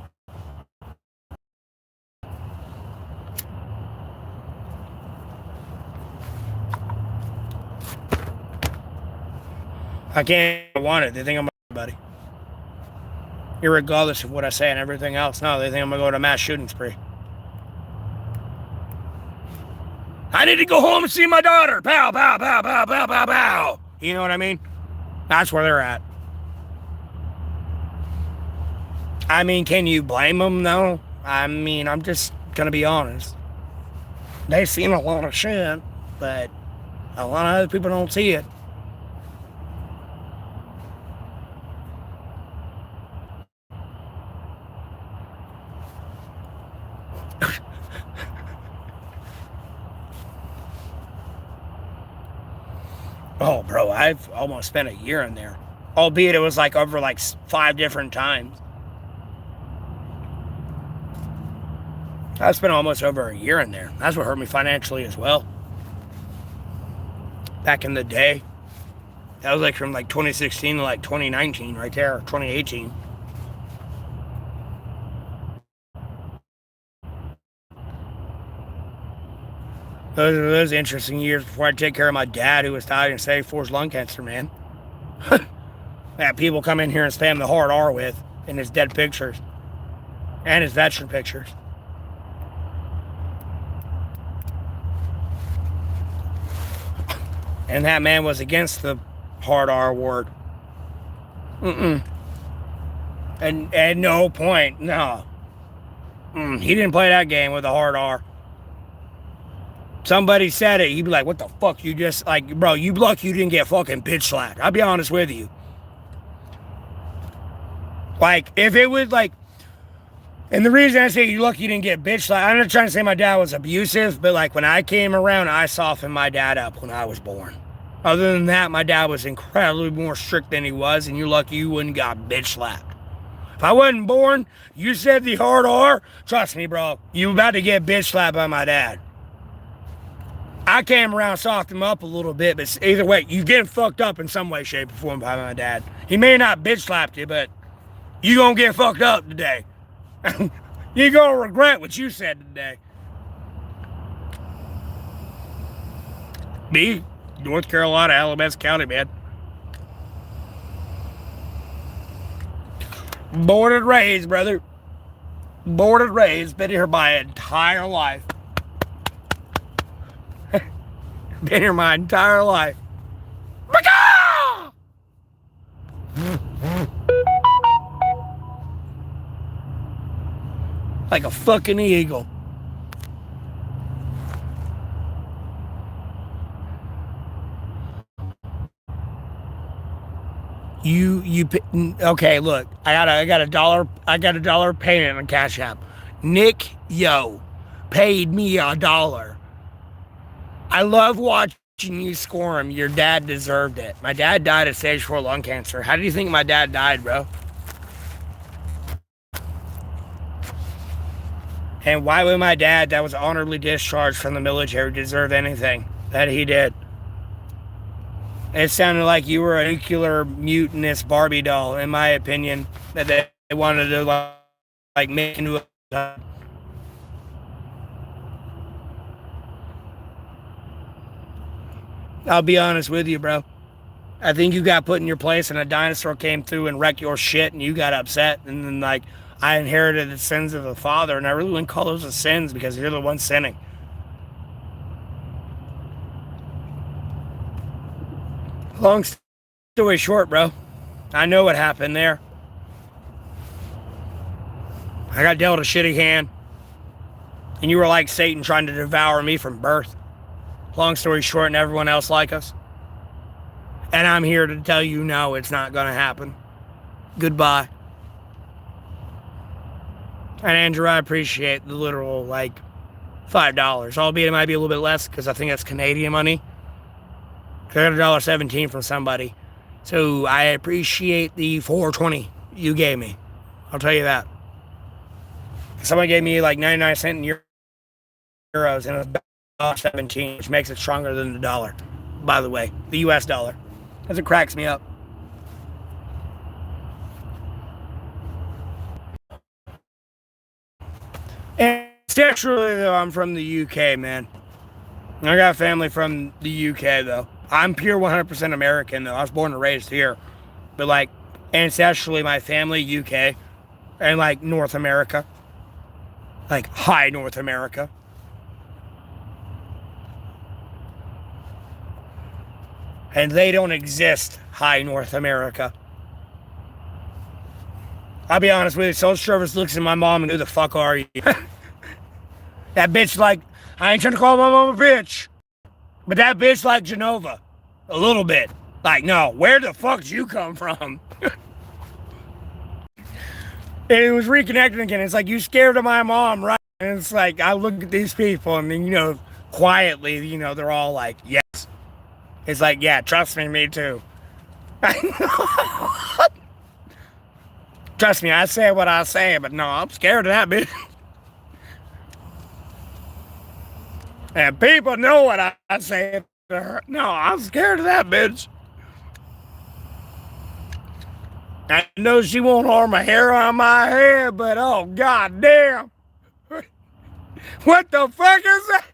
I can't want it. They think I'm everybody. Irregardless of what I say and everything else. No, they think I'm going to go to a mass shooting spree. I need to go home and see my daughter. Pow, pow, pow, pow, pow, pow, pow. You know what I mean? That's where they're at. I mean, can you blame them, though? I mean, I'm just going to be honest. They've seen a lot of shit, but a lot of other people don't see it. Oh, bro, I've almost spent a year in there. Albeit it was like over like 5 different times. I spent almost over a year in there. That's what hurt me financially as well. Back in the day. That was like from like 2016 to like 2019 right there, 2018. Those interesting years before I take care of my dad, who was dying of stage 4 lung cancer, man. That people come in here and spam the hard R with in his dead pictures and his veteran pictures. And that man was against the hard R word. And at no point, no. He didn't play that game with a hard R. Somebody said it, he'd be like, what the fuck, you just, like, bro, you lucky you didn't get fucking bitch slapped. I'll be honest with you. Like, if it was like, and the reason I say you lucky you didn't get bitch slapped, I'm not trying to say my dad was abusive, but like when I came around, I softened my dad up when I was born. Other than that, my dad was incredibly more strict than he was, and you're lucky you wouldn't got bitch slapped. If I wasn't born, you said the hard R, trust me, bro, you about to get bitch slapped by my dad. I came around, softened him up a little bit, but either way, you getting fucked up in some way, shape, or form by my dad. He may not bitch slapped you, but you gonna get fucked up today. You gonna regret what you said today. Me, North Carolina, Alamance County, man. Born and raised, brother. Born and raised, been here my entire life. Been here my entire life. Like a fucking eagle. Okay, look, I got a dollar payment on Cash App. Nick Yo paid me $1. I love watching you squirm. Your dad deserved it. My dad died of stage 4 lung cancer. How do you think my dad died, bro? And why would my dad, that was honorably discharged from the military, deserve anything that he did? It sounded like you were a nuclear mutinous Barbie doll, in my opinion, that they wanted to like make into a... I'll be honest with you, bro. I think you got put in your place and a dinosaur came through and wrecked your shit and you got upset. And then, like, I inherited the sins of the father, and I really wouldn't call those the sins because you're the one sinning. Long story short, bro, I know what happened there. I got dealt a shitty hand, and you were like Satan trying to devour me from birth. Long story short, and everyone else like us. And I'm here to tell you, no, it's not going to happen. Goodbye. And Andrew, I appreciate the literal, like, $5. Albeit it might be a little bit less because I think that's Canadian money. I got $1.17 from somebody. So I appreciate the $4.20 you gave me. I'll tell you that. Someone gave me like 99 cents in euros, and it was $1.17, which makes it stronger than the dollar, by the way, the US dollar, because it cracks me up. And sexually, though, I'm from the UK, man. I got family from the UK, though. I'm pure 100% American, though. I was born and raised here. But, like, ancestrally, my family, UK, and, like, North America. Like, high North America. And they don't exist, high North America. I'll be honest with you, social service looks at my mom and who the fuck are you? That bitch like, I ain't trying to call my mom a bitch, but that bitch like Genova. A little bit. Like, no, where the fuck did you come from? And it was reconnecting again. It's like, you scared of my mom, right? And it's like, I look at these people and then, you know, quietly, you know, they're all like, yes. It's like, yeah, trust me too. Trust me, I say what I say, but no, I'm scared of that bitch. And people know what I say to her. No, I'm scared of that bitch. I know she won't harm a hair on my head, but oh goddamn. What the fuck is that?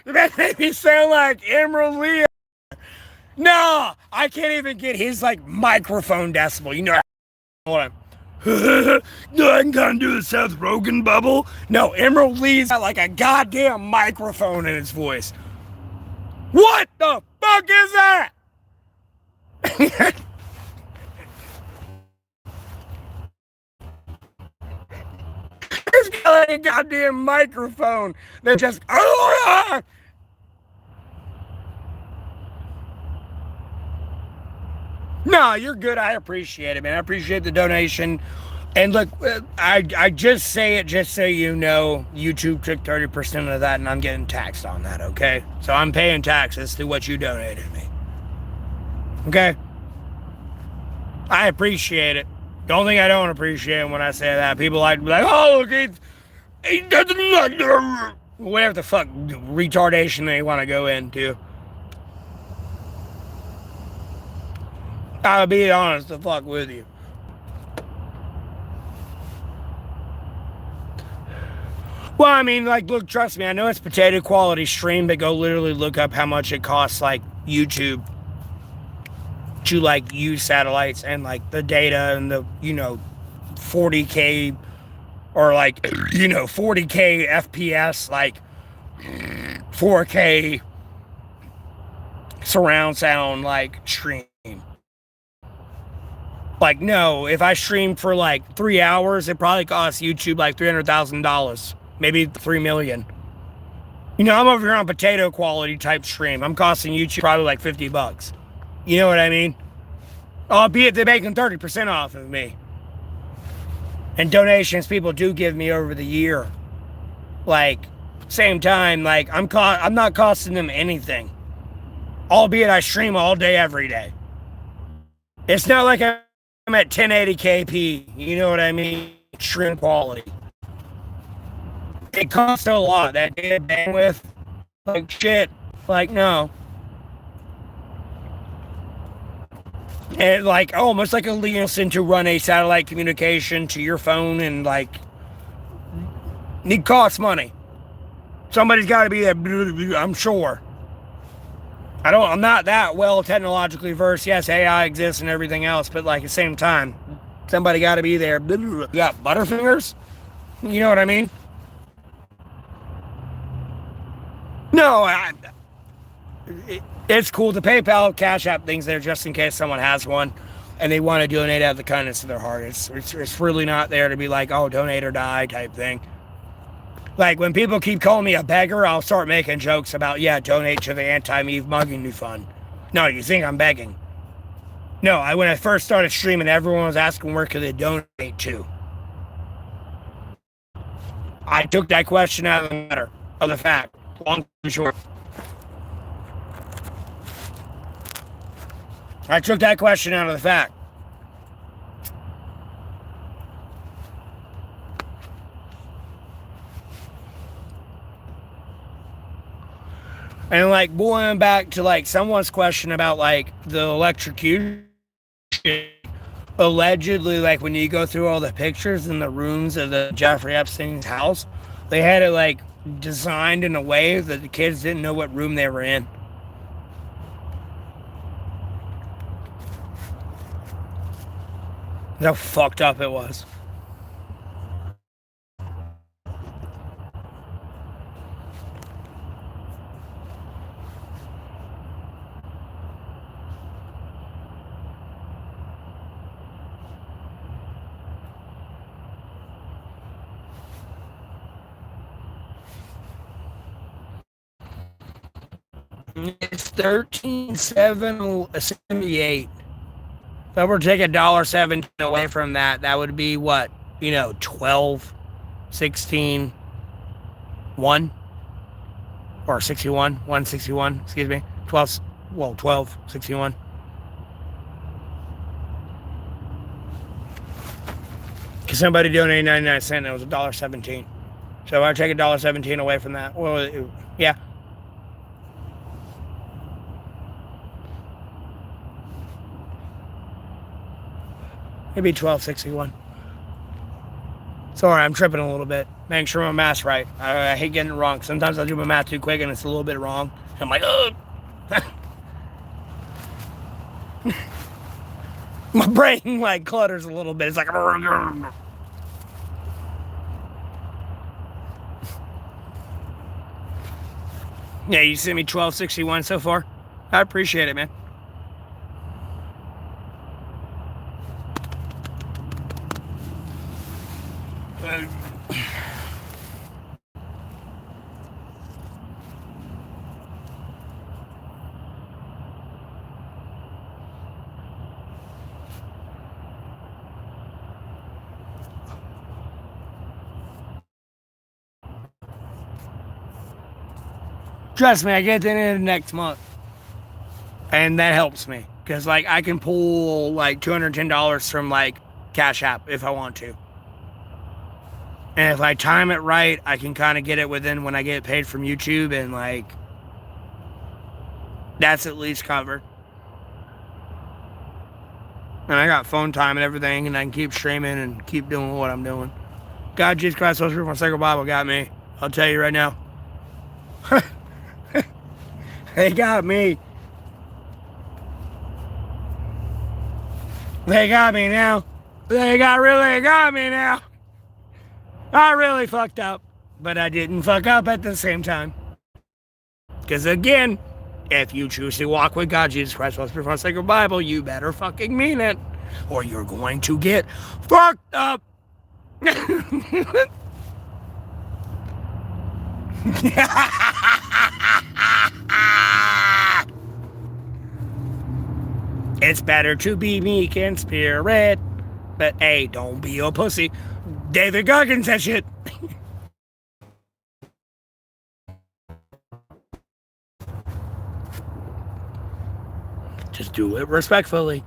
That made me sound like Emerald Lee. No, I can't even get his like microphone decibel. You know what I'm no, I can kind of do the Seth Rogen bubble. No, Emerald Lee's got like a goddamn microphone in his voice. What the fuck is that? He's got like a goddamn microphone that just. No, you're good. I appreciate it, man. I appreciate the donation. And look, I just say it just so you know, YouTube took 30% of that and I'm getting taxed on that, okay? So I'm paying taxes to what you donated me. Okay? I appreciate it. The only thing I don't appreciate when I say that, people like, oh, look, he doesn't, whatever the fuck retardation they want to go into. I'll be honest the fuck with you. Well, I mean, like, look, trust me, I know it's potato quality stream, but go literally look up how much it costs, like, YouTube to, like, use satellites and, like, the data and the, 40K or, like, 40K FPS, like, 4K surround sound, like, stream. Like, no, if I stream for, like, 3 hours, it probably costs YouTube, like, $300,000. Maybe $3 million. I'm over here on potato quality type stream. I'm costing YouTube probably like $50. You know what I mean? Albeit they're making 30% off of me. And donations people do give me over the year. Like, same time, like, I'm not costing them anything. Albeit I stream all day, every day. It's not like I'm at 1080kp. You know what I mean? Stream quality. It costs a lot, that data bandwidth. Like, shit. Like, no. And, like, almost like a Nielsen to run a satellite communication to your phone and, like, it costs money. Somebody's got to be there, I'm sure. I'm not that well technologically versed. Yes, AI exists and everything else, but, like, at the same time, somebody got to be there. You got Butterfingers? You know what I mean? No, it's cool. The PayPal, Cash App things there just in case someone has one and they want to donate out of the kindness of their heart. It's really not there to be like, oh, donate or die type thing. Like, when people keep calling me a beggar, I'll start making jokes about, yeah, donate to the Anti-Meve Mugging Fund. No, you think I'm begging. No, when I first started streaming, everyone was asking where could they donate to. I took that question out of the matter, of the fact. Long and short. I took that question out of the fact. And, like, going back to, like, someone's question about, like, the electrocution. Allegedly, like, when you go through all the pictures in the rooms of the Jeffrey Epstein's house, they had it, like, designed in a way that the kids didn't know what room they were in. How fucked up it was. It's $13.78. So we're taking $1.17 away from that. That would be what? 12, 16, 1 or 61, 161, excuse me. 12, 61. Because somebody donated 99 cents, it was $1.17. So I take $1.17 away from that. Well, yeah. Maybe 1261. Sorry, I'm tripping a little bit. Make sure my math's right. I hate getting it wrong. Sometimes I do my math too quick and it's a little bit wrong. I'm like, ugh. My brain like clutters a little bit. It's like, yeah, you sent me 1261 so far. I appreciate it, man. Trust me, I get to the end of next month. And that helps me. Because, like, I can pull, like, $210 from, like, Cash App if I want to. And if I time it right, I can kind of get it within when I get paid from YouTube. And, like, that's at least covered. And I got phone time and everything. And I can keep streaming and keep doing what I'm doing. God, Jesus Christ, Social Proof, my Sacred Bible got me. I'll tell you right now. They got me. They got me now. They really got me now. I really fucked up. But I didn't fuck up at the same time. Because again, if you choose to walk with God, Jesus Christ, Most Proof, my Sacred Bible, you better fucking mean it. Or you're going to get fucked up. It's better to be meek in spirit, but hey, don't be a pussy. David Goggins said shit. Just do it respectfully.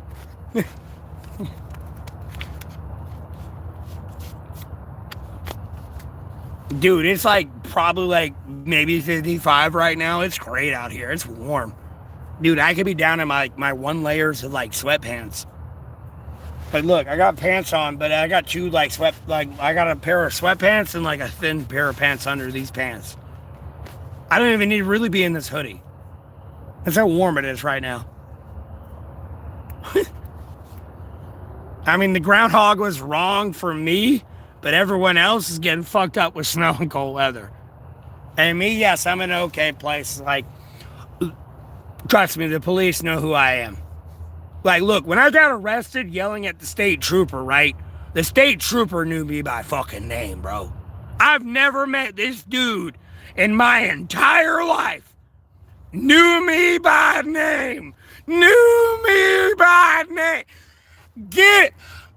Dude, it's like probably like maybe 55 right now. It's great out here. It's warm. Dude, I could be down in my one layers of like sweatpants. But look, I got pants on, but I got two like I got a pair of sweatpants and like a thin pair of pants under these pants. I don't even need to really be in this hoodie. That's how warm it is right now. I mean, the groundhog was wrong for me, but everyone else is getting fucked up with snow and cold weather. And me, yes, I'm in an okay place. Like, trust me, the police know who I am. Like, look, when I got arrested yelling at the state trooper, right? The state trooper knew me by fucking name, bro. I've never met this dude in my entire life. Knew me by name. Knew me by name.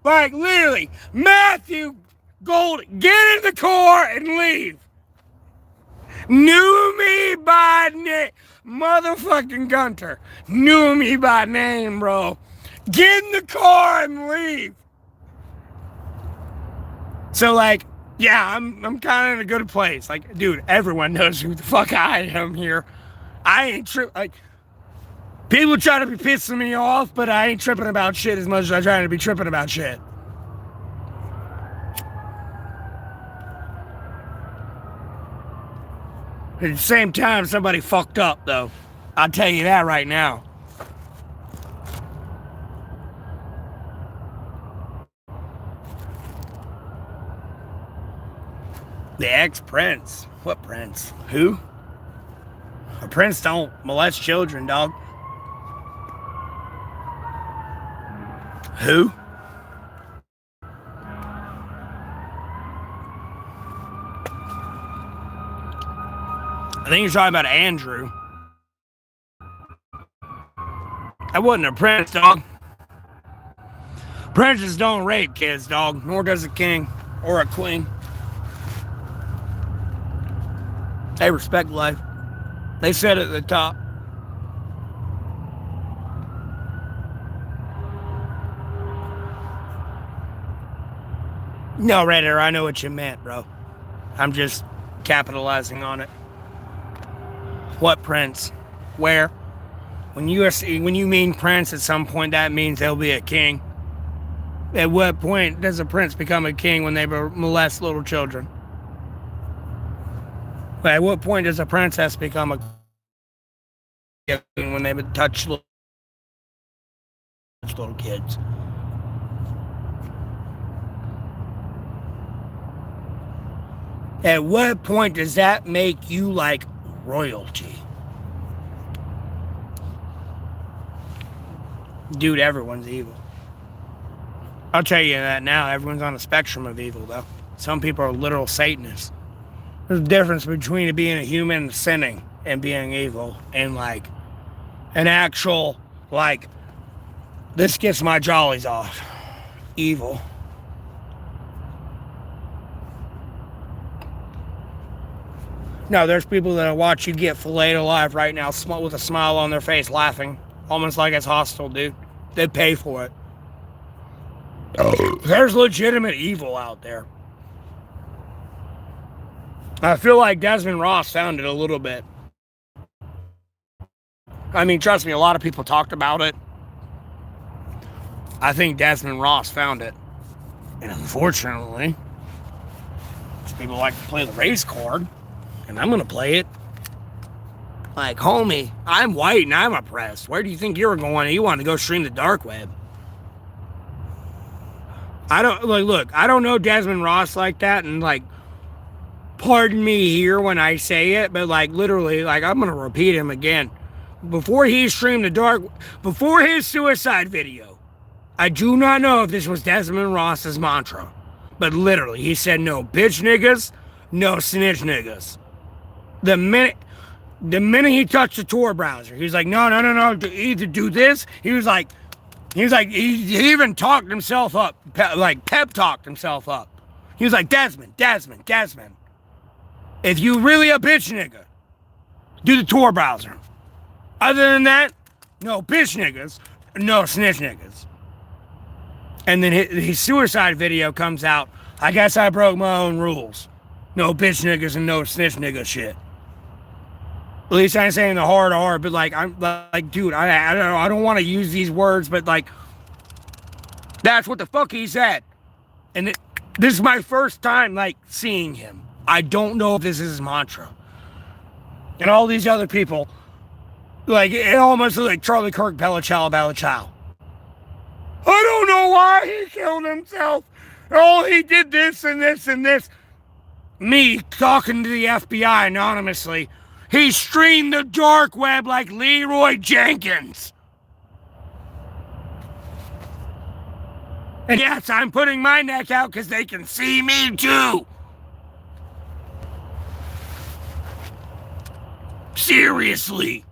Like, literally, Matthew Golding, get in the car and leave. Knew me by name. Motherfucking Gunter. Knew me by name, bro. Get in the car and leave. So, like, yeah, I'm kind of in a good place. Like, dude, everyone knows who the fuck I am here. I ain't like, people try to be pissing me off, but I ain't tripping about shit as much as I'm trying to be tripping about shit. At the same time, somebody fucked up, though. I'll tell you that right now. The ex-prince. What prince? Who? A prince don't molest children, dog. Who? I think you're talking about Andrew. That wasn't a prince, dog. Princes don't rape kids, dog. Nor does a king or a queen. They respect life. They said it at the top. No, Redditor, I know what you meant, bro. I'm just capitalizing on it. What prince? Where? When you mean prince, at some point that means there'll be a king. At what point does a prince become a king when they molest little children? At what point does a princess become a king when they touch little kids? At what point does that make you like royalty? Dude, everyone's evil. I'll tell you that now. Everyone's on a spectrum of evil, though. Some people are literal Satanists. There's a difference between being a human sinning and being evil, and like an actual, like, this gets my jollies off. Evil. No, there's people that watch you get filleted alive right now with a smile on their face, laughing. Almost like it's hostile, dude. They pay for it. There's legitimate evil out there. I feel like Desmond Ross found it a little bit. I mean, trust me, a lot of people talked about it. I think Desmond Ross found it. And unfortunately, people like to play the race card, and I'm going to play it. Like, homie, I'm white and I'm oppressed. Where do you think you're going? You want to go stream the dark web. I don't know Desmond Ross like that, and like, pardon me here when I say it, but like, literally, like, I'm gonna repeat him again. Before he streamed before his suicide video, I do not know if this was Desmond Ross's mantra, but literally, he said no bitch niggas, no snitch niggas. The minute he touched the Tor browser, he was like, no, either do this. He even talked himself up, pep talked himself up. He was like, Desmond. If you really a bitch nigga, do the Tor browser. Other than that, no bitch niggas, no snitch niggas. And then his suicide video comes out. I guess I broke my own rules. No bitch niggas and no snitch nigga shit. At least I ain't saying the hard R, but like, I'm like, dude, I don't want to use these words, but like, that's what the fuck he said. And this is my first time like seeing him. I don't know if this is his mantra. And all these other people, like, it almost looks like Charlie Kirk, Bella Ciao. I don't know why he killed himself. Oh, he did this and this and this. Me talking to the FBI anonymously. He streamed the dark web like Leroy Jenkins. And yes, I'm putting my neck out because they can see me too. Seriously.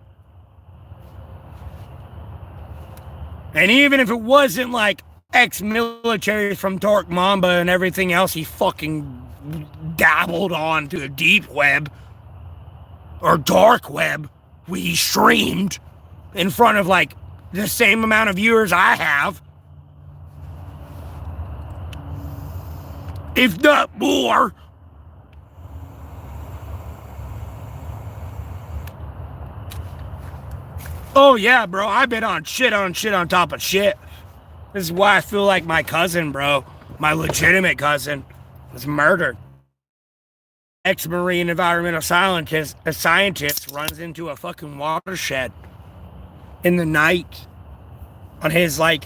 And even if it wasn't like ex-military from Dark Mamba and everything else he fucking dabbled on to the deep web or dark web, we streamed in front of like the same amount of viewers I have, if not more. Oh yeah, bro, I've been on shit on top of shit. This is why I feel like my cousin, bro, my legitimate cousin, was murdered. Ex-Marine environmental scientist runs into a fucking watershed in the night on his like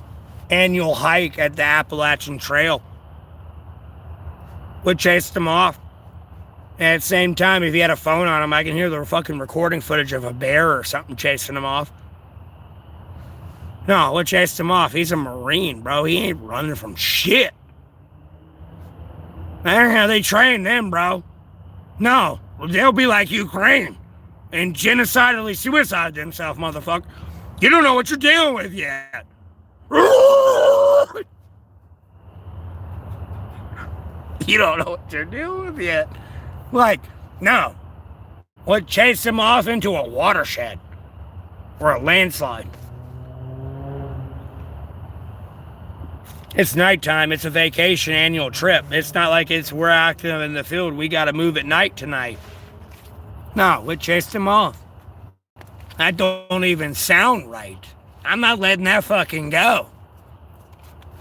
annual hike at the Appalachian Trail. Would chase him off. And at the same time, if he had a phone on him, I can hear the fucking recording footage of a bear or something chasing him off. No, what chased him off? He's a Marine, bro. He ain't running from shit. That's how they train them, bro. No, they'll be like Ukraine and genocidally suicide themselves, motherfucker. You don't know what you're dealing with yet. You don't know what you're dealing with yet. Like, no. What chased him off into a watershed or a landslide? It's nighttime. It's a vacation annual trip. It's not like we're active in the field. We got to move at night tonight. No, what chased him off? That don't even sound right. I'm not letting that fucking go.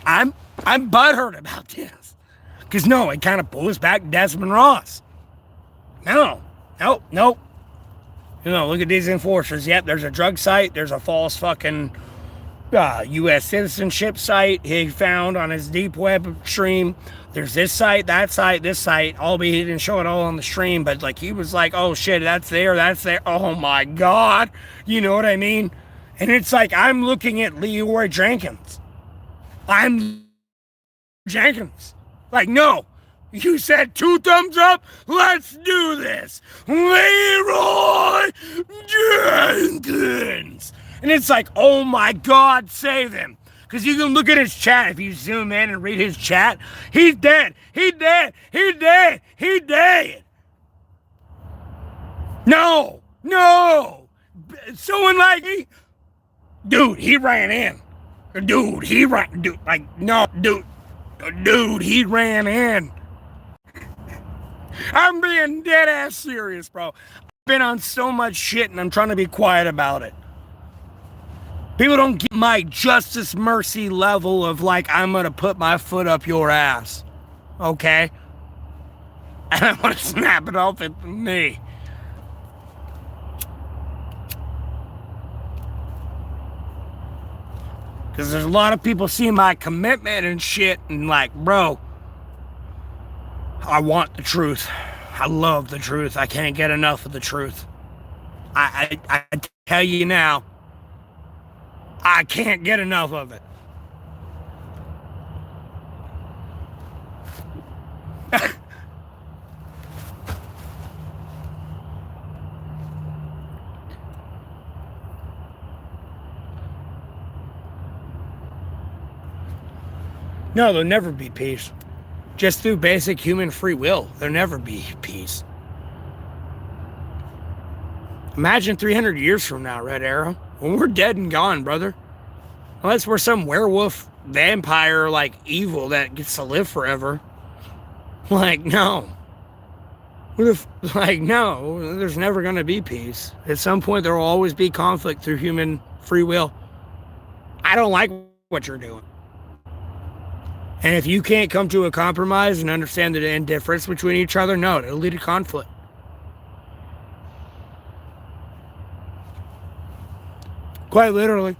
I'm I'm butthurt about this. Because, no, it kind of pulls back Desmond Ross. No. Look at these enforcers. Yep, there's a drug site. There's a false fucking U.S. citizenship site he found on his deep web stream. There's this site, that site, this site. Albeit he didn't show it all on the stream, but like he was like, oh shit, that's there. Oh my God. You know what I mean? And it's like I'm looking at Leroy Jenkins. Like, no. You said 2 thumbs up? Let's do this. Leroy Jenkins. And it's like, oh my God, save him. Because you can look at his chat. If you zoom in and read his chat, he's dead. He's dead. No. Someone like me. Dude, he ran in. Dude, he ran in. I'm being dead ass serious, bro. I've been on so much shit and I'm trying to be quiet about it. People don't get my justice mercy level of like, I'm gonna put my foot up your ass. Okay? And I want to snap it off at me. Because there's a lot of people seeing my commitment and shit and like, bro, I want the truth. I love the truth. I can't get enough of the truth. I tell you now, I can't get enough of it. No, there'll never be peace. Just through basic human free will, there'll never be peace. Imagine 300 years from now, Red Arrow, when we're dead and gone, brother. Unless we're some werewolf, vampire, like, evil that gets to live forever. Like, no. No, there's never going to be peace. At some point, there will always be conflict through human free will. I don't like what you're doing. And if you can't come to a compromise and understand the indifference between each other, no, it'll lead to conflict. Quite literally.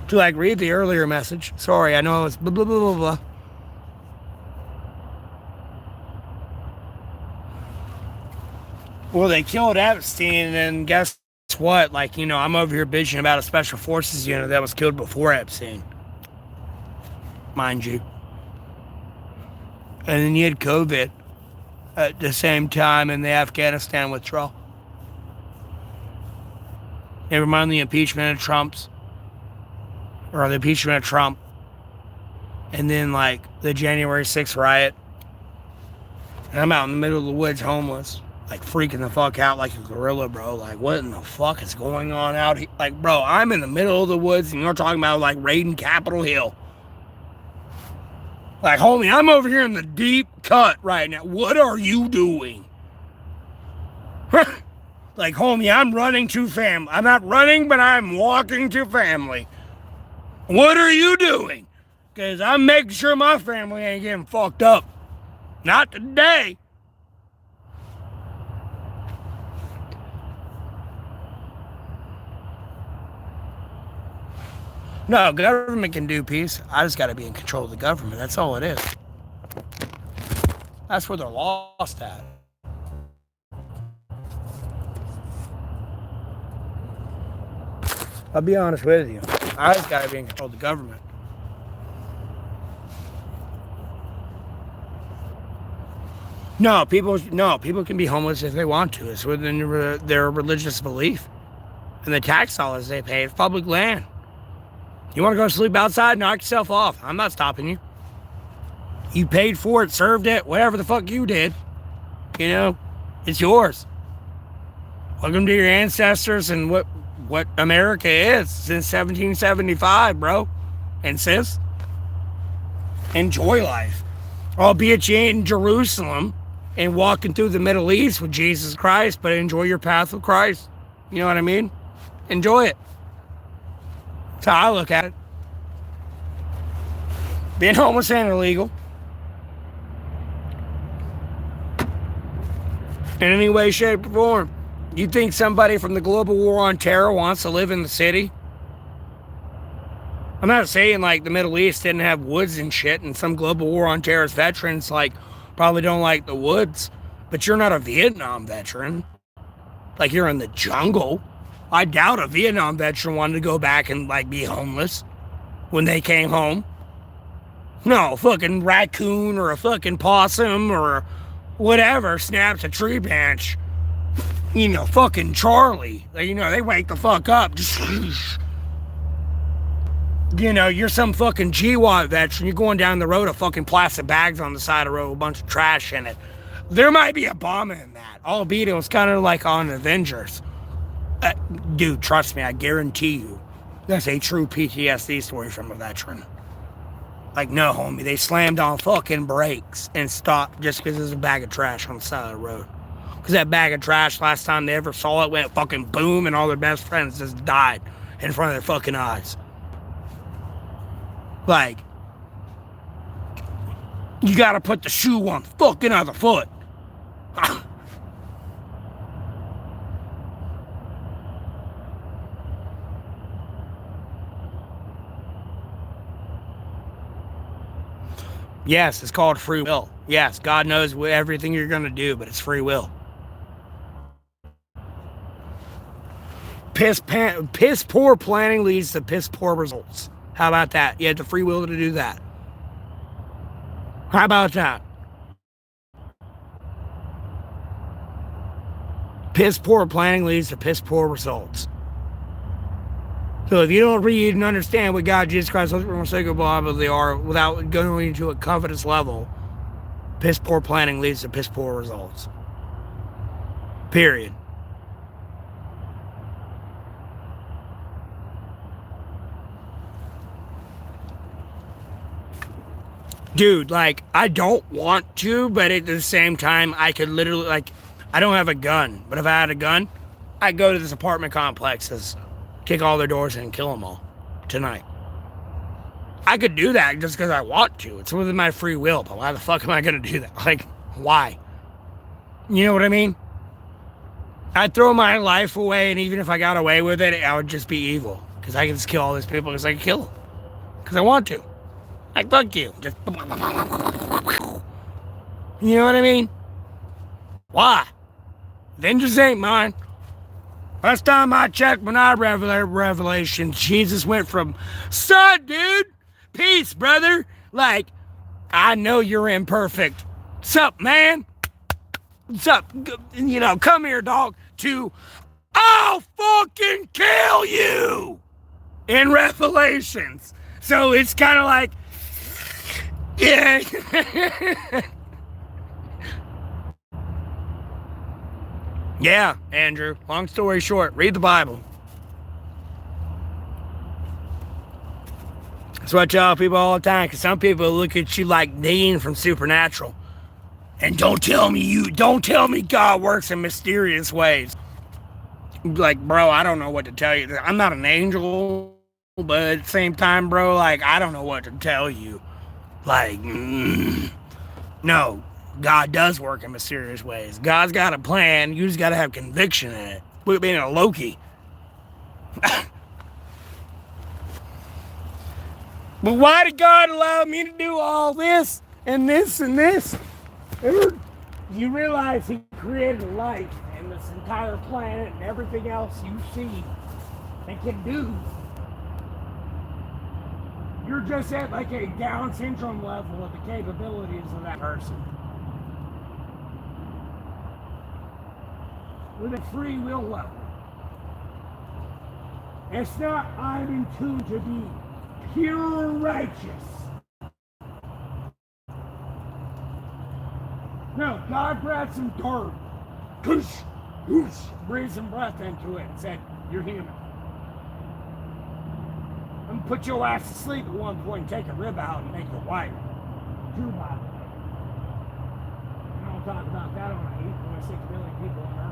To like read the earlier message. Sorry, I know it was blah, blah, blah, blah, blah. Well, they killed Epstein, and guess what? Like, you know, I'm over here bitching about a special forces unit that was killed before Epstein. Mind you. And then you had COVID at the same time in the Afghanistan withdrawal. Never mind the impeachment of Trump's. Or the impeachment of Trump. And then, like, the January 6th riot. And I'm out in the middle of the woods homeless. Like, freaking the fuck out like a gorilla, bro. Like, what in the fuck is going on out here? Like, bro, I'm in the middle of the woods and you're talking about, like, raiding Capitol Hill. Like, homie, I'm over here in the deep cut right now. What are you doing? Like, homie, I'm running to family. I'm not running, but I'm walking to family. What are you doing? Because I'm making sure my family ain't getting fucked up. Not today. No, government can do peace. I just got to be in control of the government. That's all it is. That's where they're lost at. I'll be honest with you. I just got to be in control of the government. No, people can be homeless if they want to. It's within their religious belief. And the tax dollars they pay, it's public land. You want to go sleep outside? Knock yourself off. I'm not stopping you. You paid for it, served it, whatever the fuck you did. You know, it's yours. Welcome to your ancestors and what America is since 1775, bro. And sis, enjoy life. Albeit you ain't in Jerusalem and walking through the Middle East with Jesus Christ, but enjoy your path with Christ. You know what I mean? Enjoy it. That's how I look at it. Being homeless ain't illegal. In any way, shape, or form. You think somebody from the global war on terror wants to live in the city? I'm not saying like the Middle East didn't have woods and shit, and some global war on terrorist veterans like probably don't like the woods, but you're not a Vietnam veteran. Like you're in the jungle. I doubt a Vietnam veteran wanted to go back and like be homeless when they came home. No, a fucking raccoon or a fucking possum or whatever snaps a tree branch. You know, fucking Charlie. You know, they wake the fuck up. You know, you're some fucking GWAT veteran. You're going down the road with fucking plastic bags on the side of the road with a bunch of trash in it. There might be a bomb in that. Albeit it was kind of like on Avengers. Dude, trust me, I guarantee you. That's a true PTSD story from a veteran. Like, no, homie, they slammed on fucking brakes and stopped just because there's a bag of trash on the side of the road. Because that bag of trash, last time they ever saw it, went fucking boom, and all their best friends just died in front of their fucking eyes. Like, you gotta put the shoe on the fucking other foot. Yes, it's called free will. Yes, God knows everything you're going to do, but it's free will. Piss poor planning leads to piss poor results. How about that? You have the free will to do that. How about that? Piss poor planning leads to piss poor results. So if you don't read and understand what God, Jesus Christ, Holy Spirit, blah, blah, they are without going into a confidence level, piss poor planning leads to piss poor results. Period. Dude, like, I don't want to, but at the same time, I could literally, like, I don't have a gun, but if I had a gun, I'd go to this apartment complexes, kick all their doors in and kill them all tonight. I could do that just because I want to. It's within my free will, but why the fuck am I going to do that? Like, why? You know what I mean? I'd throw my life away, and even if I got away with it, I would just be evil. Because I can just kill all these people because I can kill them. Because I want to. Like, fuck you. Just... You know what I mean? Why? Vengeance ain't mine. Last time I checked when I read Revelations, Jesus went from, son, dude, peace, brother. Like, I know you're imperfect. Sup, man? Sup? You know, come here, dog. To, I'll fucking kill you in Revelations. So it's kind of like, yeah. Yeah, Andrew. Long story short, read the Bible. That's what I tell people all the time, because some people look at you like Dean from Supernatural. And don't tell me God works in mysterious ways. Like, bro, I don't know what to tell you. I'm not an angel, but at the same time, bro, like, I don't know what to tell you. Like, no. God does work in mysterious ways. God's got a plan. You just got to have conviction in it. Quit being a Loki. But why did God allow me to do all this and this and this? You realize He created life and this entire planet and everything else you see and can do. You're just at like a Down syndrome level of the capabilities of that person. With a free will level. It's not I'm in tune to be pure righteous. No, God grabbed some dirt, whoosh, whoosh, breathed some breath into it and said, you're human. I'm gonna put your ass to sleep at one point, take a rib out and make you white. True Bible. I don't talk about that on 8.6 billion people on earth.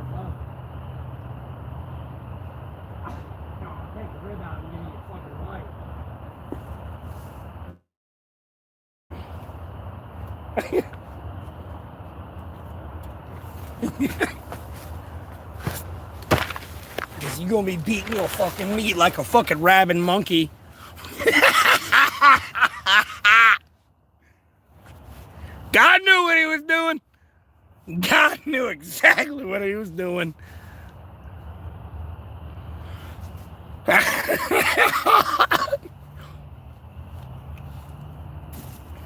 No, take the rib out and give you a fucking life. Because you're going to be beating your fucking meat like a fucking rabid monkey. God knew what he was doing. God knew exactly what he was doing.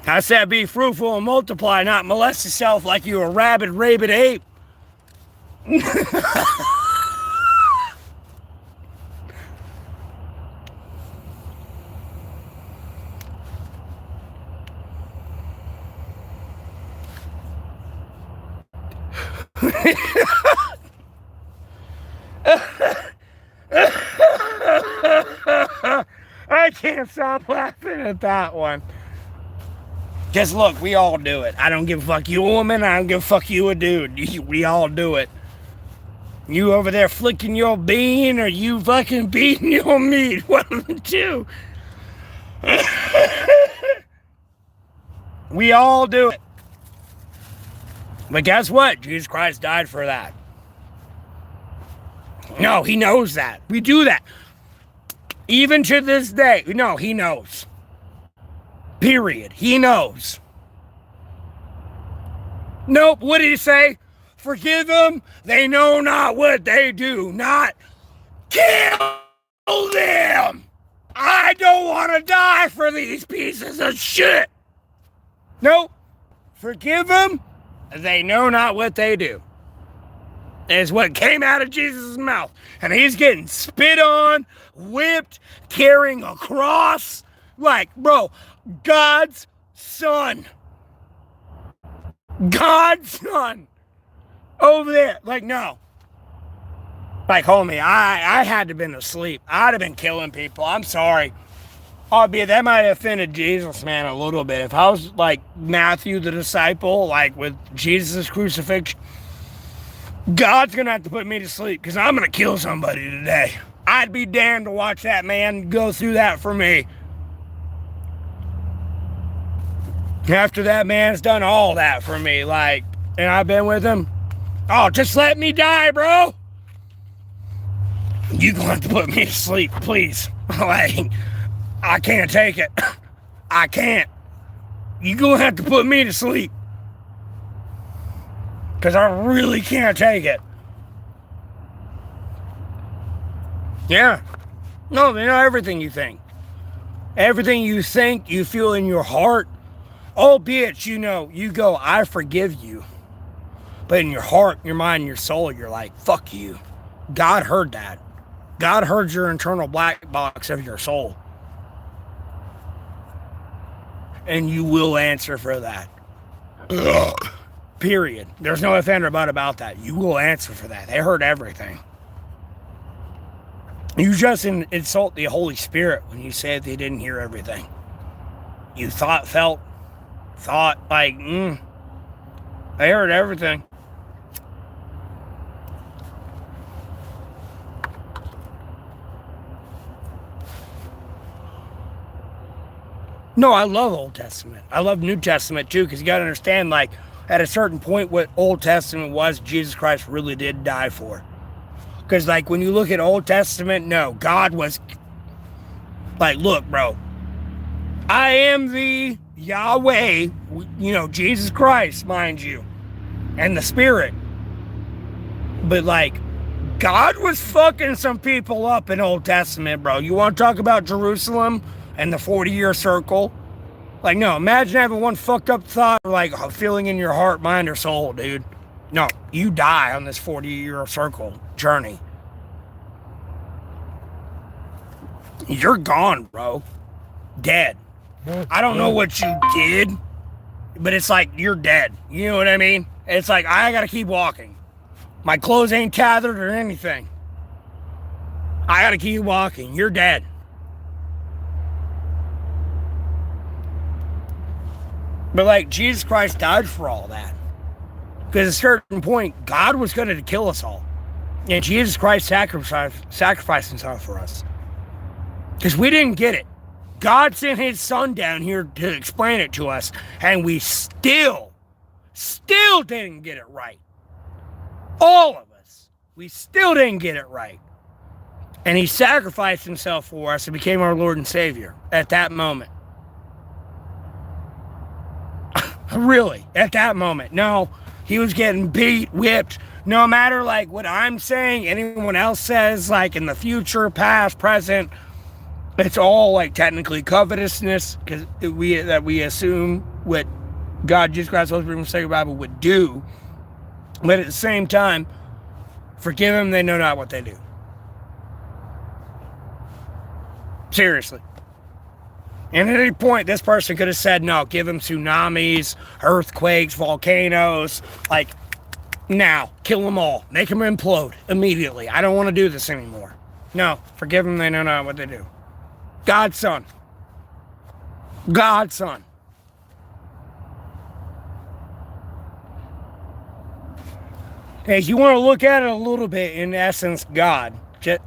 I said be fruitful and multiply, not molest yourself like you a rabid ape. I can't stop laughing at that one. Because look, we all do it. I don't give a fuck you a woman, I don't give a fuck you a dude. We all do it. You over there flicking your bean or you fucking beating your meat. One of the two. We all do it. But guess what? Jesus Christ died for that. No, he knows that. We do that. Even to this day. No, he knows. Period. He knows. Nope. What did he say? Forgive them. They know not what they do. Not kill them. I don't want to die for these pieces of shit. Nope. Forgive them. They know not what they do. Is what came out of Jesus' mouth. And he's getting spit on, whipped, carrying a cross. Like, bro, God's son. God's son. Over there. Like, no. Like, homie, I had to have been asleep. I'd have been killing people. I'm sorry. Albeit, that might have offended Jesus, man, a little bit. If I was like Matthew the disciple, like with Jesus' crucifixion, God's going to have to put me to sleep because I'm going to kill somebody today. I'd be damned to watch that man go through that for me. After that man's done all that for me, like, and I've been with him. Oh, just let me die, bro. You're going to have to put me to sleep, please. Like, I can't take it. I can't. You're going to have to put me to sleep. Because I really can't take it. Yeah. No, they know everything you think. Everything you think, you feel in your heart. Albeit, you know, you go, I forgive you. But in your heart, your mind, your soul, you're like, fuck you. God heard that. God heard your internal black box of your soul. And you will answer for that. Ugh. Period. There's no if and or but about that. You will answer for that. They heard everything. You just insult the Holy Spirit when you say they didn't hear everything. You thought like, they heard everything. No, I love Old Testament. I love New Testament too, because you got to understand, like, at a certain point, what Old Testament was, Jesus Christ really did die for. Because, like, when you look at Old Testament, no, God was, like, look, bro, I am the Yahweh, you know, Jesus Christ, mind you, and the Spirit. But, like, God was fucking some people up in Old Testament, bro. You want to talk about Jerusalem and the 40-year circle? Like, no, imagine having one fucked up thought, or like a feeling in your heart, mind, or soul, dude. No, you die on this 40-year circle journey. You're gone, bro. Dead. I don't know what you did, but it's like you're dead. You know what I mean? It's like I gotta keep walking. My clothes ain't tethered or anything. I gotta keep walking. You're dead. But like Jesus Christ died for all that. Because at a certain point, God was going to kill us all. And Jesus Christ sacrificed himself for us. Because we didn't get it. God sent his son down here to explain it to us, and we still didn't get it right. All of us. We still didn't get it right. And he sacrificed himself for us and became our Lord and Savior at that moment. Really, at that moment. No, he was getting beat, whipped. No matter like what I'm saying, anyone else says, like in the future, past, present, it's all like technically covetousness, because we assume what God, Jesus Christ, Holy Spirit, and Sacred Bible would do. But at the same time, forgive them, they know not what they do. Seriously. And at any point, this person could have said, no, give them tsunamis, earthquakes, volcanoes, like, now, kill them all. Make them implode immediately. I don't want to do this anymore. No, forgive them, they know not what they do. God's son. God's son. Hey, if you want to look at it a little bit, in essence, God,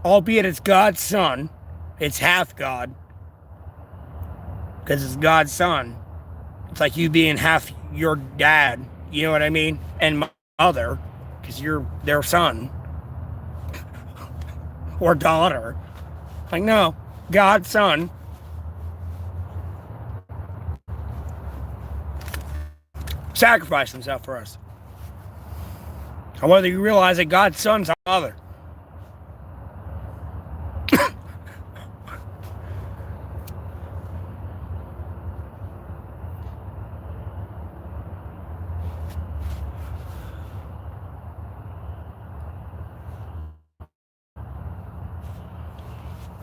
albeit it's God's son, it's half God, because it's God's son. It's like you being half your dad, you know what I mean? And mother, because you're their son or daughter. Like, no, God's son. Sacrificed himself for us. And whether you realize that God's son's our father.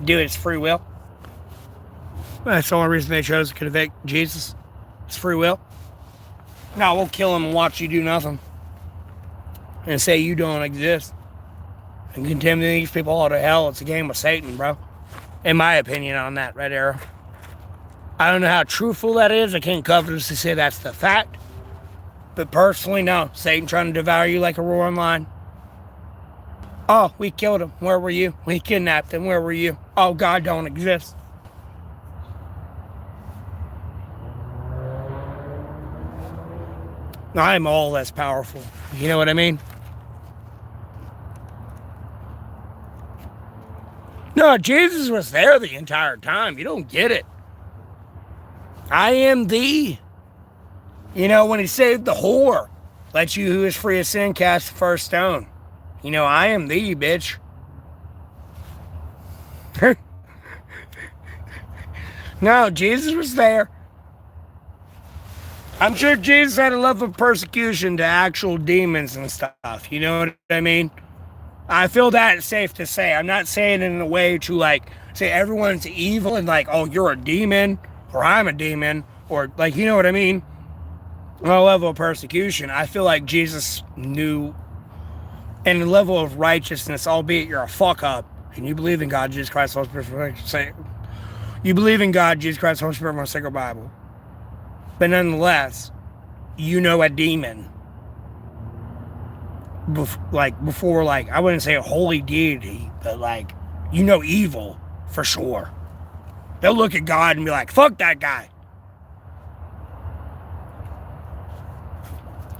Dude, it's free will. That's the only reason they chose to convict Jesus. It's free will. No, we'll kill him and watch you do nothing. And say you don't exist. And condemn these people all to hell. It's a game with Satan, bro. In my opinion on that, right, Arrow? I don't know how truthful that is. I can't covetously say that's the fact. But personally, no. Satan trying to devour you like a roaring lion. Oh, we killed him. Where were you? We kidnapped him. Where were you? Oh, God don't exist. I'm all less powerful. You know what I mean? No, Jesus was there the entire time. You don't get it. I am thee. You know, when he saved the whore, let you who is free of sin cast the first stone. You know, I am thee, bitch. No, Jesus was there. I'm sure Jesus had a love of persecution to actual demons and stuff. You know what I mean? I feel that safe to say. I'm not saying it in a way to like say everyone's evil and like, oh, you're a demon or I'm a demon or like, you know what I mean? On a level of persecution, I feel like Jesus knew, and a level of righteousness, albeit you're a fuck up and you believe in God, Jesus Christ, Holy Spirit, you believe in God, Jesus Christ, Holy Spirit, my sacred Bible. But nonetheless, you know a demon. Before, like, I wouldn't say a holy deity, but like, you know evil for sure. They'll look at God and be like, fuck that guy.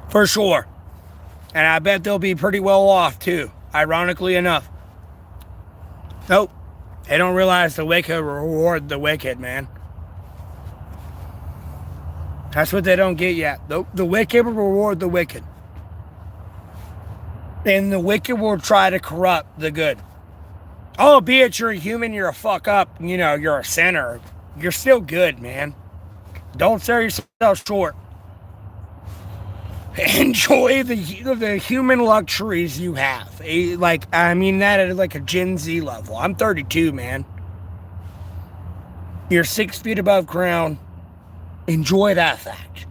For sure. And I bet they'll be pretty well off too, ironically enough. Nope. They don't realize the wicked reward the wicked, man. That's what they don't get yet. The wicked will reward the wicked. And the wicked will try to corrupt the good. Albeit you're a human, you're a fuck up, you know, you're a sinner. You're still good, man. Don't sell yourself short. Enjoy the human luxuries you have. Like, I mean that at like a Gen Z level. I'm 32, man. You're 6 feet above ground. Enjoy that fact.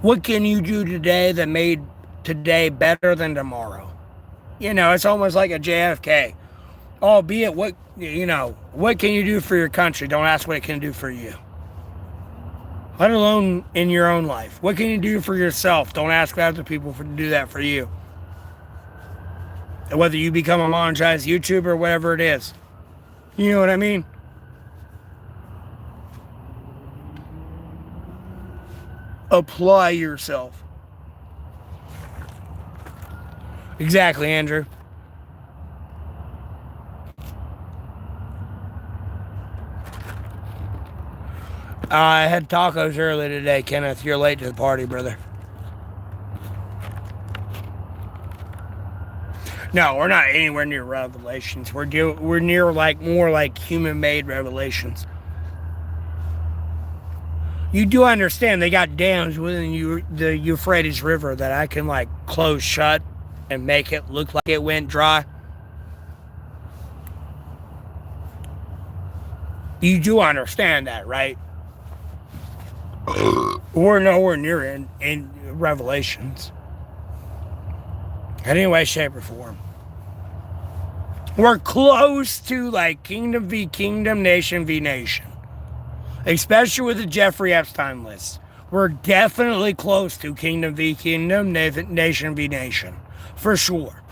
What can you do today that made today better than tomorrow? You know, it's almost like a JFK. Albeit, what can you do for your country? Don't ask what it can do for you. Let alone in your own life. What can you do for yourself? Don't ask other people to do that for you. Whether you become a monetized YouTuber or whatever it is. You know what I mean? apply yourself. Exactly, Andrew. I had tacos early today, Kenneth. You're late to the party, brother. No, we're not anywhere near revelations. We're near more like human-made revelations. You do understand they got dams within the Euphrates River that I can close shut and make it look like it went dry. You do understand that, right? We're nowhere near in Revelations. In any way, shape, or form. We're close to kingdom v. kingdom, nation v. nation. Especially with the Jeffrey Epstein list. We're definitely close to kingdom v. kingdom, nation v. nation. For sure.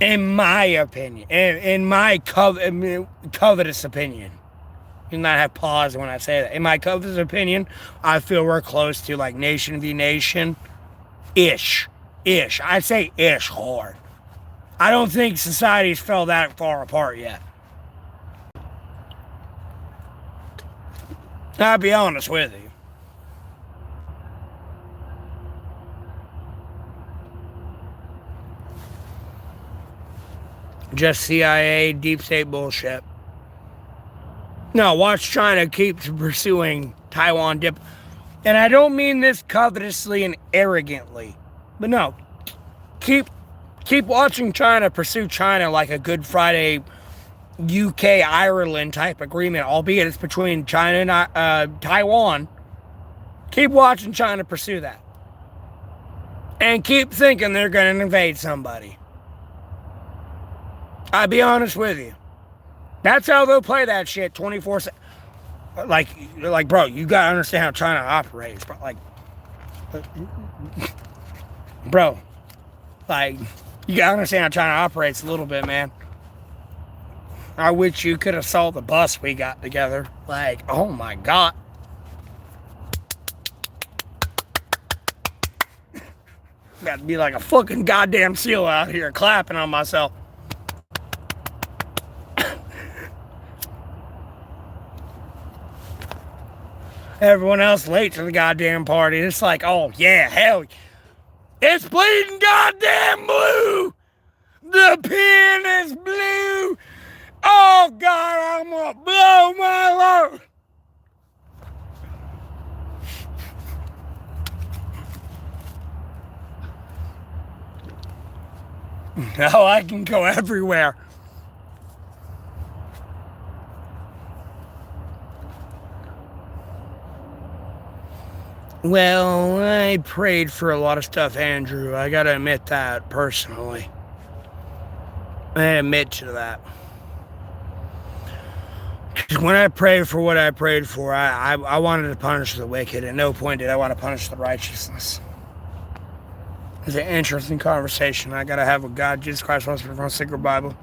In my opinion. In my covetous opinion. You not have pause when I say that. In my covetous opinion, I feel we're close to nation v. nation. Ish. I say ish hard. I don't think societies fell that far apart yet. I'll be honest with you. Just CIA, deep state bullshit. No, watch China keep pursuing Taiwan dip. And I don't mean this covetously and arrogantly. But no, keep watching China pursue China like a Good Friday UK Ireland type agreement, albeit it's between China and Taiwan. Keep watching China pursue that. And keep thinking they're going to invade somebody. I'll be honest with you. That's how they'll play that shit 24/7. Bro, you gotta understand how China operates. Bro, you gotta understand how China operates a little bit, man. I wish you could have saw the bus we got together. Oh my God. Got to be like a fucking goddamn seal out here clapping on myself. Everyone else late to the goddamn party. It's oh yeah, hell. It's bleeding goddamn blue. The pen is blue. Oh God, I'm gonna blow my load. Now I can go everywhere. Well, I prayed for a lot of stuff, Andrew. I gotta admit that personally. I admit to that. Because when I prayed for what I prayed for, I wanted to punish the wicked. At no point did I want to punish the righteousness. It's an interesting conversation I gotta have with God, Jesus Christ, once from a sacred Bible.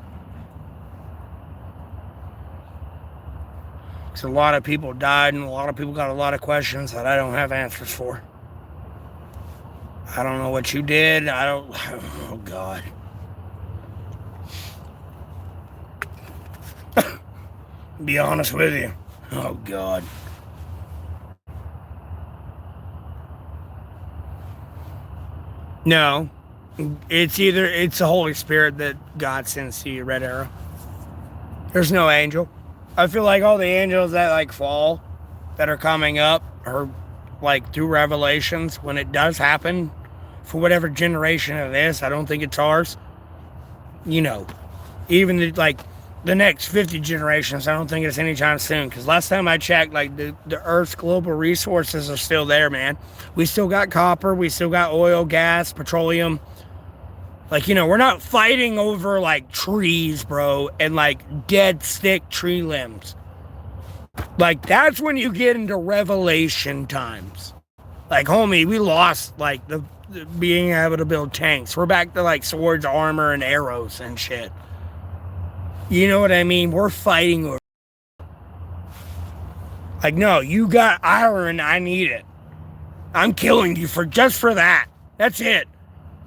Because a lot of people died and a lot of people got a lot of questions that I don't have answers for. I don't know what you did. Oh God. Be honest with you. Oh God. No. It's the Holy Spirit that God sends to you, Red Arrow. There's no angel. I feel like all the angels that fall, that are coming up, are through Revelations, when it does happen, for whatever generation it is, I don't think it's ours. Even the next 50 generations, I don't think it's anytime soon. Because last time I checked, the Earth's global resources are still there, man. We still got copper, we still got oil, gas, petroleum. We're not fighting over trees, bro, and dead stick tree limbs. That's when you get into Revelation times. Homie, we lost the being able to build tanks. We're back to swords, armor, and arrows and shit. You know what I mean? We're fighting over. No, you got iron, I need it. I'm killing you just for that. That's it.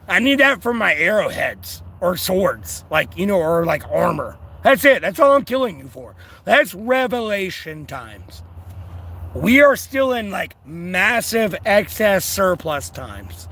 I need that for my arrowheads or swords, like, or like armor. That's it. That's all I'm killing you for. That's revelation times. We are still in like massive excess surplus times.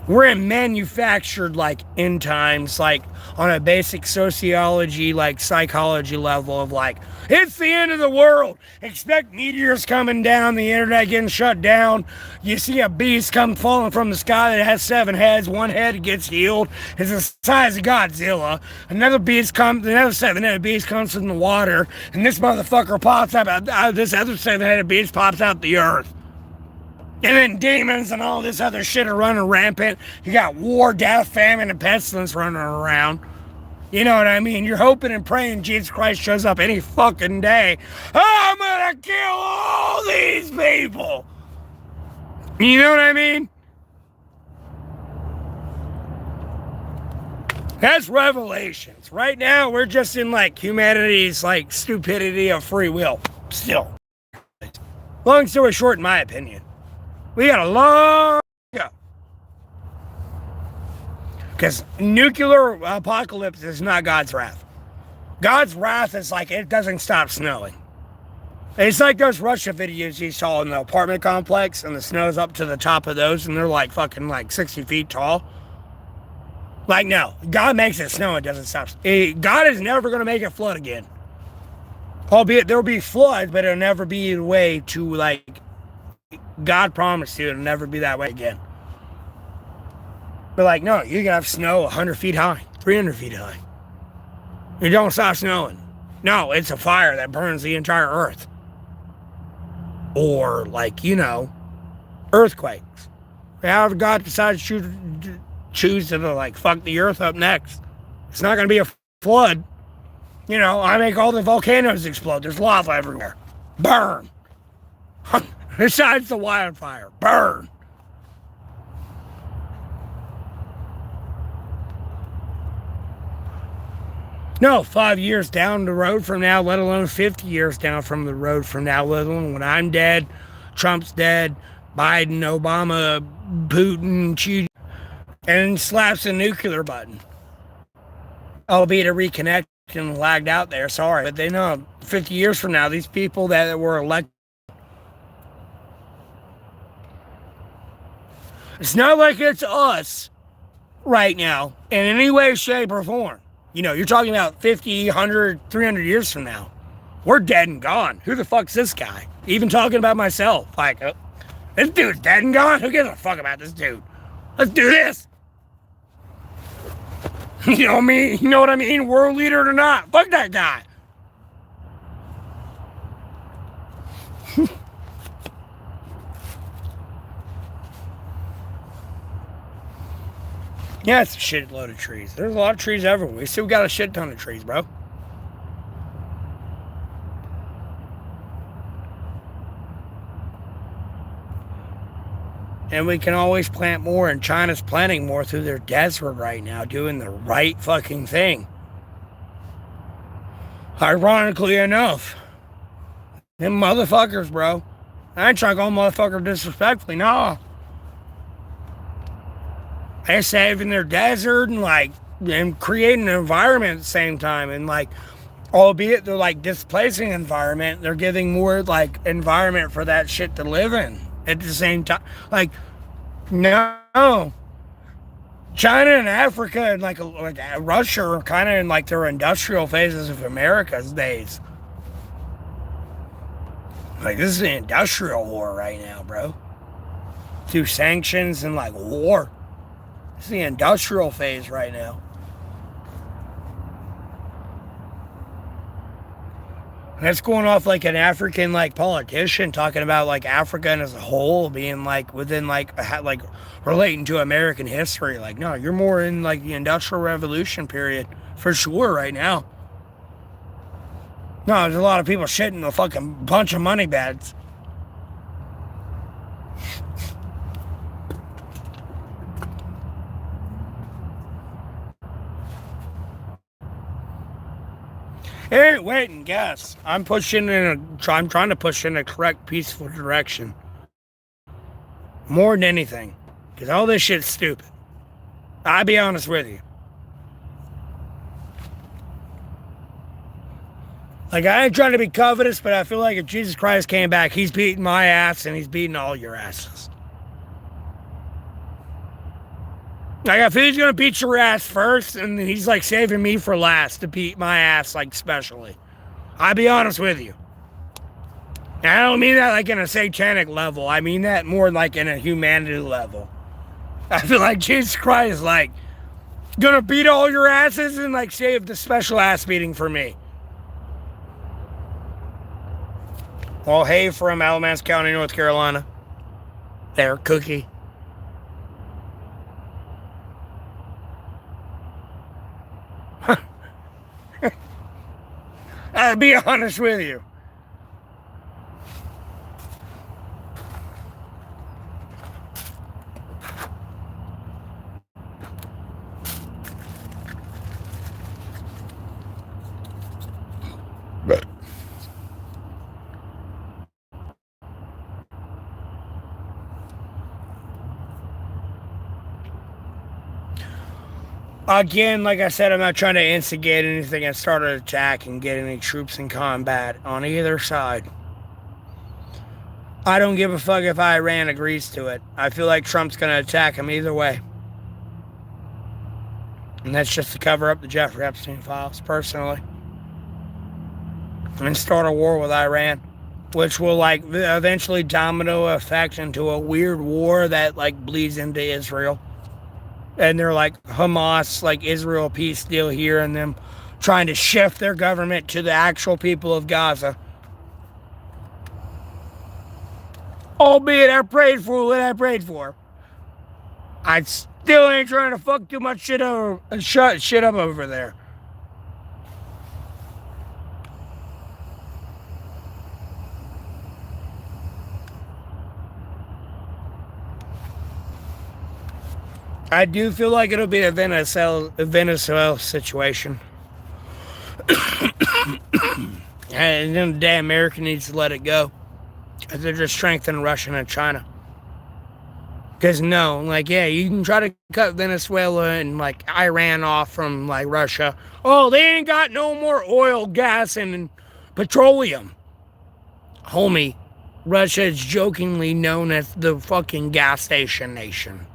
We're in manufactured like end times, like on a basic sociology, like psychology level of like, it's the end of the world. Expect meteors coming down, the internet getting shut down. You see a beast come falling from the sky that has 7 heads. One head gets healed. It's the size of Godzilla. Another 7-headed beast comes from the water. And this motherfucker pops up, this other 7-headed beast pops out the earth. And then demons and all this other shit are running rampant. You got war, death, famine, and pestilence running around. You know what I mean? You're hoping and praying Jesus Christ shows up any fucking day. I'm gonna kill all these people. You know what I mean? That's revelations. Right now, we're just in like humanity's like stupidity of free will. Still. Long story short, in my opinion. We got a long way to go. Because nuclear apocalypse is not God's wrath. God's wrath is like it doesn't stop snowing. It's like those Russia videos you saw in the apartment complex and the snow's up to the top of those and they're like fucking like 60 feet tall. Like, no. God makes it snow, it doesn't stop. God is never going to make it flood again. Albeit there will be floods, but it'll never be a way to like... God promised you it'll never be that way again. But like, no, you can have snow 100 feet high, 300 feet high. It don't stop snowing. No, it's a fire that burns the entire earth. Or like, earthquakes. However God decides to choose to like fuck the earth up next. It's not going to be a flood. I make all the volcanoes explode. There's lava everywhere. Burn. Besides the wildfire, burn. No, 5 years down the road from now, let alone 50 years down from the road from now, let alone when I'm dead, Trump's dead, Biden, Obama, Putin, Xi, and slaps a nuclear button. Albeit a reconnection lagged out there, sorry. But they know 50 years from now, these people that were elected, it's not like it's us right now in any way, shape, or form. You're talking about 50, 100, 300 years from now. We're dead and gone. Who the fuck's this guy? Even talking about myself. Like, this dude's dead and gone? Who gives a fuck about this dude? Let's do this. You know me? You know what I mean? World leader or not. Fuck that guy. Yeah, it's a shitload of trees. There's a lot of trees everywhere. We still got a shit ton of trees, bro. And we can always plant more, and China's planting more through their desert right now, doing the right fucking thing. Ironically enough. Them motherfuckers, bro. I ain't trying to call motherfucker disrespectfully, nah. They're saving their desert and creating an environment at the same time. And albeit they're displacing environment, they're giving more environment for that shit to live in at the same time. No. China and Africa and Russia are kind of in their industrial phases of America's days. This is an industrial war right now, bro. Through sanctions and war. It's the industrial phase right now. That's going off an African politician talking about Africa as a whole being within relating to American history. No, you're more in the Industrial Revolution period for sure right now. No, there's a lot of people shitting a fucking bunch of money beds. Hey, wait and guess. I'm trying to push in a correct, peaceful direction. More than anything. Because all this shit's stupid. I'll be honest with you. Like, I ain't trying to be covetous, but I feel like if Jesus Christ came back, he's beating my ass and he's beating all your asses. Like, I feel he's gonna beat your ass first, and he's like saving me for last to beat my ass, like, specially. I'll be honest with you. And I don't mean that like in a satanic level. I mean that more like in a humanity level. I feel like Jesus Christ is like gonna beat all your asses and like save the special ass beating for me. Well, hey, from Alamance County, North Carolina. There, Cookie. I'll be honest with you. Again, like I said, I'm not trying to instigate anything and start an attack and get any troops in combat on either side. I don't give a fuck if Iran agrees to it. I feel like Trump's going to attack him either way. And that's just to cover up the Jeffrey Epstein files, personally. And start a war with Iran, which will, like, eventually domino effect into a weird war that, like, bleeds into Israel. And they're like Hamas, like Israel peace deal here, and them trying to shift their government to the actual people of Gaza. Albeit I prayed for what I prayed for. I still ain't trying to fuck too much shit up over there. I do feel like it'll be a Venezuela situation. And then the damn America needs to let it go. They're just strengthening Russia and China. Because no, like, yeah, you can try to cut Venezuela and, like, Iran off from, like, Russia. Oh, they ain't got no more oil, gas, and petroleum. Homie, Russia is jokingly known as the fucking gas station nation.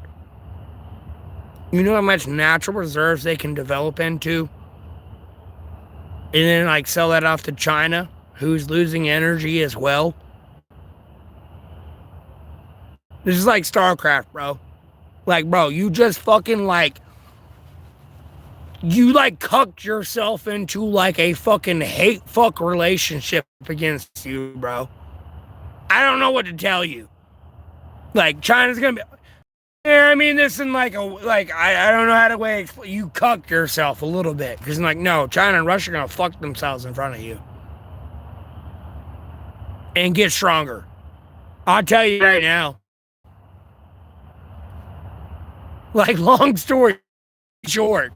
You know how much natural reserves they can develop into? And then, like, sell that off to China, who's losing energy as well? This is like StarCraft, bro. Like, bro, you just fucking, like... You, like, cucked yourself into, like, a fucking hate-fuck relationship against you, bro. I don't know what to tell you. Like, China's gonna be... Yeah, I mean, this is like I don't know how to explain. You cucked yourself a little bit. Because, like, no, China and Russia are going to fuck themselves in front of you. And get stronger. I'll tell you right now. Like, long story short.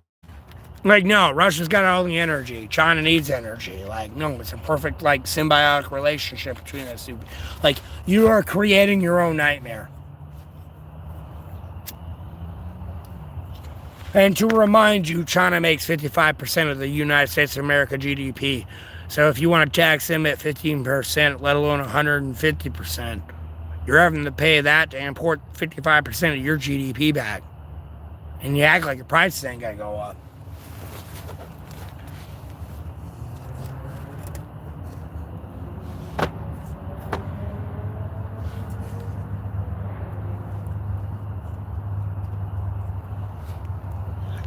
Like, no, Russia's got all the energy. China needs energy. Like, no, it's a perfect, like, symbiotic relationship between those two. Like, you are creating your own nightmare. And to remind you, China makes 55% of the United States of America GDP. So if you want to tax them at 15%, let alone 150%, you're having to pay that to import 55% of your GDP back. And you act like your prices ain't gonna go up.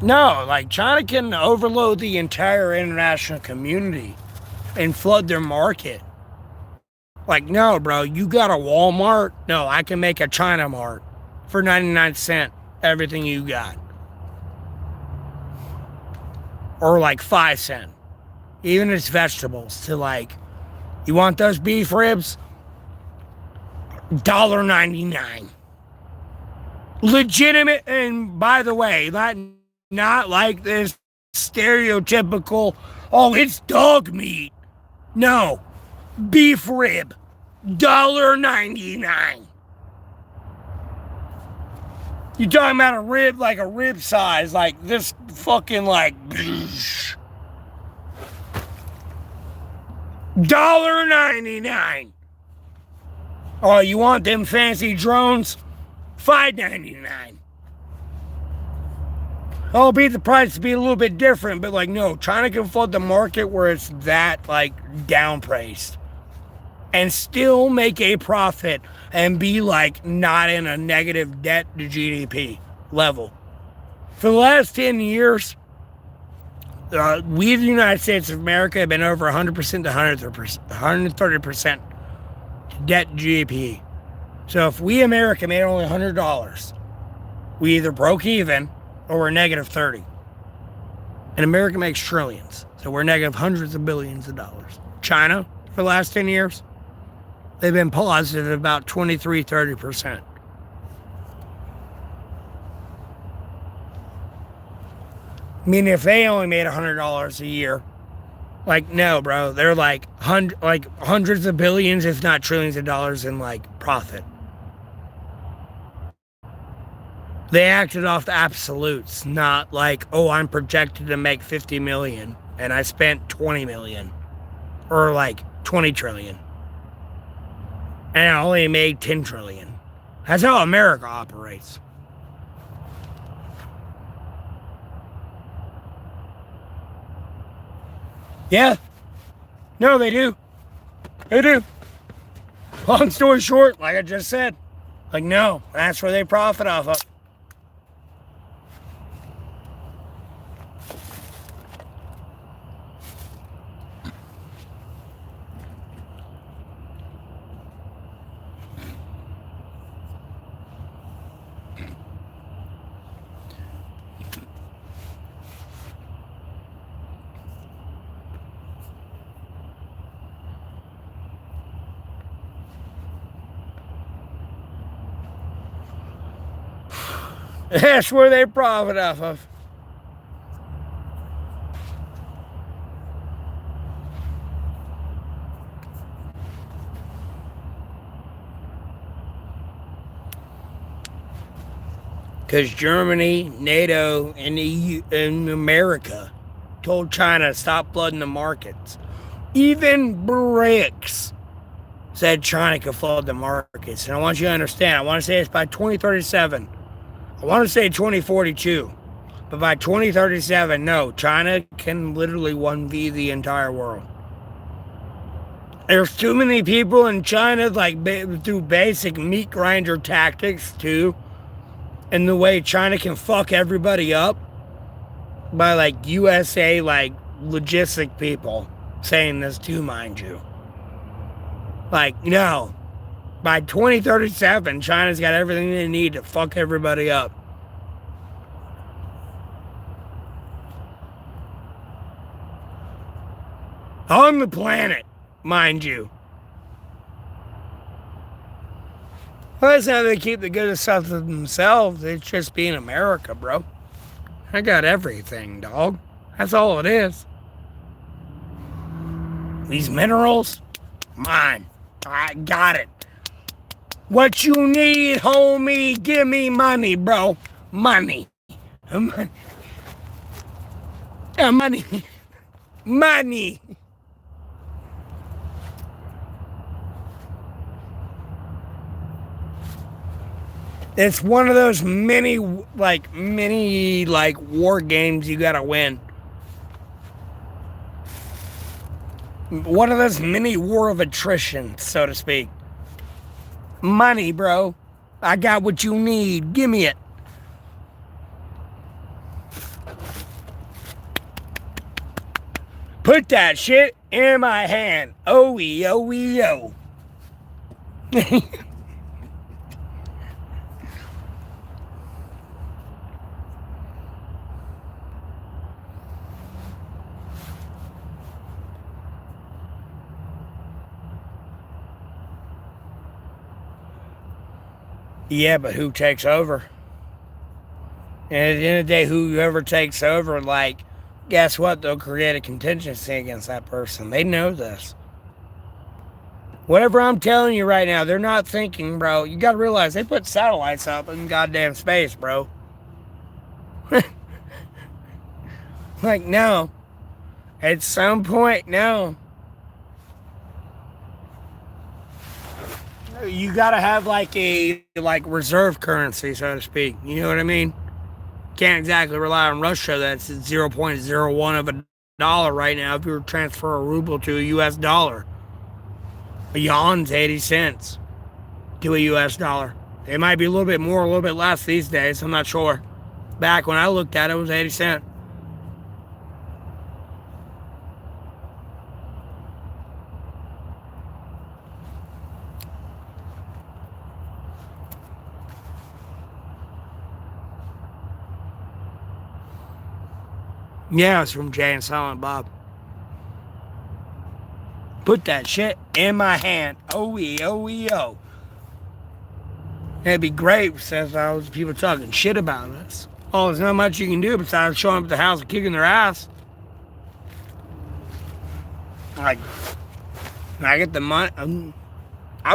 No, like, China can overload the entire international community and flood their market. Like, no, bro, you got a Walmart? No, I can make a China Mart for 99 cents, everything you got. Or, like, 5 cents. Even its vegetables to, like, you want those beef ribs? $1.99. Legitimate, and by the way, not like this stereotypical, oh, it's dog meat. No. Beef rib. $1.99. You talking about a rib, like a rib size, like this fucking like $1.99. Oh, you want them fancy drones? $5.99. Oh, be the price to be a little bit different, but like no, China can flood the market where it's that like down priced and still make a profit and be like not in a negative debt to GDP level. For the last 10 years, we, the United States of America, have been over 100% to 130% debt to GDP. So if we, America, made only $100, we either broke even or we're negative 30. And America makes trillions. So we're negative hundreds of billions of dollars. China, for the last 10 years, they've been positive about 23-30%. I mean, if they only made $100 a year, like, no, bro, they're like hundreds of billions, if not trillions of dollars in like profit. They acted off the absolutes, not like, oh, I'm projected to make 50 million and I spent 20 million or like 20 trillion and I only made 10 trillion. That's how America operates. Yeah. No, they do. They do. Long story short, like I just said, like, no, that's where they profit off of. That's where they profit off of. Because Germany, NATO, and EU, and America told China to stop flooding the markets. Even BRICS said China could flood the markets. And I want you to understand, I want to say it's by 2037. I want to say 2042. But by 2037, no, China can literally 1v the entire world. There's too many people in China, like, through basic meat grinder tactics, too. And the way China can fuck everybody up by, like, USA, like, logistic people saying this too, mind you. Like, no. By 2037, China's got everything they need to fuck everybody up. On the planet, mind you. Well, that's how they keep the good stuff to themselves. It's just being America, bro. I got everything, dog. That's all it is. These minerals, mine. I got it. What you need, homie? Give me money, bro. Money. Money. Money. Money. It's one of those mini war games you gotta win. One of those mini war of attrition, so to speak. Money, bro. I got what you need. Give me it. Put that shit in my hand. Oh. Yeah, but who takes over? And at the end of the day, whoever takes over, like, guess what? They'll create a contingency against that person. They know this. Whatever I'm telling you right now, they're not thinking, bro. You gotta realize they put satellites up in goddamn space, bro. Like, no. At some point, no. You gotta have like a reserve currency, so to speak. You know what I mean? Can't exactly rely on Russia. That's 0.01 of a dollar right now. If you were to transfer a ruble to a U.S. dollar, a yuan's 80 cents to a U.S. dollar. It might be a little bit more, a little bit less these days. I'm not sure. Back when I looked at it, it was 80 cents. Yeah, it's from Jay and Silent Bob. Put that shit in my hand. Oh. It'd be great, says all those people talking shit about us. Oh, there's not much you can do besides showing up at the house and kicking their ass. Like, I get the money. I'm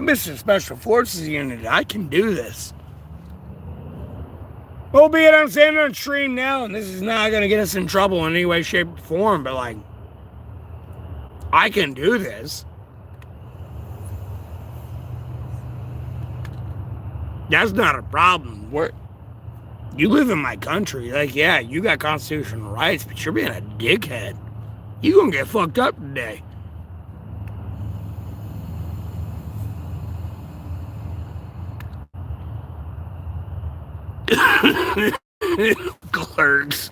Mr. Special Forces Unit. I can do this. Albeit I'm saying on stream now, and this is not going to get us in trouble in any way, shape, or form, but like, I can do this. That's not a problem. You live in my country. Like, yeah, you got constitutional rights, but you're being a dickhead. You gonna get fucked up today. Clerks.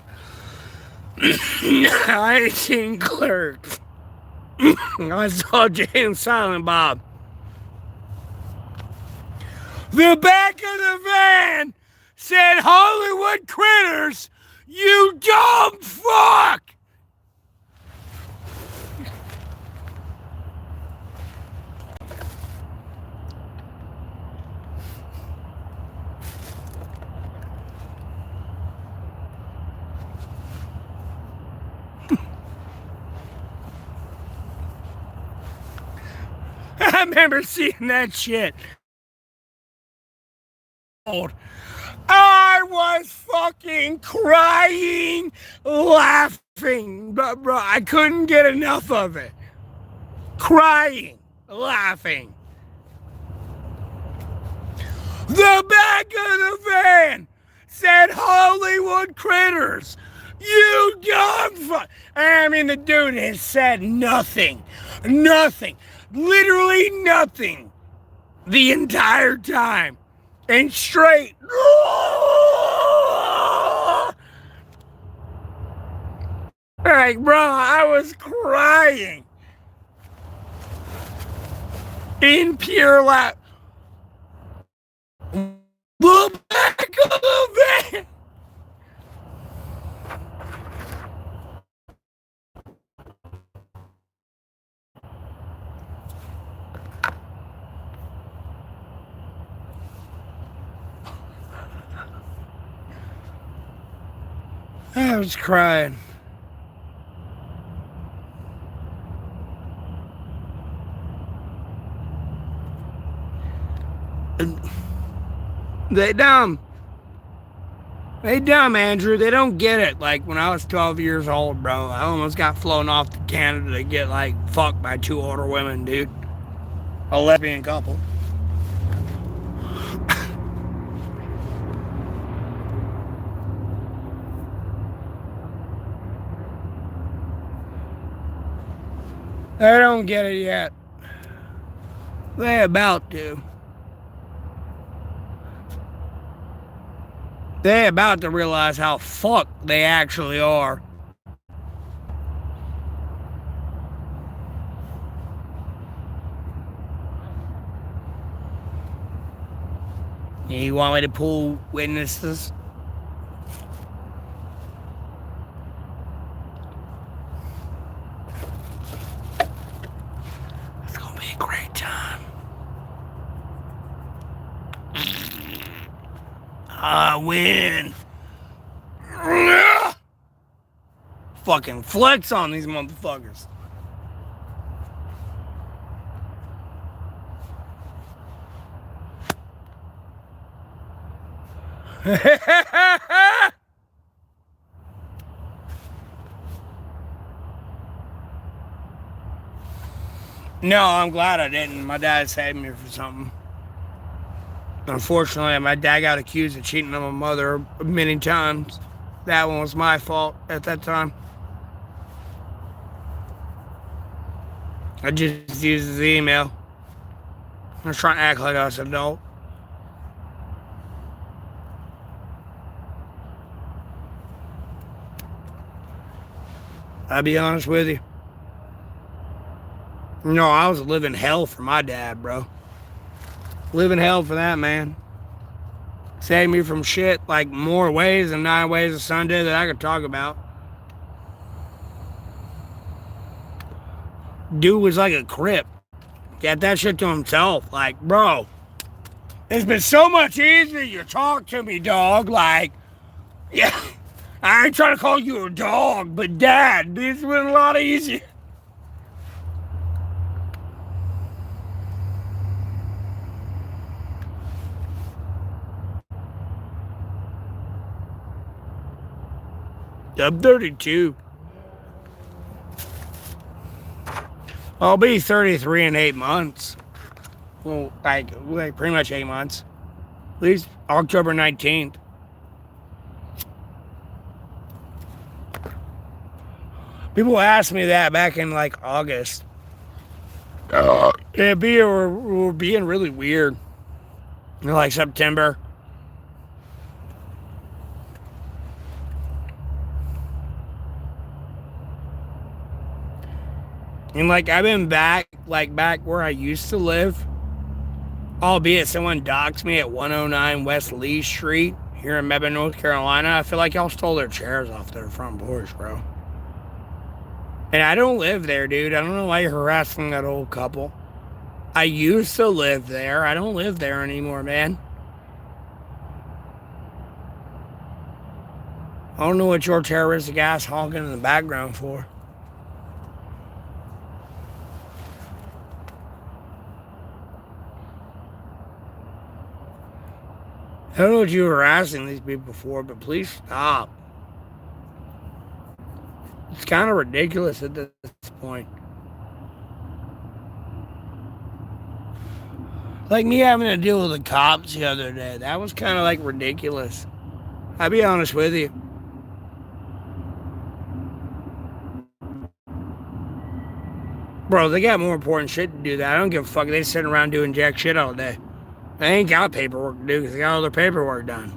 I ain't seen Clerks. I saw Jay and Silent Bob. The back of the van said, "Hollywood critters, you dumb fuck!" I remember seeing that shit. I was fucking crying, laughing, but bro, I couldn't get enough of it. Crying, laughing. The back of the van said, "Hollywood critters, you dumb fuck." I mean, the dude has said nothing, literally nothing the entire time. And straight. Like, bro, I was crying. In pure laugh. The back of the van. I was crying. They dumb, Andrew. They don't get it. Like, when I was 12 years old, bro, I almost got flown off to Canada to get, like, fucked by 2 older women, dude. A lesbian couple. They don't get it yet. They about to. They about to realize how fucked they actually are. You want me to pull witnesses? It's gonna be a great time. I win. Fucking flex on these motherfuckers. No, I'm glad I didn't. My dad saved me for something. Unfortunately, my dad got accused of cheating on my mother many times. That one was my fault at that time. I just used his email. I was trying to act like I was an adult. I'll be honest with you. No, I was living hell for my dad, bro. Living hell for that man. Saved me from shit like more ways than 9 ways of Sunday that I could talk about. Dude was like a crip. Got that shit to himself. Like, bro, it's been so much easier you talk to me, dog. Like, yeah, I ain't trying to call you a dog, but dad, this has been a lot easier. I'm 32. I'll be 33 in 8 months. Well, like pretty much 8 months. At least October 19th. People asked me that back in like August. We're being really weird. Like September. And like I've been back where I used to live. Albeit someone doxed me at 109 West Lee Street here in Mebane, North Carolina. I feel like y'all stole their chairs off their front porch, bro. And I don't live there, dude. I don't know why you're harassing that old couple. I used to live there. I don't live there anymore, man. I don't know what your terroristic ass honking in the background for. I don't know what you were harassing these people for, but please stop. It's kind of ridiculous at this point. Like me having to deal with the cops the other day. That was kind of like ridiculous. I'll be honest with you. Bro, they got more important shit to do that. I don't give a fuck. They sitting around doing jack shit all day. They ain't got paperwork to do because they got all their paperwork done.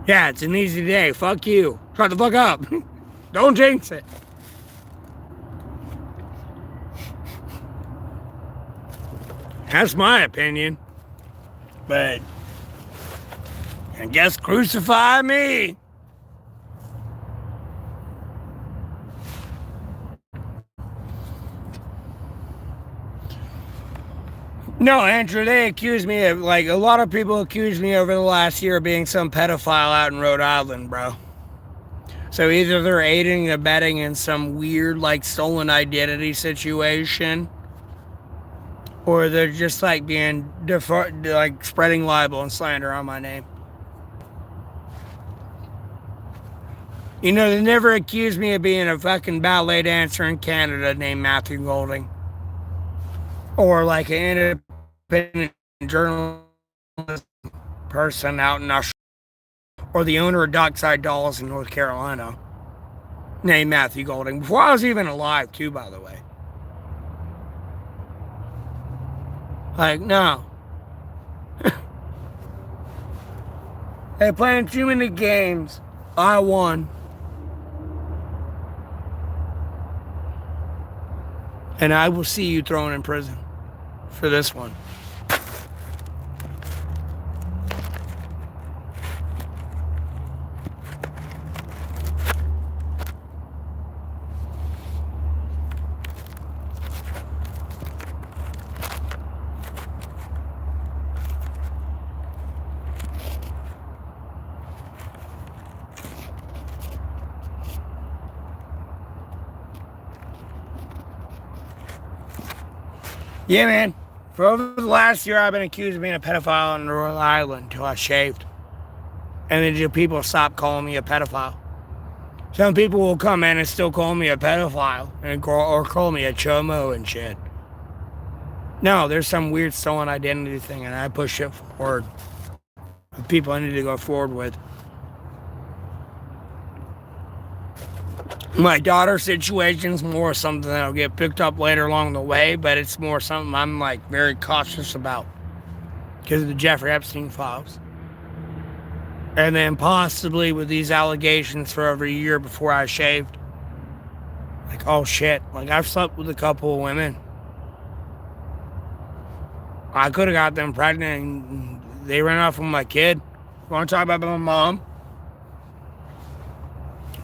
Yeah, it's an easy day. Fuck you. Shut the fuck up. Don't jinx it. That's my opinion. But I guess crucify me. No, Andrew, they accuse me of, like, a lot of people accuse me over the last year of being some pedophile out in Rhode Island, bro. So either they're aiding and abetting in some weird, like, stolen identity situation, or they're just, like, being, like, spreading libel and slander on my name. You know, they never accused me of being a fucking ballet dancer in Canada named Matthew Golding. Or, like, an independent journalist person out in Australia, or the owner of Dockside Dolls in North Carolina, named Matthew Golding, before I was even alive, too, by the way. Like, no. They playing too many games. I won. And I will see you thrown in prison for this one. Yeah, man. For over the last year, I've been accused of being a pedophile in Rhode Island until I shaved. And then do people stop calling me a pedophile? Some people will come in and still call me a pedophile or call me a chomo and shit. No, there's some weird stolen identity thing, and I push it forward. People I need to go forward with. My daughter's situation's more something that'll get picked up later along the way, but it's more something I'm like very cautious about because of the Jeffrey Epstein files. And then possibly with these allegations for over a year before I shaved. Like, oh shit, like I've slept with a couple of women. I could have got them pregnant and they ran off with my kid. You want to talk about my mom?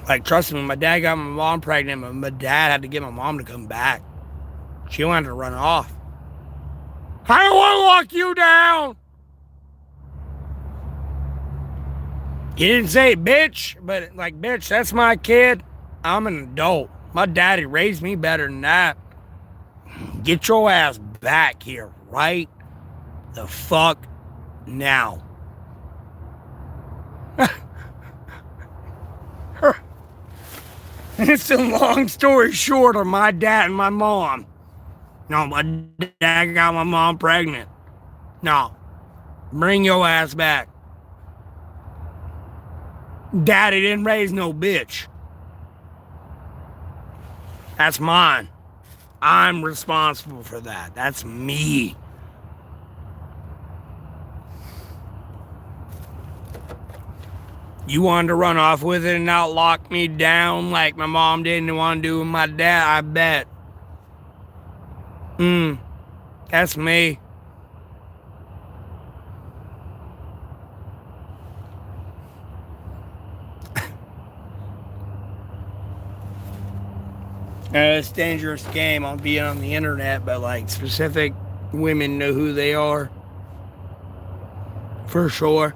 Like, trust me, my dad got my mom pregnant, but my dad had to get my mom to come back. She wanted to run off. I don't want to lock you down! He didn't say bitch, but like, bitch, that's my kid. I'm an adult. My daddy raised me better than that. Get your ass back here right the fuck now. It's a long story short of my dad and my mom. No, my dad got my mom pregnant. No. Bring your ass back. Daddy didn't raise no bitch. That's mine. I'm responsible for that. That's me. You wanted to run off with it and not lock me down like my mom didn't want to do with my dad, I bet. That's me. It's a dangerous game on being on the internet, but like specific women know who they are. For sure.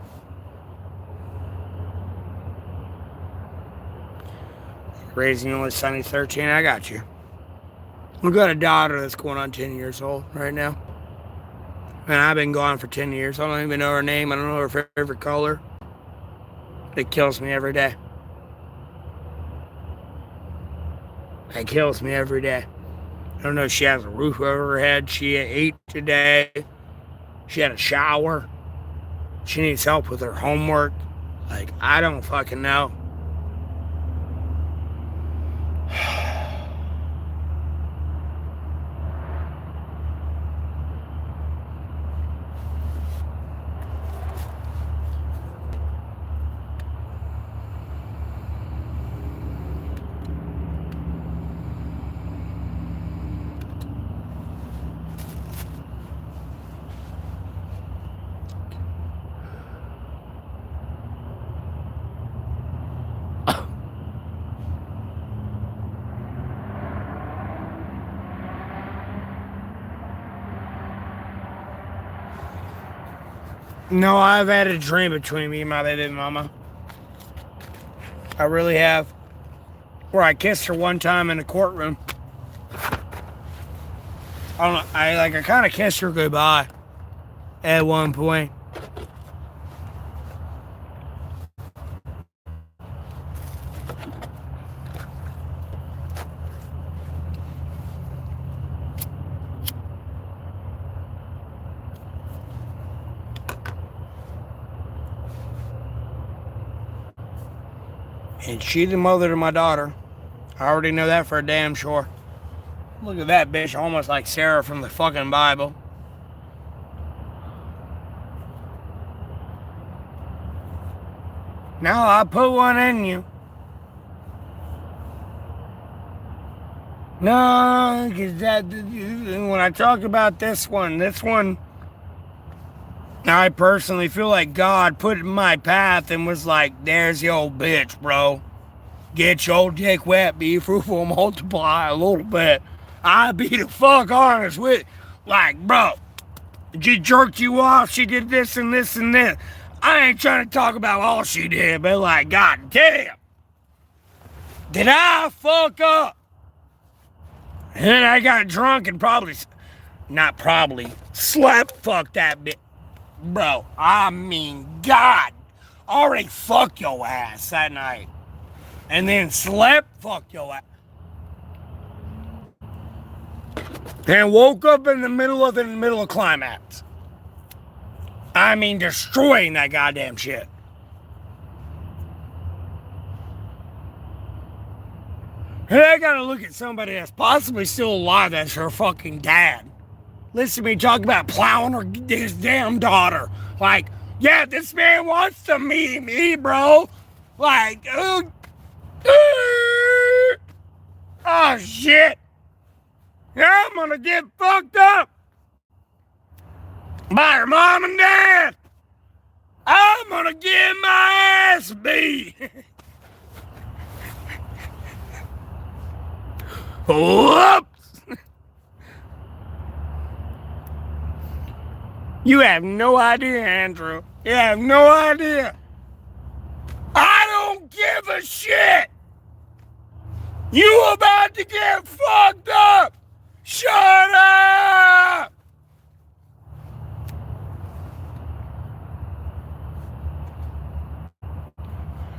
Raising only Sonny 13, I got you. We've got a daughter that's going on 10 years old right now. And I've been gone for 10 years. I don't even know her name. I don't know her favorite color. It kills me every day. It kills me every day. I don't know if she has a roof over her head. She ate today. She had a shower. She needs help with her homework. Like, I don't fucking know. No, I've had a dream between me and my baby mama. I really have. Where I kissed her one time in the courtroom. I don't know. I kind of kissed her goodbye at one point. And she's the mother to my daughter. I already know that for a damn sure. Look at that bitch, almost like Sarah from the fucking Bible. Now I put one in you. No, because when I talk about this one, I personally feel like God put it in my path and was like, there's your old bitch, bro. Get your dick wet, be fruitful, multiply a little bit. I'll be the fuck honest with you. Like, bro, she jerked you off, she did this and this and this. I ain't trying to talk about all she did, but like, god damn. Did I fuck up? And then I got drunk and slept fuck that bitch. Bro, I mean, God, already fucked your ass that night. And then slept, fuck your ass. And woke up in the middle of climax. I mean, destroying that goddamn shit. And I gotta look at somebody that's possibly still alive that's her fucking dad. Listen to me talk about plowing his damn daughter. Like, yeah, this man wants to meet me, bro. Like, oh shit. I'm gonna get fucked up by her mom and dad. I'm gonna get my ass beat. Whoops. You have no idea, Andrew. You have no idea. I don't give a shit. You about to get fucked up. Shut up.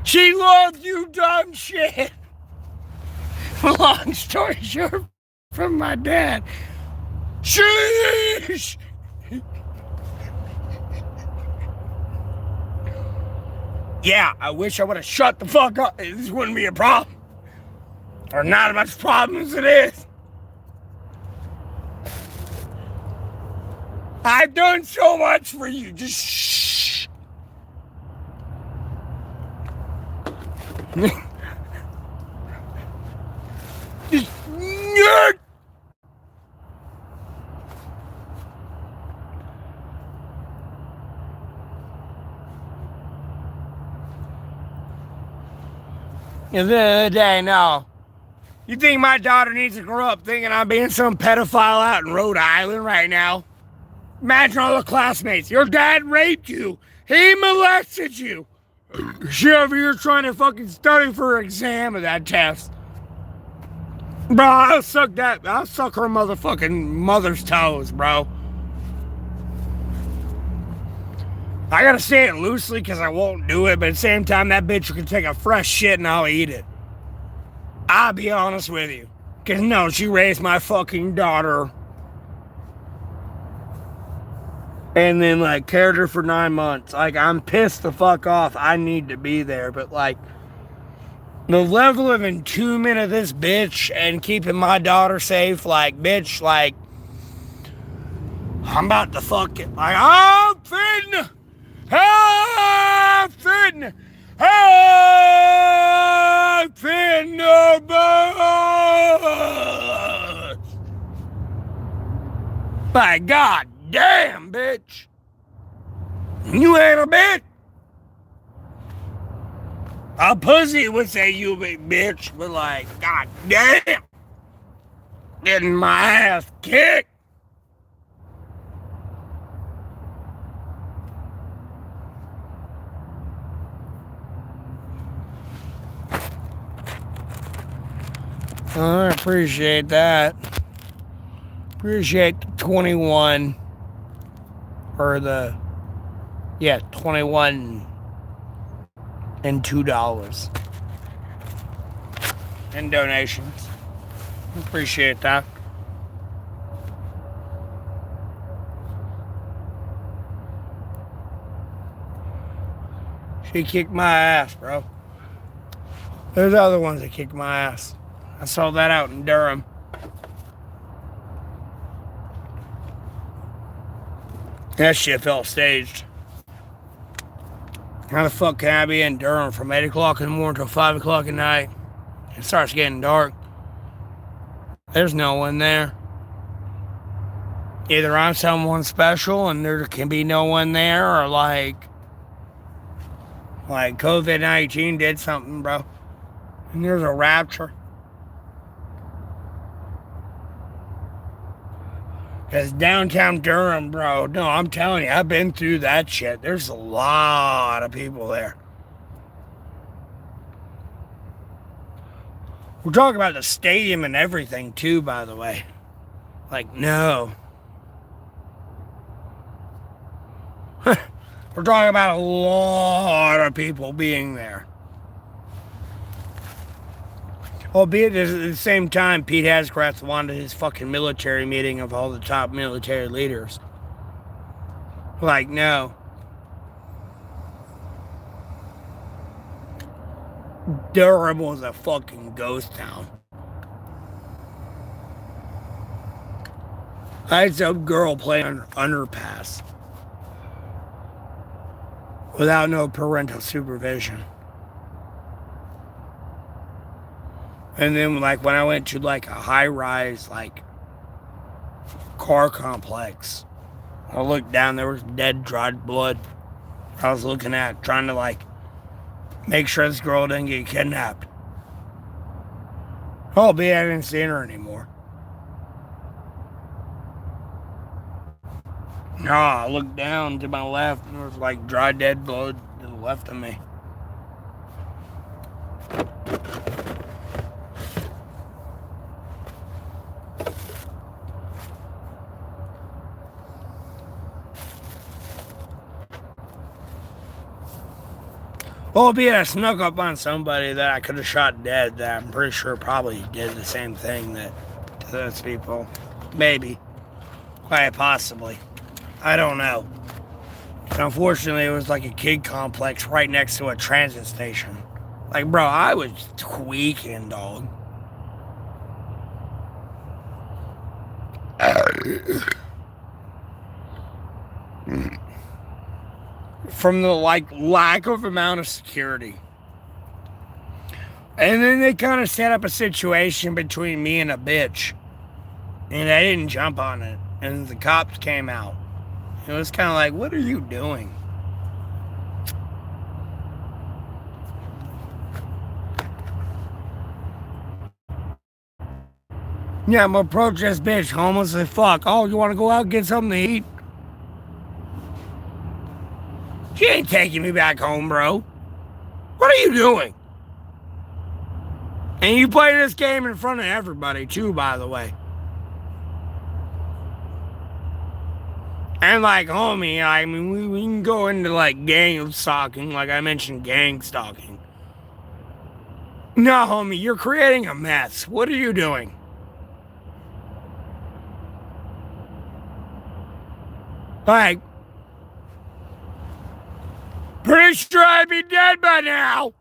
She loves you, dumb shit. Long story short, from my dad. Sheesh. Yeah, I wish I would have shut the fuck up. This wouldn't be a problem. Or not as much problem as it is. I've done so much for you. Just shh. Just nerd. And the other day, no. You think my daughter needs to grow up thinking I'm being some pedophile out in Rhode Island right now? Imagine all the classmates. Your dad raped you. He molested you. She over here trying to fucking study for her exam of that test. Bro, I'll suck her motherfucking mother's toes, bro. I gotta say it loosely because I won't do it, but at the same time, that bitch can take a fresh shit and I'll eat it. I'll be honest with you. Because no, she raised my fucking daughter. And then, like, carried her for 9 months. Like, I'm pissed the fuck off. I need to be there. But, like, the level of entombment of this bitch and keeping my daughter safe, like, bitch, like, I'm about to fuck it. Like, I'm finna bust. By God damn, bitch. You ain't a bitch. A pussy would say you big bitch, but like, God damn. Getting my ass kicked. I appreciate that. Appreciate the 21 or the 21 and $2 in donations. Appreciate that. She kicked my ass, bro. There's other ones that kicked my ass. I saw that out in Durham. That shit felt staged. How the fuck can I be in Durham from 8 o'clock in the morning till 5 o'clock at night? It starts getting dark. There's no one there. Either I'm someone special and there can be no one there, or like COVID-19 did something, bro. And there's a rapture. Because downtown Durham, bro, no, I'm telling you, I've been through that shit. There's a lot of people there. We're talking about the stadium and everything, too, by the way. Like, no. We're talking about a lot of people being there. Albeit at the same time, Pete Hasgrath wanted his fucking military meeting of all the top military leaders. Like, no. Durham was a fucking ghost town. I had some girl playing underpass without no parental supervision. And then, like, when I went to, like, a high-rise, like, car complex, I looked down, there was dead, dried blood I was looking at, trying to, like, make sure this girl didn't get kidnapped. Albeit I didn't see her anymore. No, I looked down to my left, and there was, like, dry, dead blood to the left of me. Albeit I snuck up on somebody that I could have shot dead that I'm pretty sure probably did the same thing that to those people. Maybe. Quite possibly. I don't know. And unfortunately, it was like a kid complex right next to a transit station. Like, bro, I was tweaking, dog. From the, like, lack of amount of security. And then they kind of set up a situation between me and a bitch. And I didn't jump on it. And the cops came out. It was kind of like, what are you doing? Yeah, I'm gonna approach this bitch, homeless as fuck. Oh, you wanna go out and get something to eat? She ain't taking me back home, bro. What are you doing? And you play this game in front of everybody, too, by the way. And, like, homie, I mean, we can go into, like, gang stalking, like I mentioned gang stalking. No, homie, you're creating a mess. What are you doing? Like, pretty sure I'd be dead by now.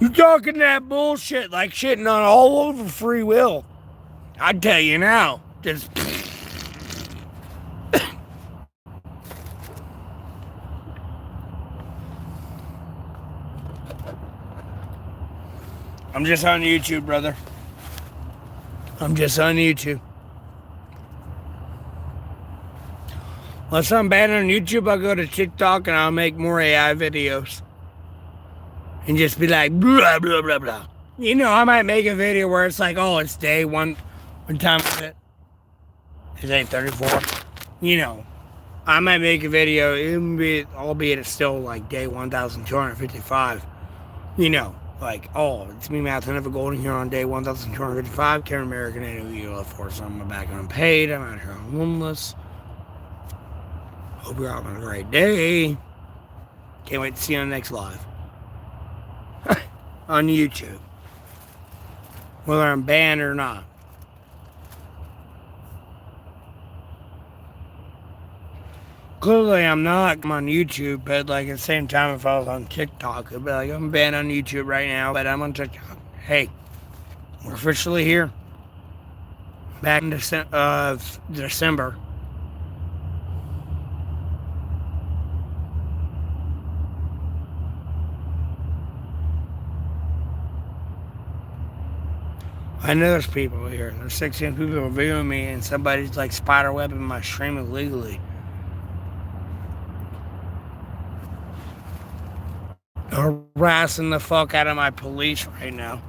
You talking that bullshit like shitting on all over free will. I tell you now, just I'm just on YouTube, brother. I'm just on YouTube. Unless I'm banned on YouTube, I'll go to TikTok and I'll make more AI videos. And just be like, blah, blah, blah, blah. You know, I might make a video where it's like, oh, it's day one. What time is it? It's 8:34. You know, I might make a video, albeit it's still like day 1,255. You know, like, oh, it's me, Matthew Neville Golding, here on day 1,255. Karen American, AWL Force. I'm back unpaid. I'm out here on homeless. Hope you're having a great day. Can't wait to see you on the next live. On YouTube. Whether I'm banned or not. Clearly I'm not. I'm on YouTube, but like at the same time, if I was on TikTok, I'd be like, I'm banned on YouTube right now, but I'm on TikTok. Hey, we're officially here. Back in December. I know there's people here. There's 16 people viewing me, and somebody's like spiderwebbing my stream illegally. Harassing the fuck out of my police right now.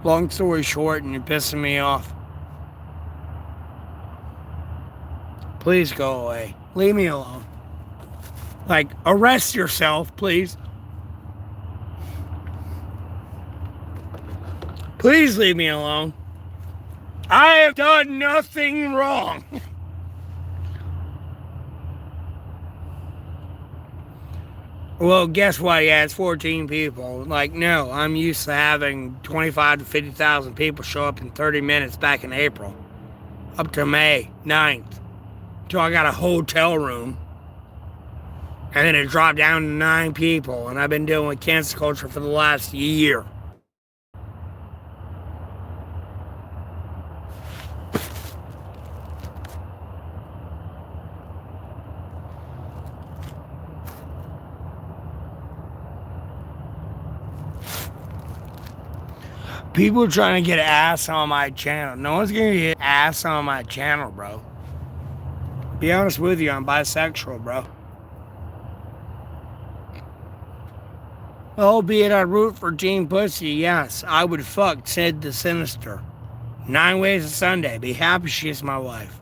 Long story short, and you're pissing me off. Please go away. Leave me alone. Like, arrest yourself, please. Please leave me alone. I have done nothing wrong. Well, guess what? Yeah, it's 14 people. Like, no, I'm used to having 25 to 50,000 people show up in 30 minutes back in April. Up to May 9th. Till I got a hotel room. And then it dropped down to 9 people. And I've been dealing with cancel culture for the last year. People trying to get ass on my channel. No one's gonna get ass on my channel, bro. Be honest with you, I'm bisexual, bro. Albeit I root for Team Pussy, yes, I would fuck Sid the Sinister. 9 ways of Sunday. Be happy she's my wife.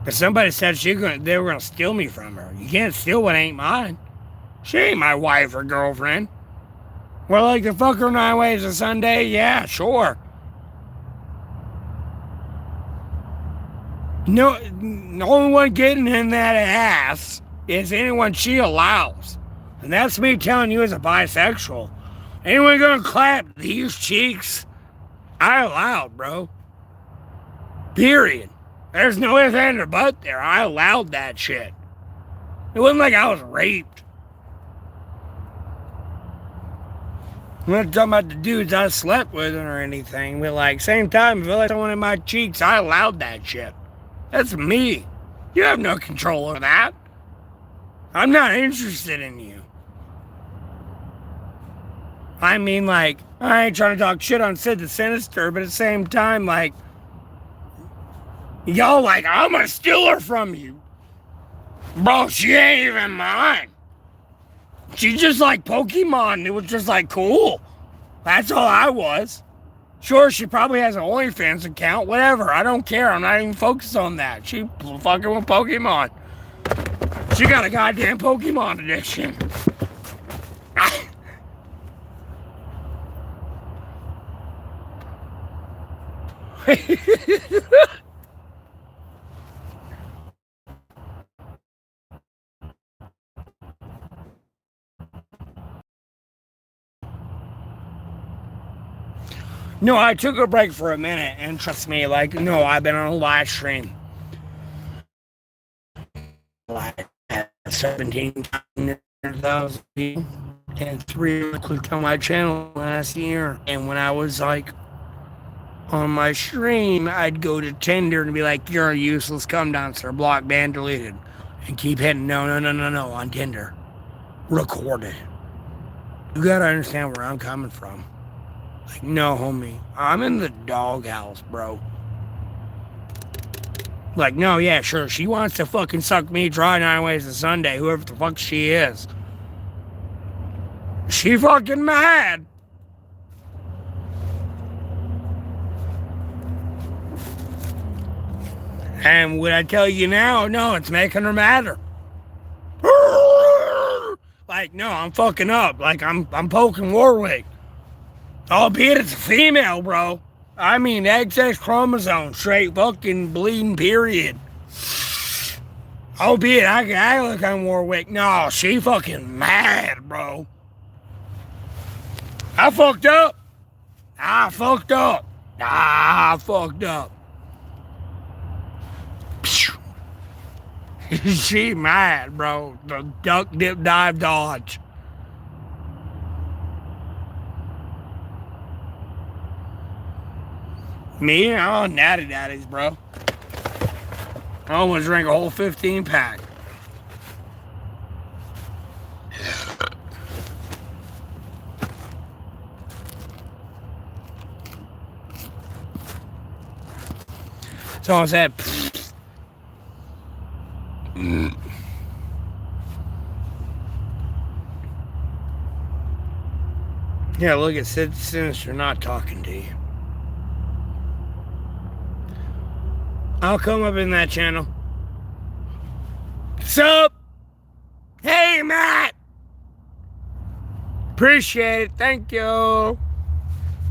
But somebody said they were gonna steal me from her. You can't steal what ain't mine. She ain't my wife or girlfriend. Well, like the fuck her 9 ways of Sunday? Yeah, sure. No, the only one getting in that ass is anyone she allows. And that's me telling you as a bisexual. Anyone gonna clap these cheeks? I allowed, bro. Period. There's no if, and, or but there. I allowed that shit. It wasn't like I was raped. I'm not talking about the dudes I slept with or anything, but like, same time, if I let someone in my cheeks, I allowed that shit. That's me. You have no control over that. I'm not interested in you. I mean, like, I ain't trying to talk shit on Sid the Sinister, but at the same time, like, y'all like, I'm gonna steal her from you. Bro, she ain't even mine. She's just like Pokemon. It was just like, cool. That's all I was. Sure, she probably has an OnlyFans account. Whatever. I don't care. I'm not even focused on that. She fucking with Pokemon. She got a goddamn Pokemon edition. No, I took a break for a minute, and trust me, like, no, I've been on a live stream. Like, 17,000 people, and 3 clicked on my channel last year. And when I was, like, on my stream, I'd go to Tinder and be like, you're a useless cum dancer, block, banned, deleted. And keep hitting no on Tinder. Recorded. You gotta understand where I'm coming from. Like, no, homie. I'm in the doghouse, bro. Like, no, yeah, sure. She wants to fucking suck me dry 9 ways of Sunday, whoever the fuck she is. She fucking mad. And would I tell you now? No, it's making her madder. Like, no, I'm fucking up. Like, I'm poking Warwick. Albeit it's a female, bro. I mean, XX chromosome, straight fucking bleeding period. Albeit I look on Warwick. No, she fucking mad, bro. I fucked up. She mad, bro. The duck, dip, dive, dodge. Me? Oh, natty daddies, bro. I almost drank a whole 15 pack. So I said, yeah, look at Sid Sinister not talking to you. I'll come up in that channel. Sup? Hey, Matt! Appreciate it. Thank you.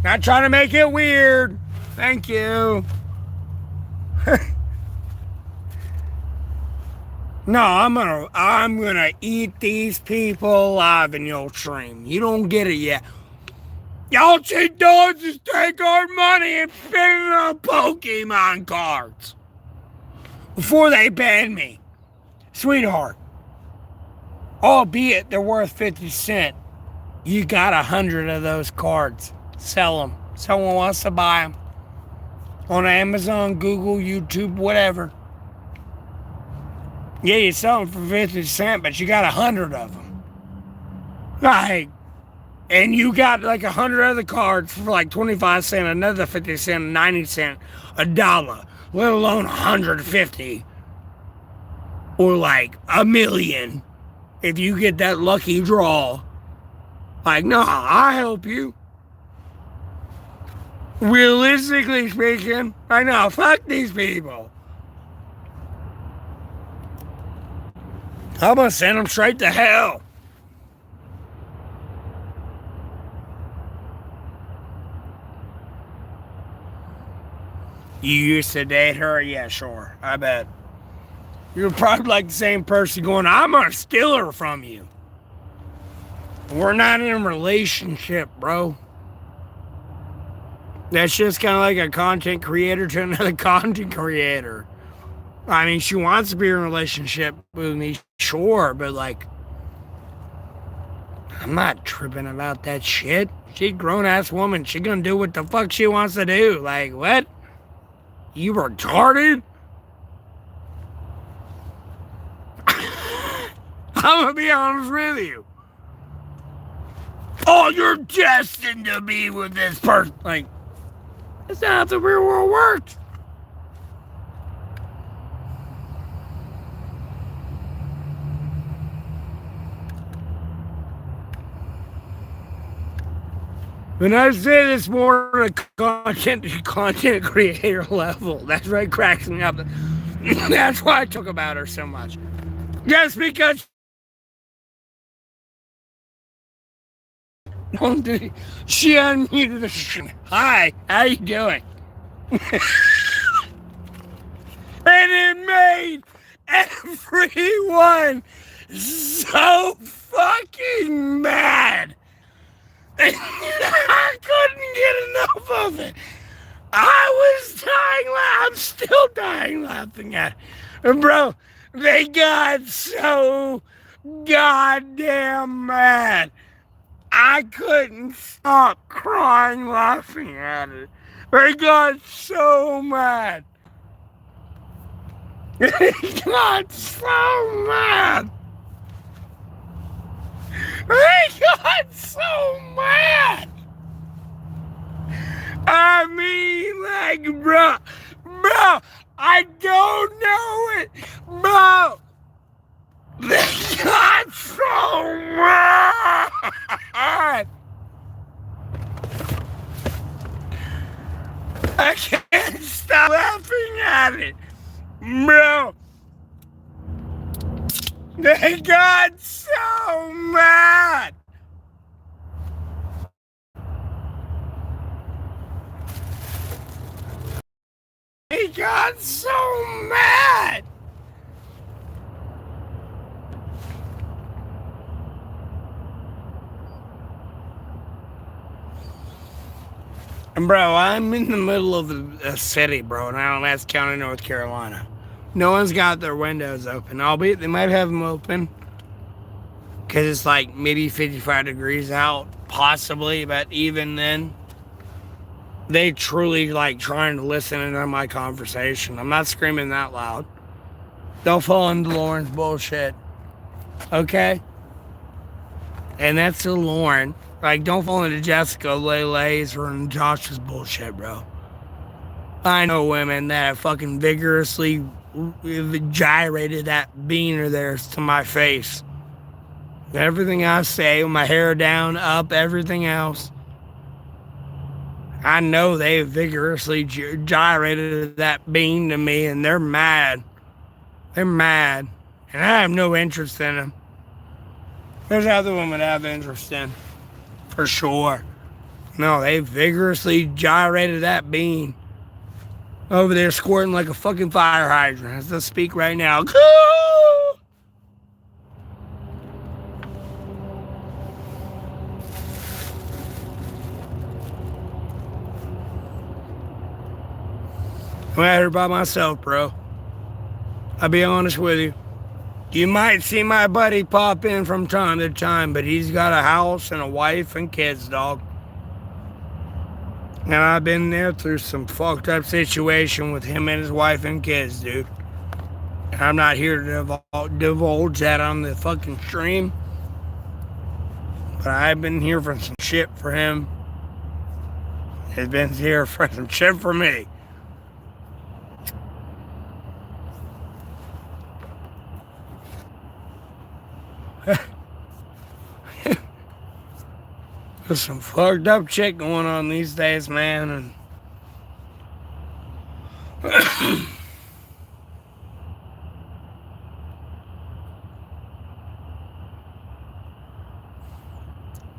Not trying to make it weird. Thank you. No, I'm gonna eat these people alive in your stream. You don't get it yet. Y'all cheap dogs just take our money and spend it on Pokemon cards before they ban me. Sweetheart, albeit they're worth 50 cents, you got 100 of those cards. Sell them. Someone wants to buy them. On Amazon, Google, YouTube, whatever. Yeah, you sell them for 50 cents, but you got 100 of them. Like, and you got like 100 other cards for like 25 cents, another 50 cents, 90 cents, $1, let alone 150. Or like $1 million if you get that lucky draw. Like, no, I'll help you. Realistically speaking, right now, fuck these people. I'm gonna send them straight to hell. You used to date her? Yeah, sure. I bet. You're probably like the same person going, I'm gonna steal her from you. We're not in a relationship, bro. That's just kind of like a content creator to another content creator. I mean, she wants to be in a relationship with me, sure, but like, I'm not tripping about that shit. She's a grown-ass woman. She gonna do what the fuck she wants to do. Like, what? You retarded? I'm gonna be honest with you. Oh, you're destined to be with this person. Like, that's not how the real world works. When I say this more at a content creator level, that's what cracks me up. That's why I talk about her so much. Just because she unmuted the stream. Hi, how you doing? And it made everyone so fucking mad. I couldn't get enough of it. I was dying I'm still dying laughing at it. Bro, they got so goddamn mad. I couldn't stop crying laughing at it. They got so mad. They got so mad. They got so mad. I mean, like, bro, I don't know it, bro. They got so mad. I can't stop laughing at it, bro. They got so mad. They got so mad. And bro, I'm in the middle of a city, bro, in Alamance County, North Carolina. No one's got their windows open, albeit they might have them open because it's like maybe 55 degrees out, possibly, but even then, they truly like trying to listen into my conversation. I'm not screaming that loud. Don't fall into Lauren's bullshit, okay? And that's to Lauren. Like, don't fall into Jessica, Lele's, or Josh's bullshit, bro. I know women that have fucking vigorously gyrated that bean of theirs to my face. Everything I say, with my hair down, up, everything else. I know they vigorously gyrated that bean to me, and they're mad. They're mad. And I have no interest in them. There's other women I have interest in. For sure. No, they vigorously gyrated that bean. Over there squirting like a fucking fire hydrant as I speak right now. I'm out here by myself, bro. I'll be honest with you. You might see my buddy pop in from time to time, but he's got a house and a wife and kids, dog. And I've been there through some fucked up situation with him and his wife and kids, dude. And I'm not here to divulge that on the fucking stream. But I've been here for some shit for him. He's been here for some shit for me. There's some fucked up shit going on these days, man.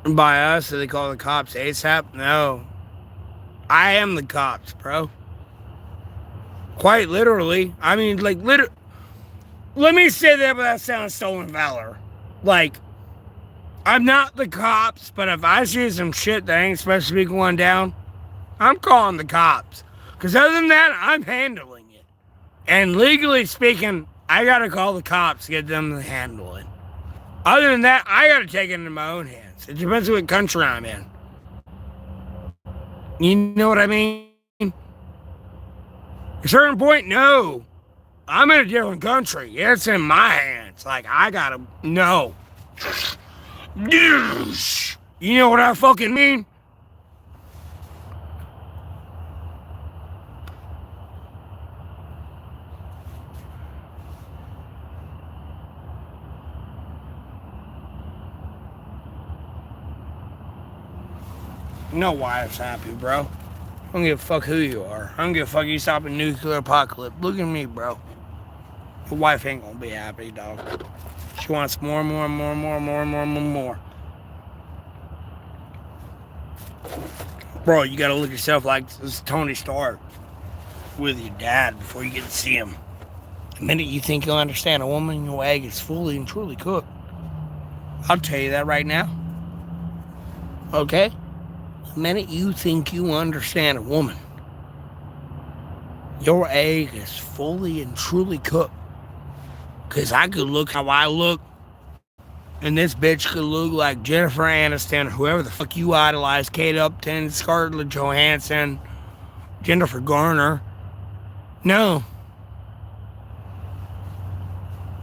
And by us, do they call the cops ASAP? No. I am the cops, bro. Quite literally. I mean, like, let me say that without sounding stolen valor. Like, I'm not the cops, but if I see some shit that ain't supposed to be going down, I'm calling the cops. Because other than that, I'm handling it. And legally speaking, I gotta call the cops to get them to handle it. Other than that, I gotta take it into my own hands. It depends on what country I'm in. You know what I mean? At a certain point, no. I'm in a different country. It's in my hands. Like, I gotta know. You know what I fucking mean? No wife's happy, bro. I don't give a fuck who you are. I don't give a fuck you stop a nuclear apocalypse. Look at me, bro. Your wife ain't gonna be happy, dog. She wants more. Bro, you gotta look at yourself like this is Tony Stark with your dad before you get to see him. The minute you think you'll understand a woman, your egg is fully and truly cooked. I'll tell you that right now. Okay? The minute you think you understand a woman, your egg is fully and truly cooked. Because I could look how I look, and this bitch could look like Jennifer Aniston, whoever the fuck you idolize, Kate Upton, Scarlett Johansson, Jennifer Garner. No,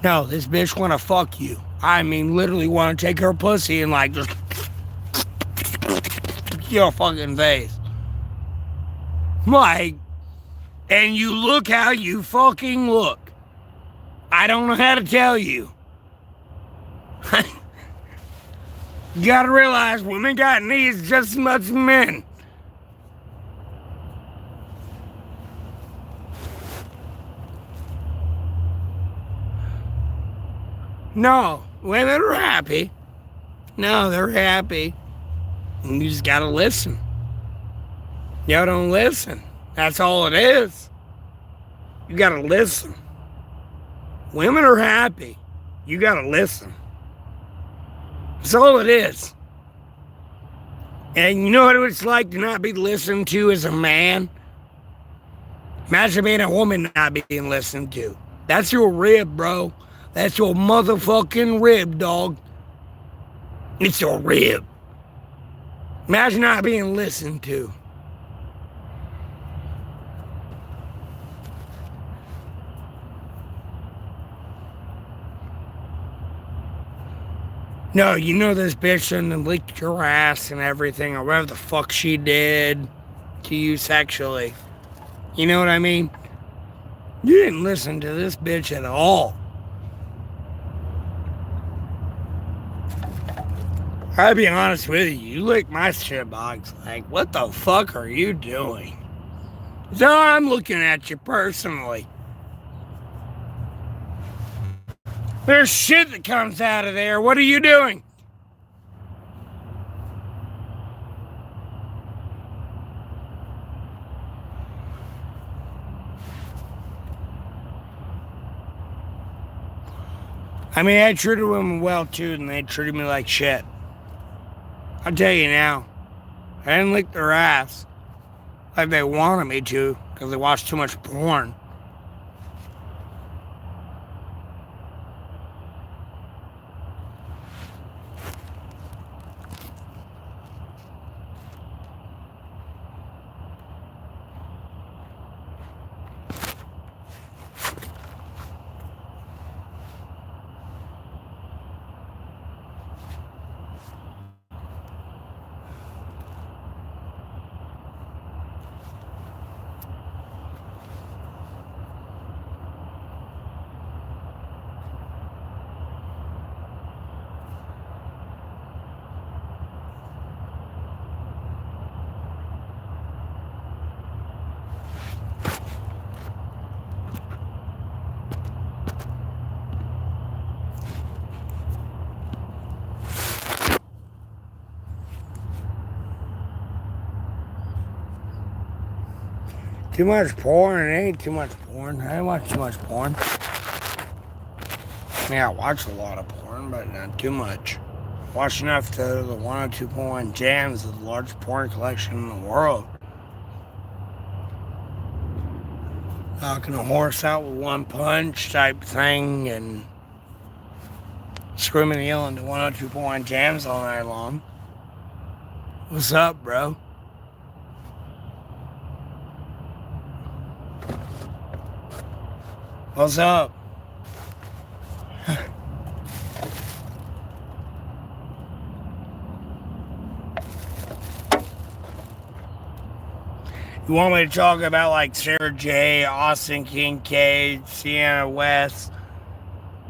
this bitch want to fuck you. I mean, literally want to take her pussy and like just your fucking face. Like, and you look how you fucking look. I don't know how to tell you. You gotta realize women got needs just as much as men. No, women are happy. No, they're happy. And you just gotta listen. Y'all don't listen. That's all it is. You gotta listen. Women are happy. You gotta listen. That's all it is. And you know what it's like to not be listened to as a man? Imagine being a woman not being listened to. That's your rib, bro. That's your motherfucking rib, dog. It's your rib. Imagine not being listened to. No, you know this bitch shouldn't have licked your ass and everything, or whatever the fuck she did to you sexually. You know what I mean? You didn't listen to this bitch at all. I'll be honest with you, you licked my shit box. Like, what the fuck are you doing? So I'm looking at you personally. There's shit that comes out of there. What are you doing? I mean, I treated women well, too, and they treated me like shit. I'll tell you now, I didn't lick their ass like they wanted me to because they watched too much porn. Too much porn? It ain't too much porn. I don't watch too much porn. Yeah, I watch a lot of porn, but not too much. Watch enough to the 102.1 Jams is the largest porn collection in the world. Knocking a horse out with one punch type thing and screaming and yelling to 102.1 Jams all night long. What's up, bro? What's up? You want me to talk about like Sarah J, Austin Kincaid, Sienna West,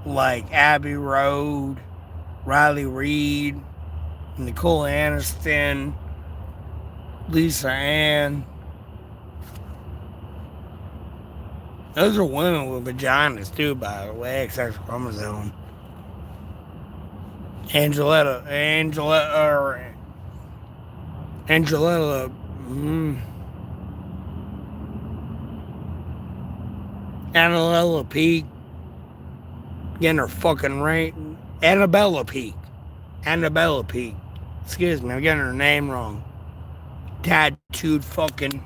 like Abbey Road, Riley Reid, Nicole Aniston, Lisa Ann? Those are women with vaginas too, by the way, X chromosome. Angeletta, Annabella Peak, getting her fucking right. Annabella Peak. Excuse me, I'm getting her name wrong. Tattooed fucking.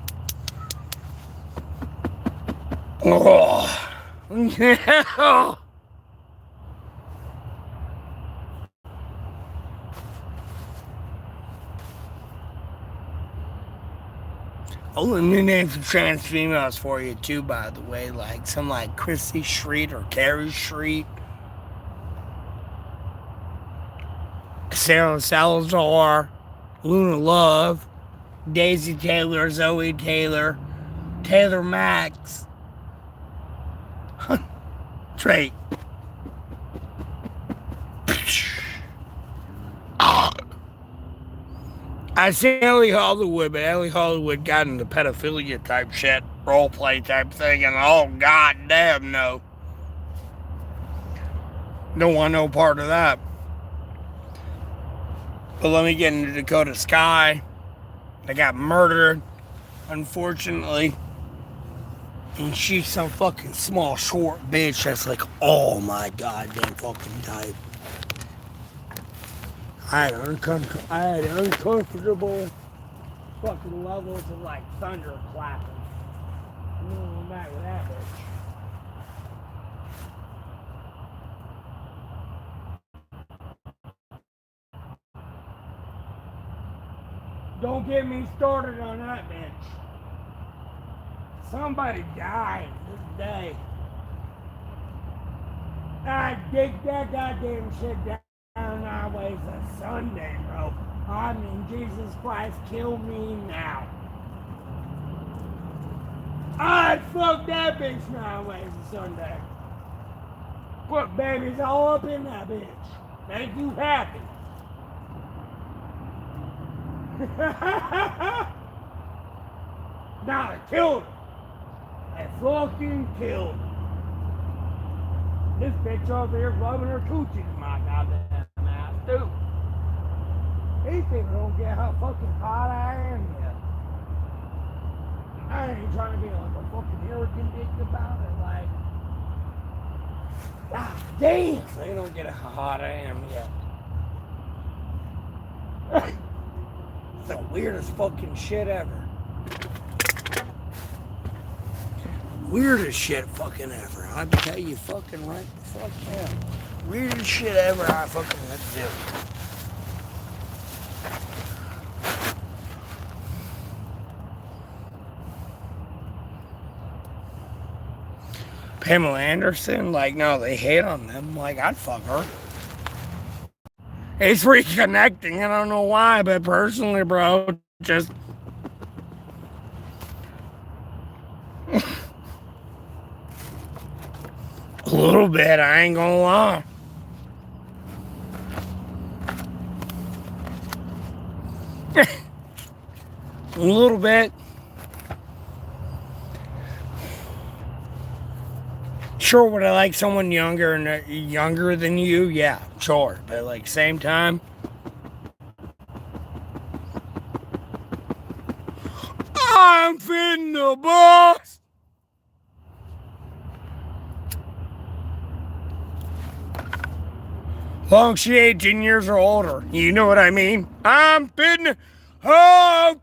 Oh. Oh, let me name some trans females for you too, by the way. Like some like Chrissy Street or Carrie Street. Sarah Salazar, Luna Love, Daisy Taylor, Zoe Taylor, Taylor Max. Trey. I say Ellie Hollywood, but Ellie Hollywood got into pedophilia type shit, role play type thing, and oh goddamn no. Don't want no part of that. But let me get into Dakota Sky. They got murdered, unfortunately. And she's some fucking small, short bitch that's like, oh my goddamn fucking type. I had uncomfortable fucking levels of like thunder clapping. I'm going back with that bitch. Don't get me started on that bitch. Somebody died this day. I dig that goddamn shit down our ways a Sunday, bro. I mean, Jesus Christ, kill me now. I'd fuck that bitch nowadays a Sunday. Put babies all up in that bitch. Make you happy. Now I killed her. I fucking killed her. This bitch over here rubbing her coochie in my goddamn ass, too. These people don't get how fucking hot I am yet. I ain't trying to be like a fucking arrogant dick about it. Like, Damn, they don't get how hot I am yet. It's the weirdest fucking shit ever. Weirdest shit fucking ever. I tell you fucking right the fuck now. Weirdest shit ever I fucking had to do. Pamela Anderson, like, no, they hate on them. Like, I'd fuck her. It's reconnecting. I don't know why, but personally, bro, just a little bit. I ain't gonna lie. A little bit. Sure, would I like someone younger than you? Yeah, sure. But like same time, I'm finna bust. Long as she 18 years or older. You know what I mean? I'm finna bust.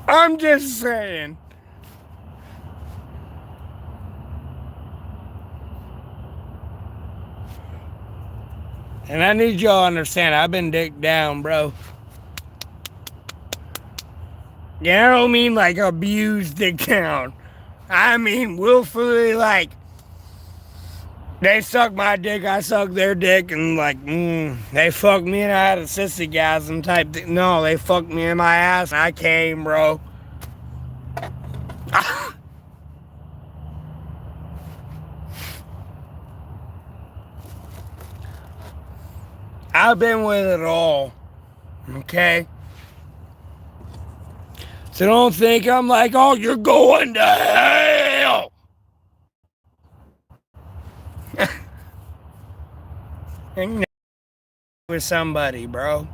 I'm just saying. And I need y'all to understand, I've been dicked down, bro. Yeah, I don't mean like abused dick down. I mean willfully, like, they suck my dick, I suck their dick, and like, they fucked me and I had a sissygasm type thing. No, they fucked me in my ass and I came, bro. I've been with it all, okay? So don't think I'm like, oh, you're going to hell. And with somebody, bro,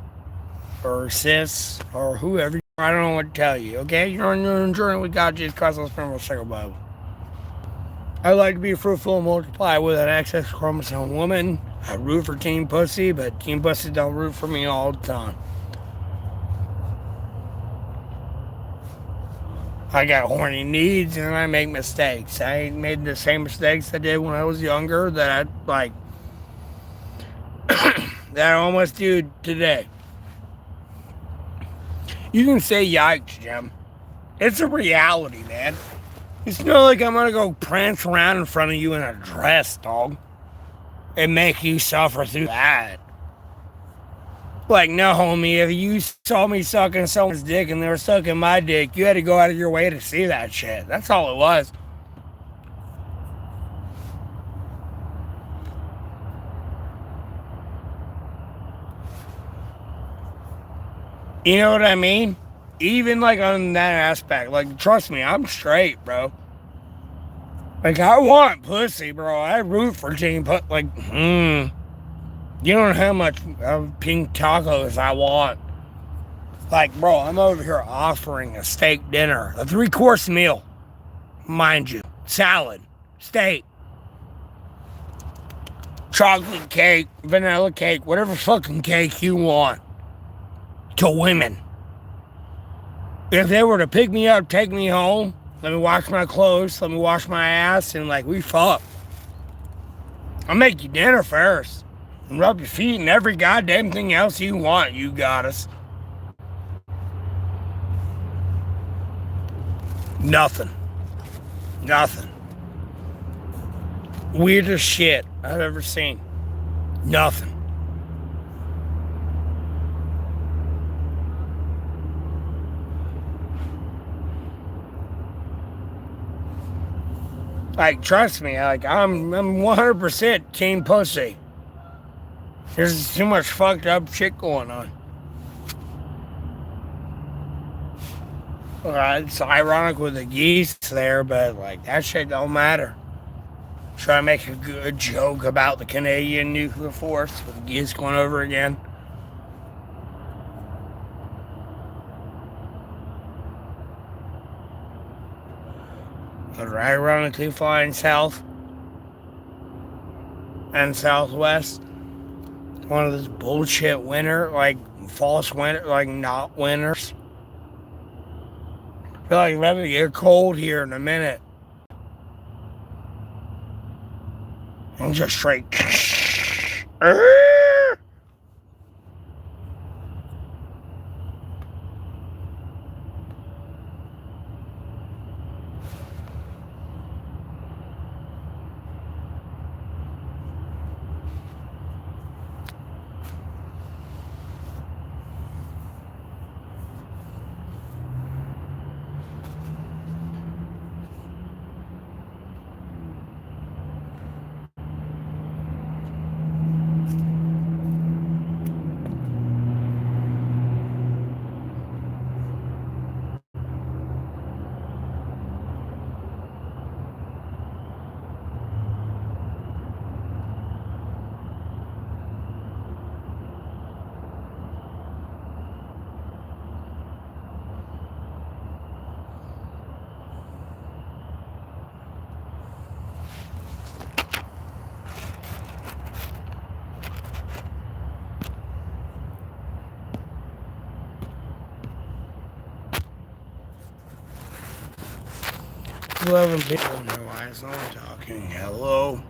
or sis, or whoever. I don't know what to tell you, okay? You're on your journey with God, Jesus Christ, let's remember the second Bible. I like to be fruitful and multiply with an XX chromosome woman. I root for Team Pussy, but Team Pussy don't root for me all the time. I got horny needs and I make mistakes. I ain't made the same mistakes I did when I was younger that I, like, that I almost do today. You can say yikes, Jim. It's a reality, man. It's not like I'm gonna go prance around in front of you in a dress, dog, and make you suffer through that. Like, no, homie, if you saw me sucking someone's dick and they were sucking my dick, you had to go out of your way to see that shit. That's all it was. You know what I mean? Even like on that aspect, like, trust me, I'm straight, bro. Like, I want pussy, bro. I root for Team Pussy. Like, you don't know how much pink tacos I want. Like, bro, I'm over here offering a steak dinner, a 3-course meal, mind you, salad, steak, chocolate cake, vanilla cake, whatever fucking cake you want, to women. If they were to pick me up, take me home, let me wash my clothes, let me wash my ass, and like, we fuck. I'll make you dinner first, and rub your feet and every goddamn thing else you want, you goddess. Nothing. Weirdest shit I've ever seen. Nothing. Like, trust me, like, I'm 100% Team Pussy. There's too much fucked up shit going on. It's ironic with the geese there, but like that shit don't matter. Try to make a good joke about the Canadian nuclear force with the geese going over again. But ironically, flying south and southwest, one of those bullshit winter, like false winter, like not winters. I feel like it's going to get cold here in a minute. And just straight. Eleven people in their lives, I'm talking. Hello.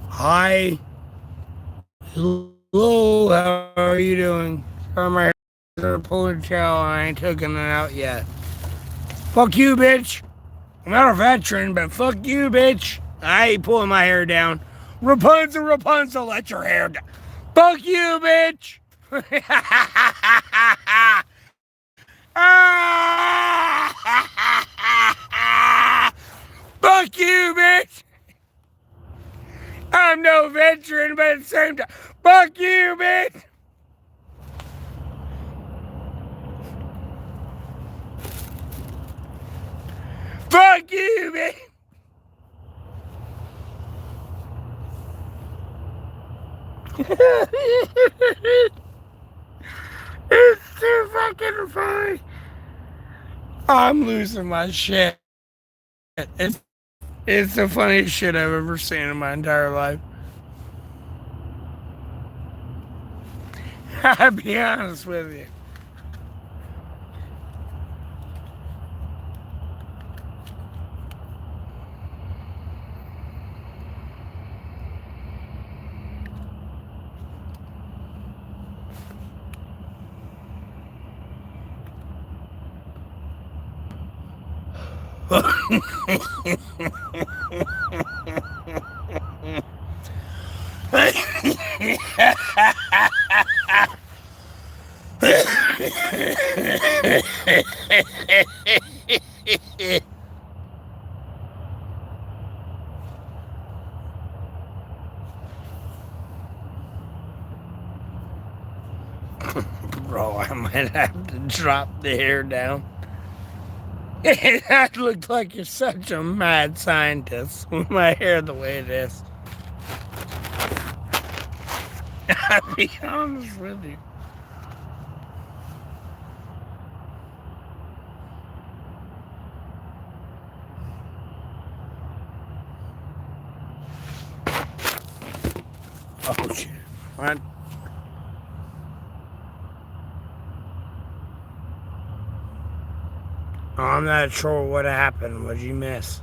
Hi. Hello, how are you doing? Sorry, my hair's a ponytail and I ain't taking it out yet. Fuck you, bitch. I'm not a veteran, but fuck you, bitch. I ain't pulling my hair down. Rapunzel, Rapunzel, let your hair down. Fuck you, bitch. Fuck you, bitch. I'm no veteran, but at the same time, fuck you, bitch. Fuck you, bitch. It's too fucking funny. I'm losing my shit. It's the funniest shit I've ever seen in my entire life. I'll be honest with you. Bro, I might have to drop the hair down. That looks like you're such a mad scientist with my hair the way it is. I'll be honest with you. Oh shit. What? Oh, I'm not sure what happened. What'd you miss?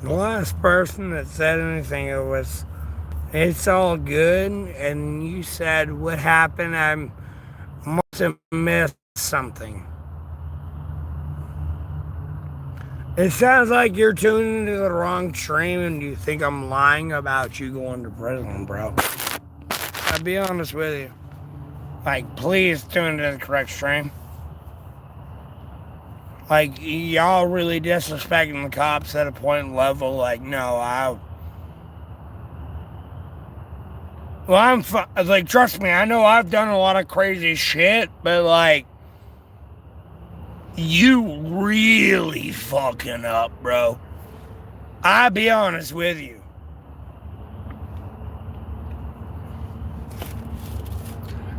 The last person that said anything, it was, it's all good, and you said, what happened? I must have missed something. It sounds like you're tuning into the wrong stream and you think I'm lying about you going to prison, bro. I'll be honest with you. Like, please tune into the correct stream. Like, y'all really disrespecting the cops at a point level, like, no, Well, like, trust me, I know I've done a lot of crazy shit, but, like, you really fucking up, bro. I'll be honest with you.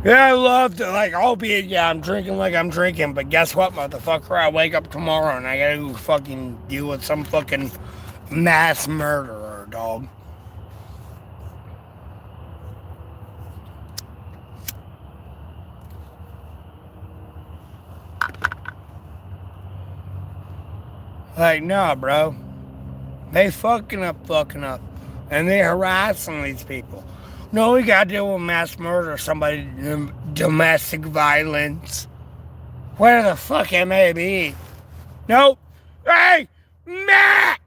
Yeah, I love to, like, albeit, yeah, I'm drinking like I'm drinking, but guess what, motherfucker? I wake up tomorrow and I gotta go fucking deal with some fucking mass murderer, dog. Like, no, bro. They fucking up. And they harassing these people. No, we gotta deal with mass murder, somebody, domestic violence. Where the fuck it may be. Nope. Hey, Matt!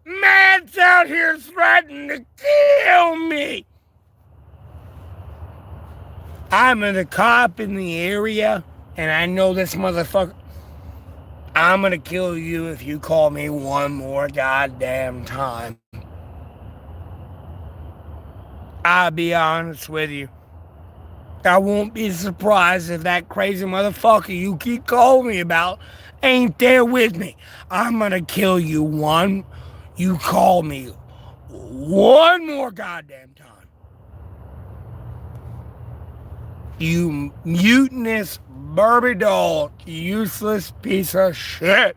Matt's out here threatening to kill me! I'm the cop in the area, and I know this motherfucker. I'm gonna kill you if you call me one more goddamn time. I'll be honest with you. I won't be surprised if that crazy motherfucker you keep calling me about ain't there with me. I'm gonna kill you you call me one more goddamn time. You mutinous Barbie doll, useless piece of shit.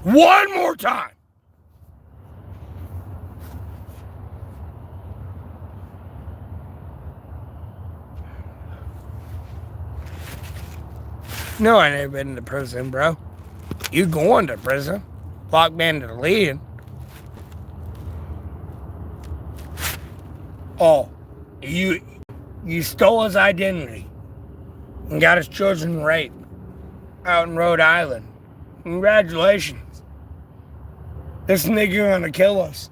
One more time. No, I never been to prison, bro. You going to prison. Block man to leading. Oh, you stole his identity and got his children raped out in Rhode Island. Congratulations. This nigga gonna kill us.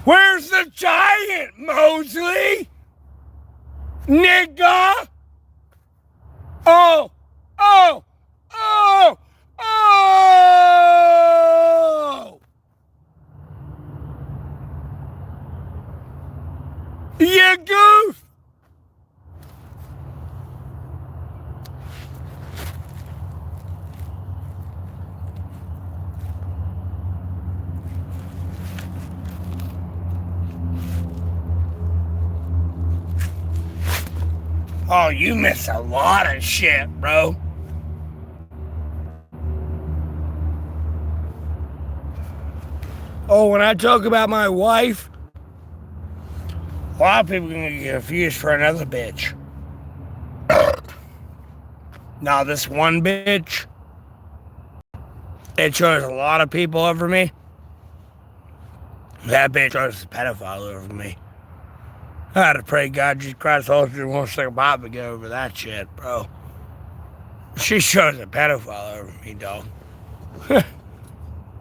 Where's the giant, Mosley? Nigga! Oh! You goof! Oh, you miss a lot of shit, bro. Oh, when I talk about my wife, a lot of people are going to get confused for another bitch. Now, this one bitch, it chose a lot of people over me. That bitch chose a pedophile over me. I had to pray God, Jesus Christ, Holy Spirit, won't stick a Bible to get over that shit, bro. She chose a pedophile over me, dog.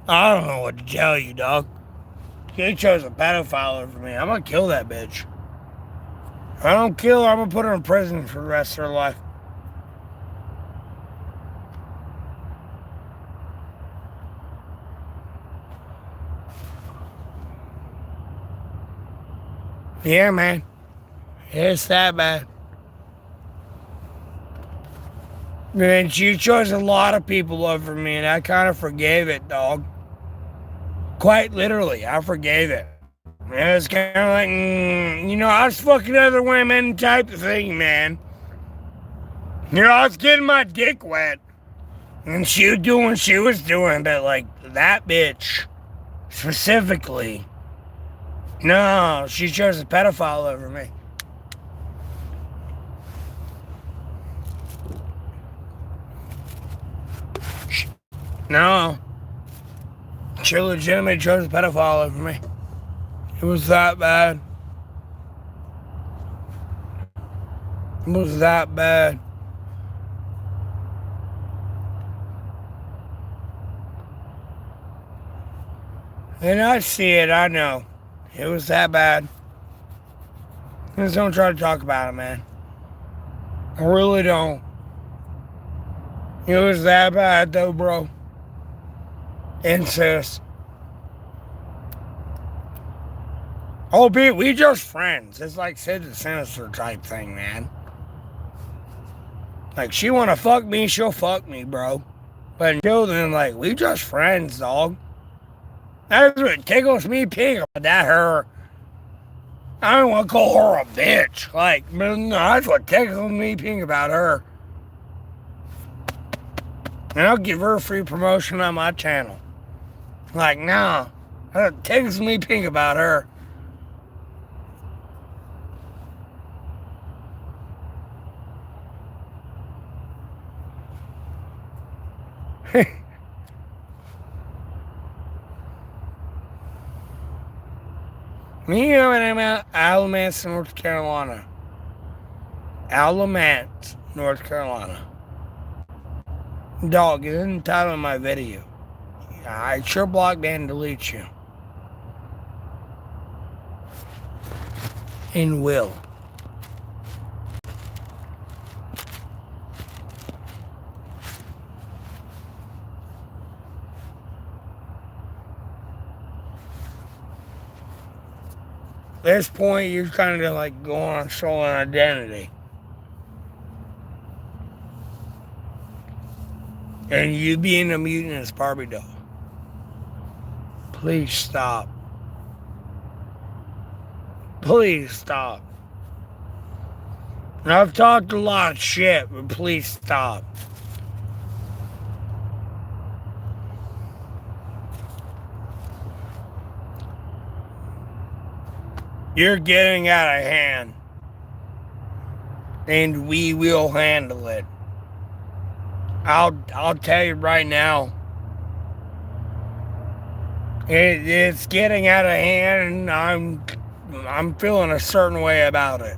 I don't know what to tell you, dog. She chose a pedophile over me. I'm gonna kill that bitch. If I don't kill her, I'm gonna put her in prison for the rest of her life. Yeah, man. It's that bad. And she chose a lot of people over me, and I kind of forgave it, dog. Quite literally, I forgave it. And it's kind of like, I was fucking other women type of thing, man. I was getting my dick wet. And she was doing what she was doing, but, like, that bitch, specifically, no, she chose a pedophile over me. No. She legitimately chose a pedophile over me. It was that bad. It was that bad. And I see it, I know. It was that bad. I just don't try to talk about it, man. I really don't. It was that bad, though, bro. insists, oh, B, we just friends. It's like Sid the Sinister type thing, man. Like, she wanna fuck me, she'll fuck me, bro. But until then, like, we just friends, dog. That's what tickles me pink about that her. I don't want to call her a bitch. Like, no, that's what tickles me pink about her. And I'll give her free promotion on my channel. Like, nah, that tickles me pink about her. Me, I'm at Alamance, North Carolina. Alamance, North Carolina. Dog, it isn't the title of my video. I sure block and delete you. And will. At this point, you're kind of like going on stolen identity. And you being a mutant is Barbie doll. Please stop. Please stop. And I've talked a lot of shit, but please stop. You're getting out of hand. And we will handle it. I'll tell you right now. It's getting out of hand, and I'm feeling a certain way about it.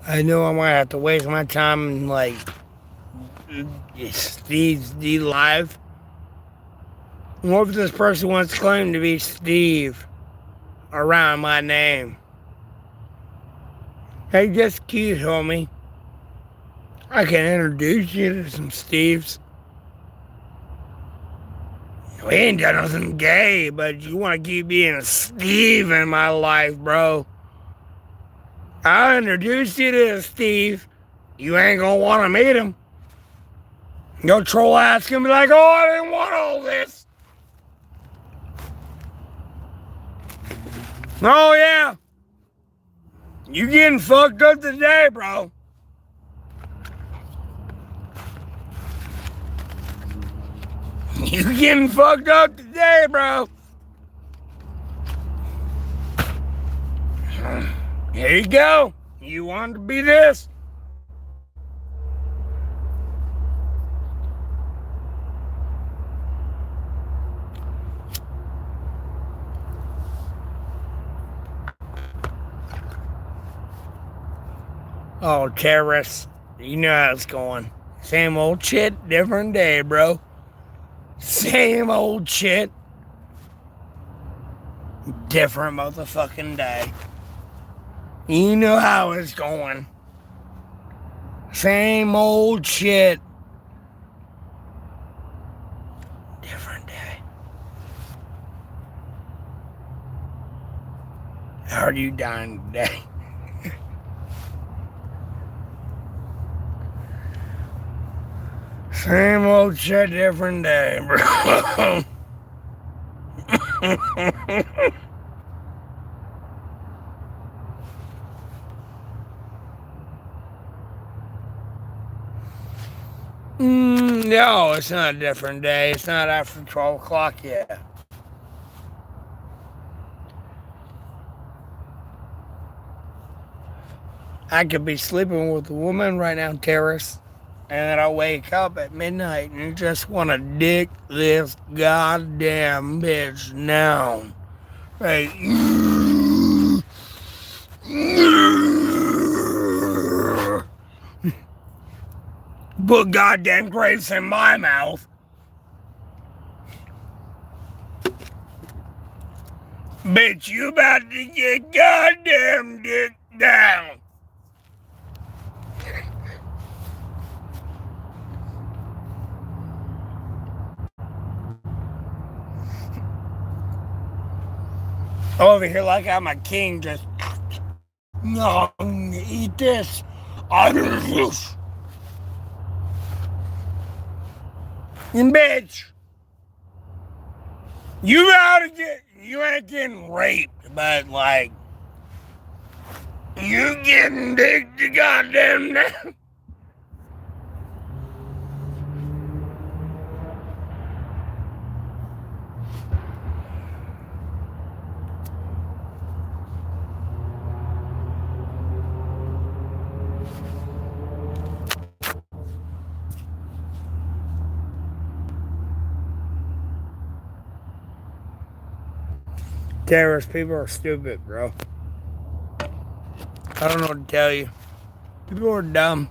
I know I might have to waste my time in, like, Steve's D Live. What if this person wants to claim to be Steve around my name? Hey, just cute, homie. I can introduce you to some Steves. We ain't done nothing gay, but you want to keep being a Steve in my life, bro. I'll introduce you to Steve. You ain't gonna want to meet him. Your troll ass gonna be like, oh, I didn't want all this. Oh, yeah. You getting fucked up today, bro. You getting fucked up today, bro. Here you go. You wanted to be this? Oh, terrorists. You know how it's going. Same old shit, different day, bro. Same old shit. Different motherfucking day. You know how it's going. Same old shit. Different day. How are you dying today? Same old shit, different day, bro. No, it's not a different day. It's not after 12 o'clock yet. I could be sleeping with a woman right now, terrorist, and then I'll wake up at midnight and just want to dick this goddamn bitch down. Right. Put goddamn grapes in my mouth. Bitch, you about to get goddamn dick down. Over here like I'm a king, just no, eat this. And bitch, you ain't getting raped, but like, you getting dick to goddamn down. Terrorist people are stupid, bro. I don't know what to tell you. People are dumb.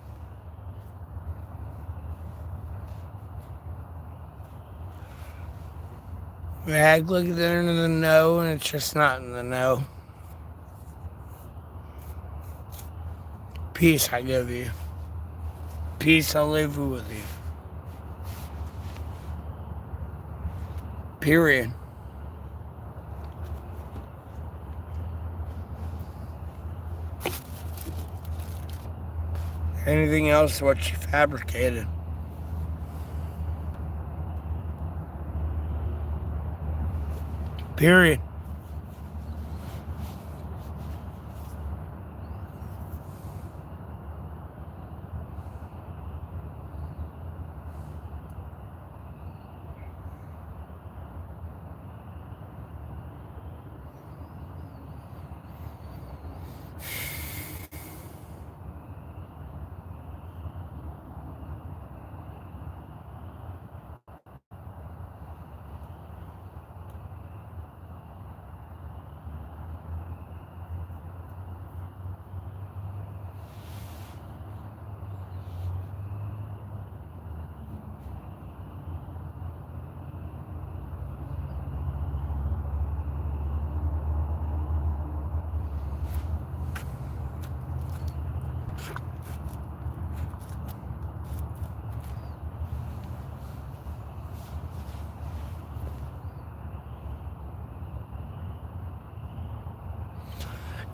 They act like they're in the know, and it's just not in the know. Peace I give you. Peace I live with you. Period. Anything else what you fabricated. Period.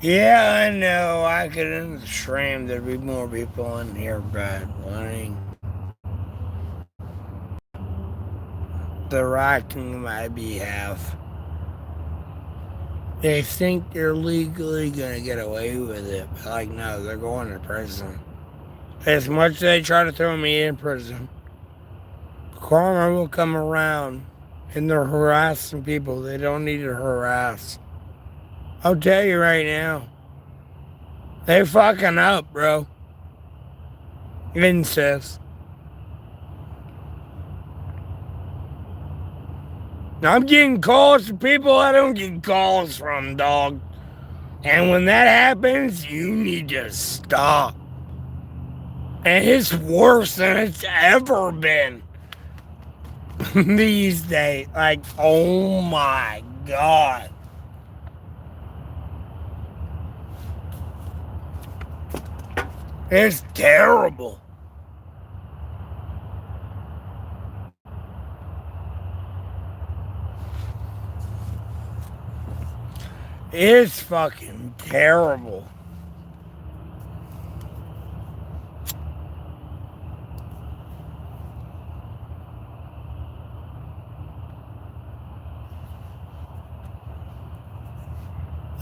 Yeah, I know. I could understand there'd be more people in here, but wanting the right on my behalf. They think they're legally gonna get away with it, but like, no, they're going to prison. As much as they try to throw me in prison, karma will come around, and they're harassing people they don't need to harass. I'll tell you right now, they fucking up, bro. Incest. I'm getting calls from people I don't get calls from, dog. And when that happens, you need to stop. And it's worse than it's ever been these days. Like, oh my God. It's terrible. It's fucking terrible.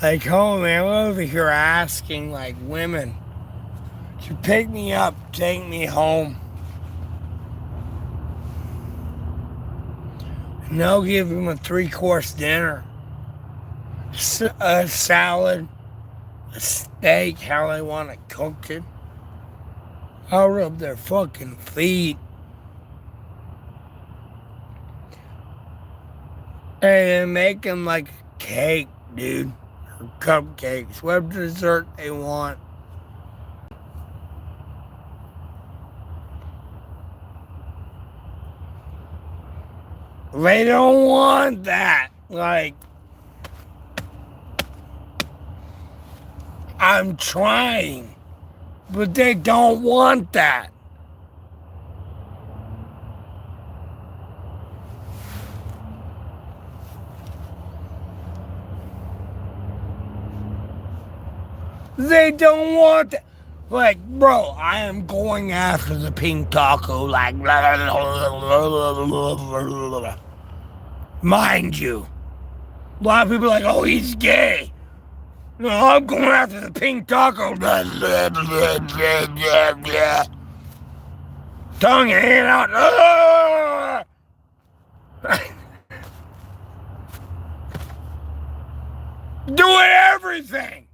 Like, oh man, I'm over here asking like women to pick me up, take me home. And they'll give him a 3-course dinner, a salad, a steak, how they want it cooked it. I'll rub their fucking feet. And make them like a cake, dude. Or cupcakes, whatever dessert they want. They don't want that. Like, I'm trying, but they don't want that. They don't want that. Like, bro, I am going after the pink taco, like, mind you. A lot of people are like, oh, he's gay. No, I'm going after the pink taco. Tongue hanging out. Doing everything.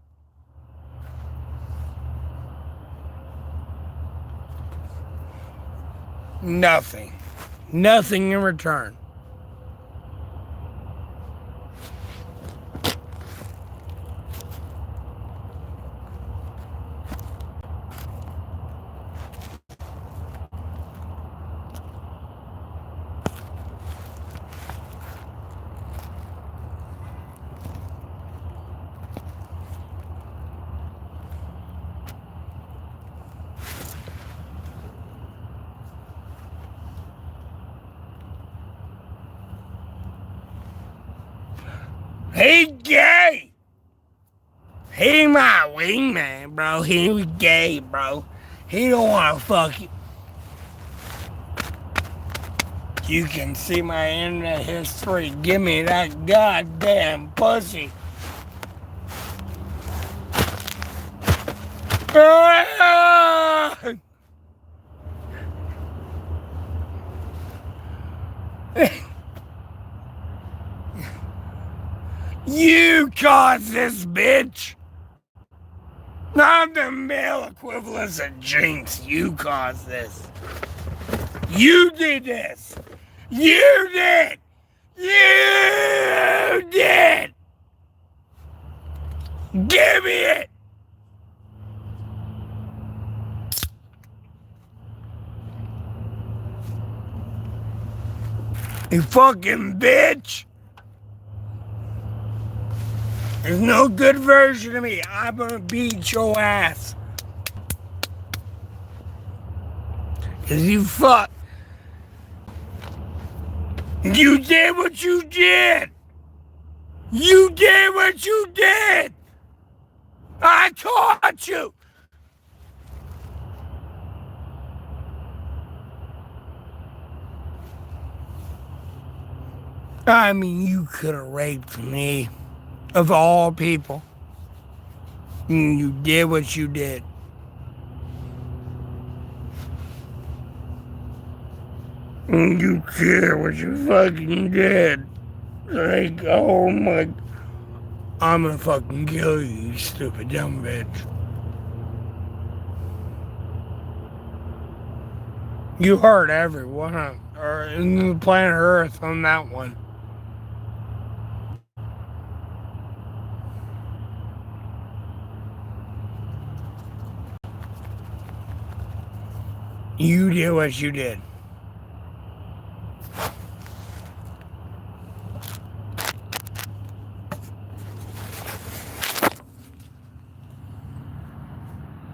Nothing. Nothing in return. He gay. He my wingman, bro. He was gay, bro. He don't want to fuck you. You can see my internet history. Give me that goddamn pussy. You caused this, bitch. I'm the male equivalent of Jinx. You caused this. You did this. You did. You did. Give me it. You fucking bitch. There's no good version of me. I'm gonna beat your ass. Cause you fuck. You did what you did. You did what you did. I taught you. I mean, you could have raped me. Of all people. And you did what you did. And you did what you fucking did. Like, oh my... I'm gonna fucking kill you, you stupid dumb bitch. You hurt everyone in the planet Earth on that one. You did what you did.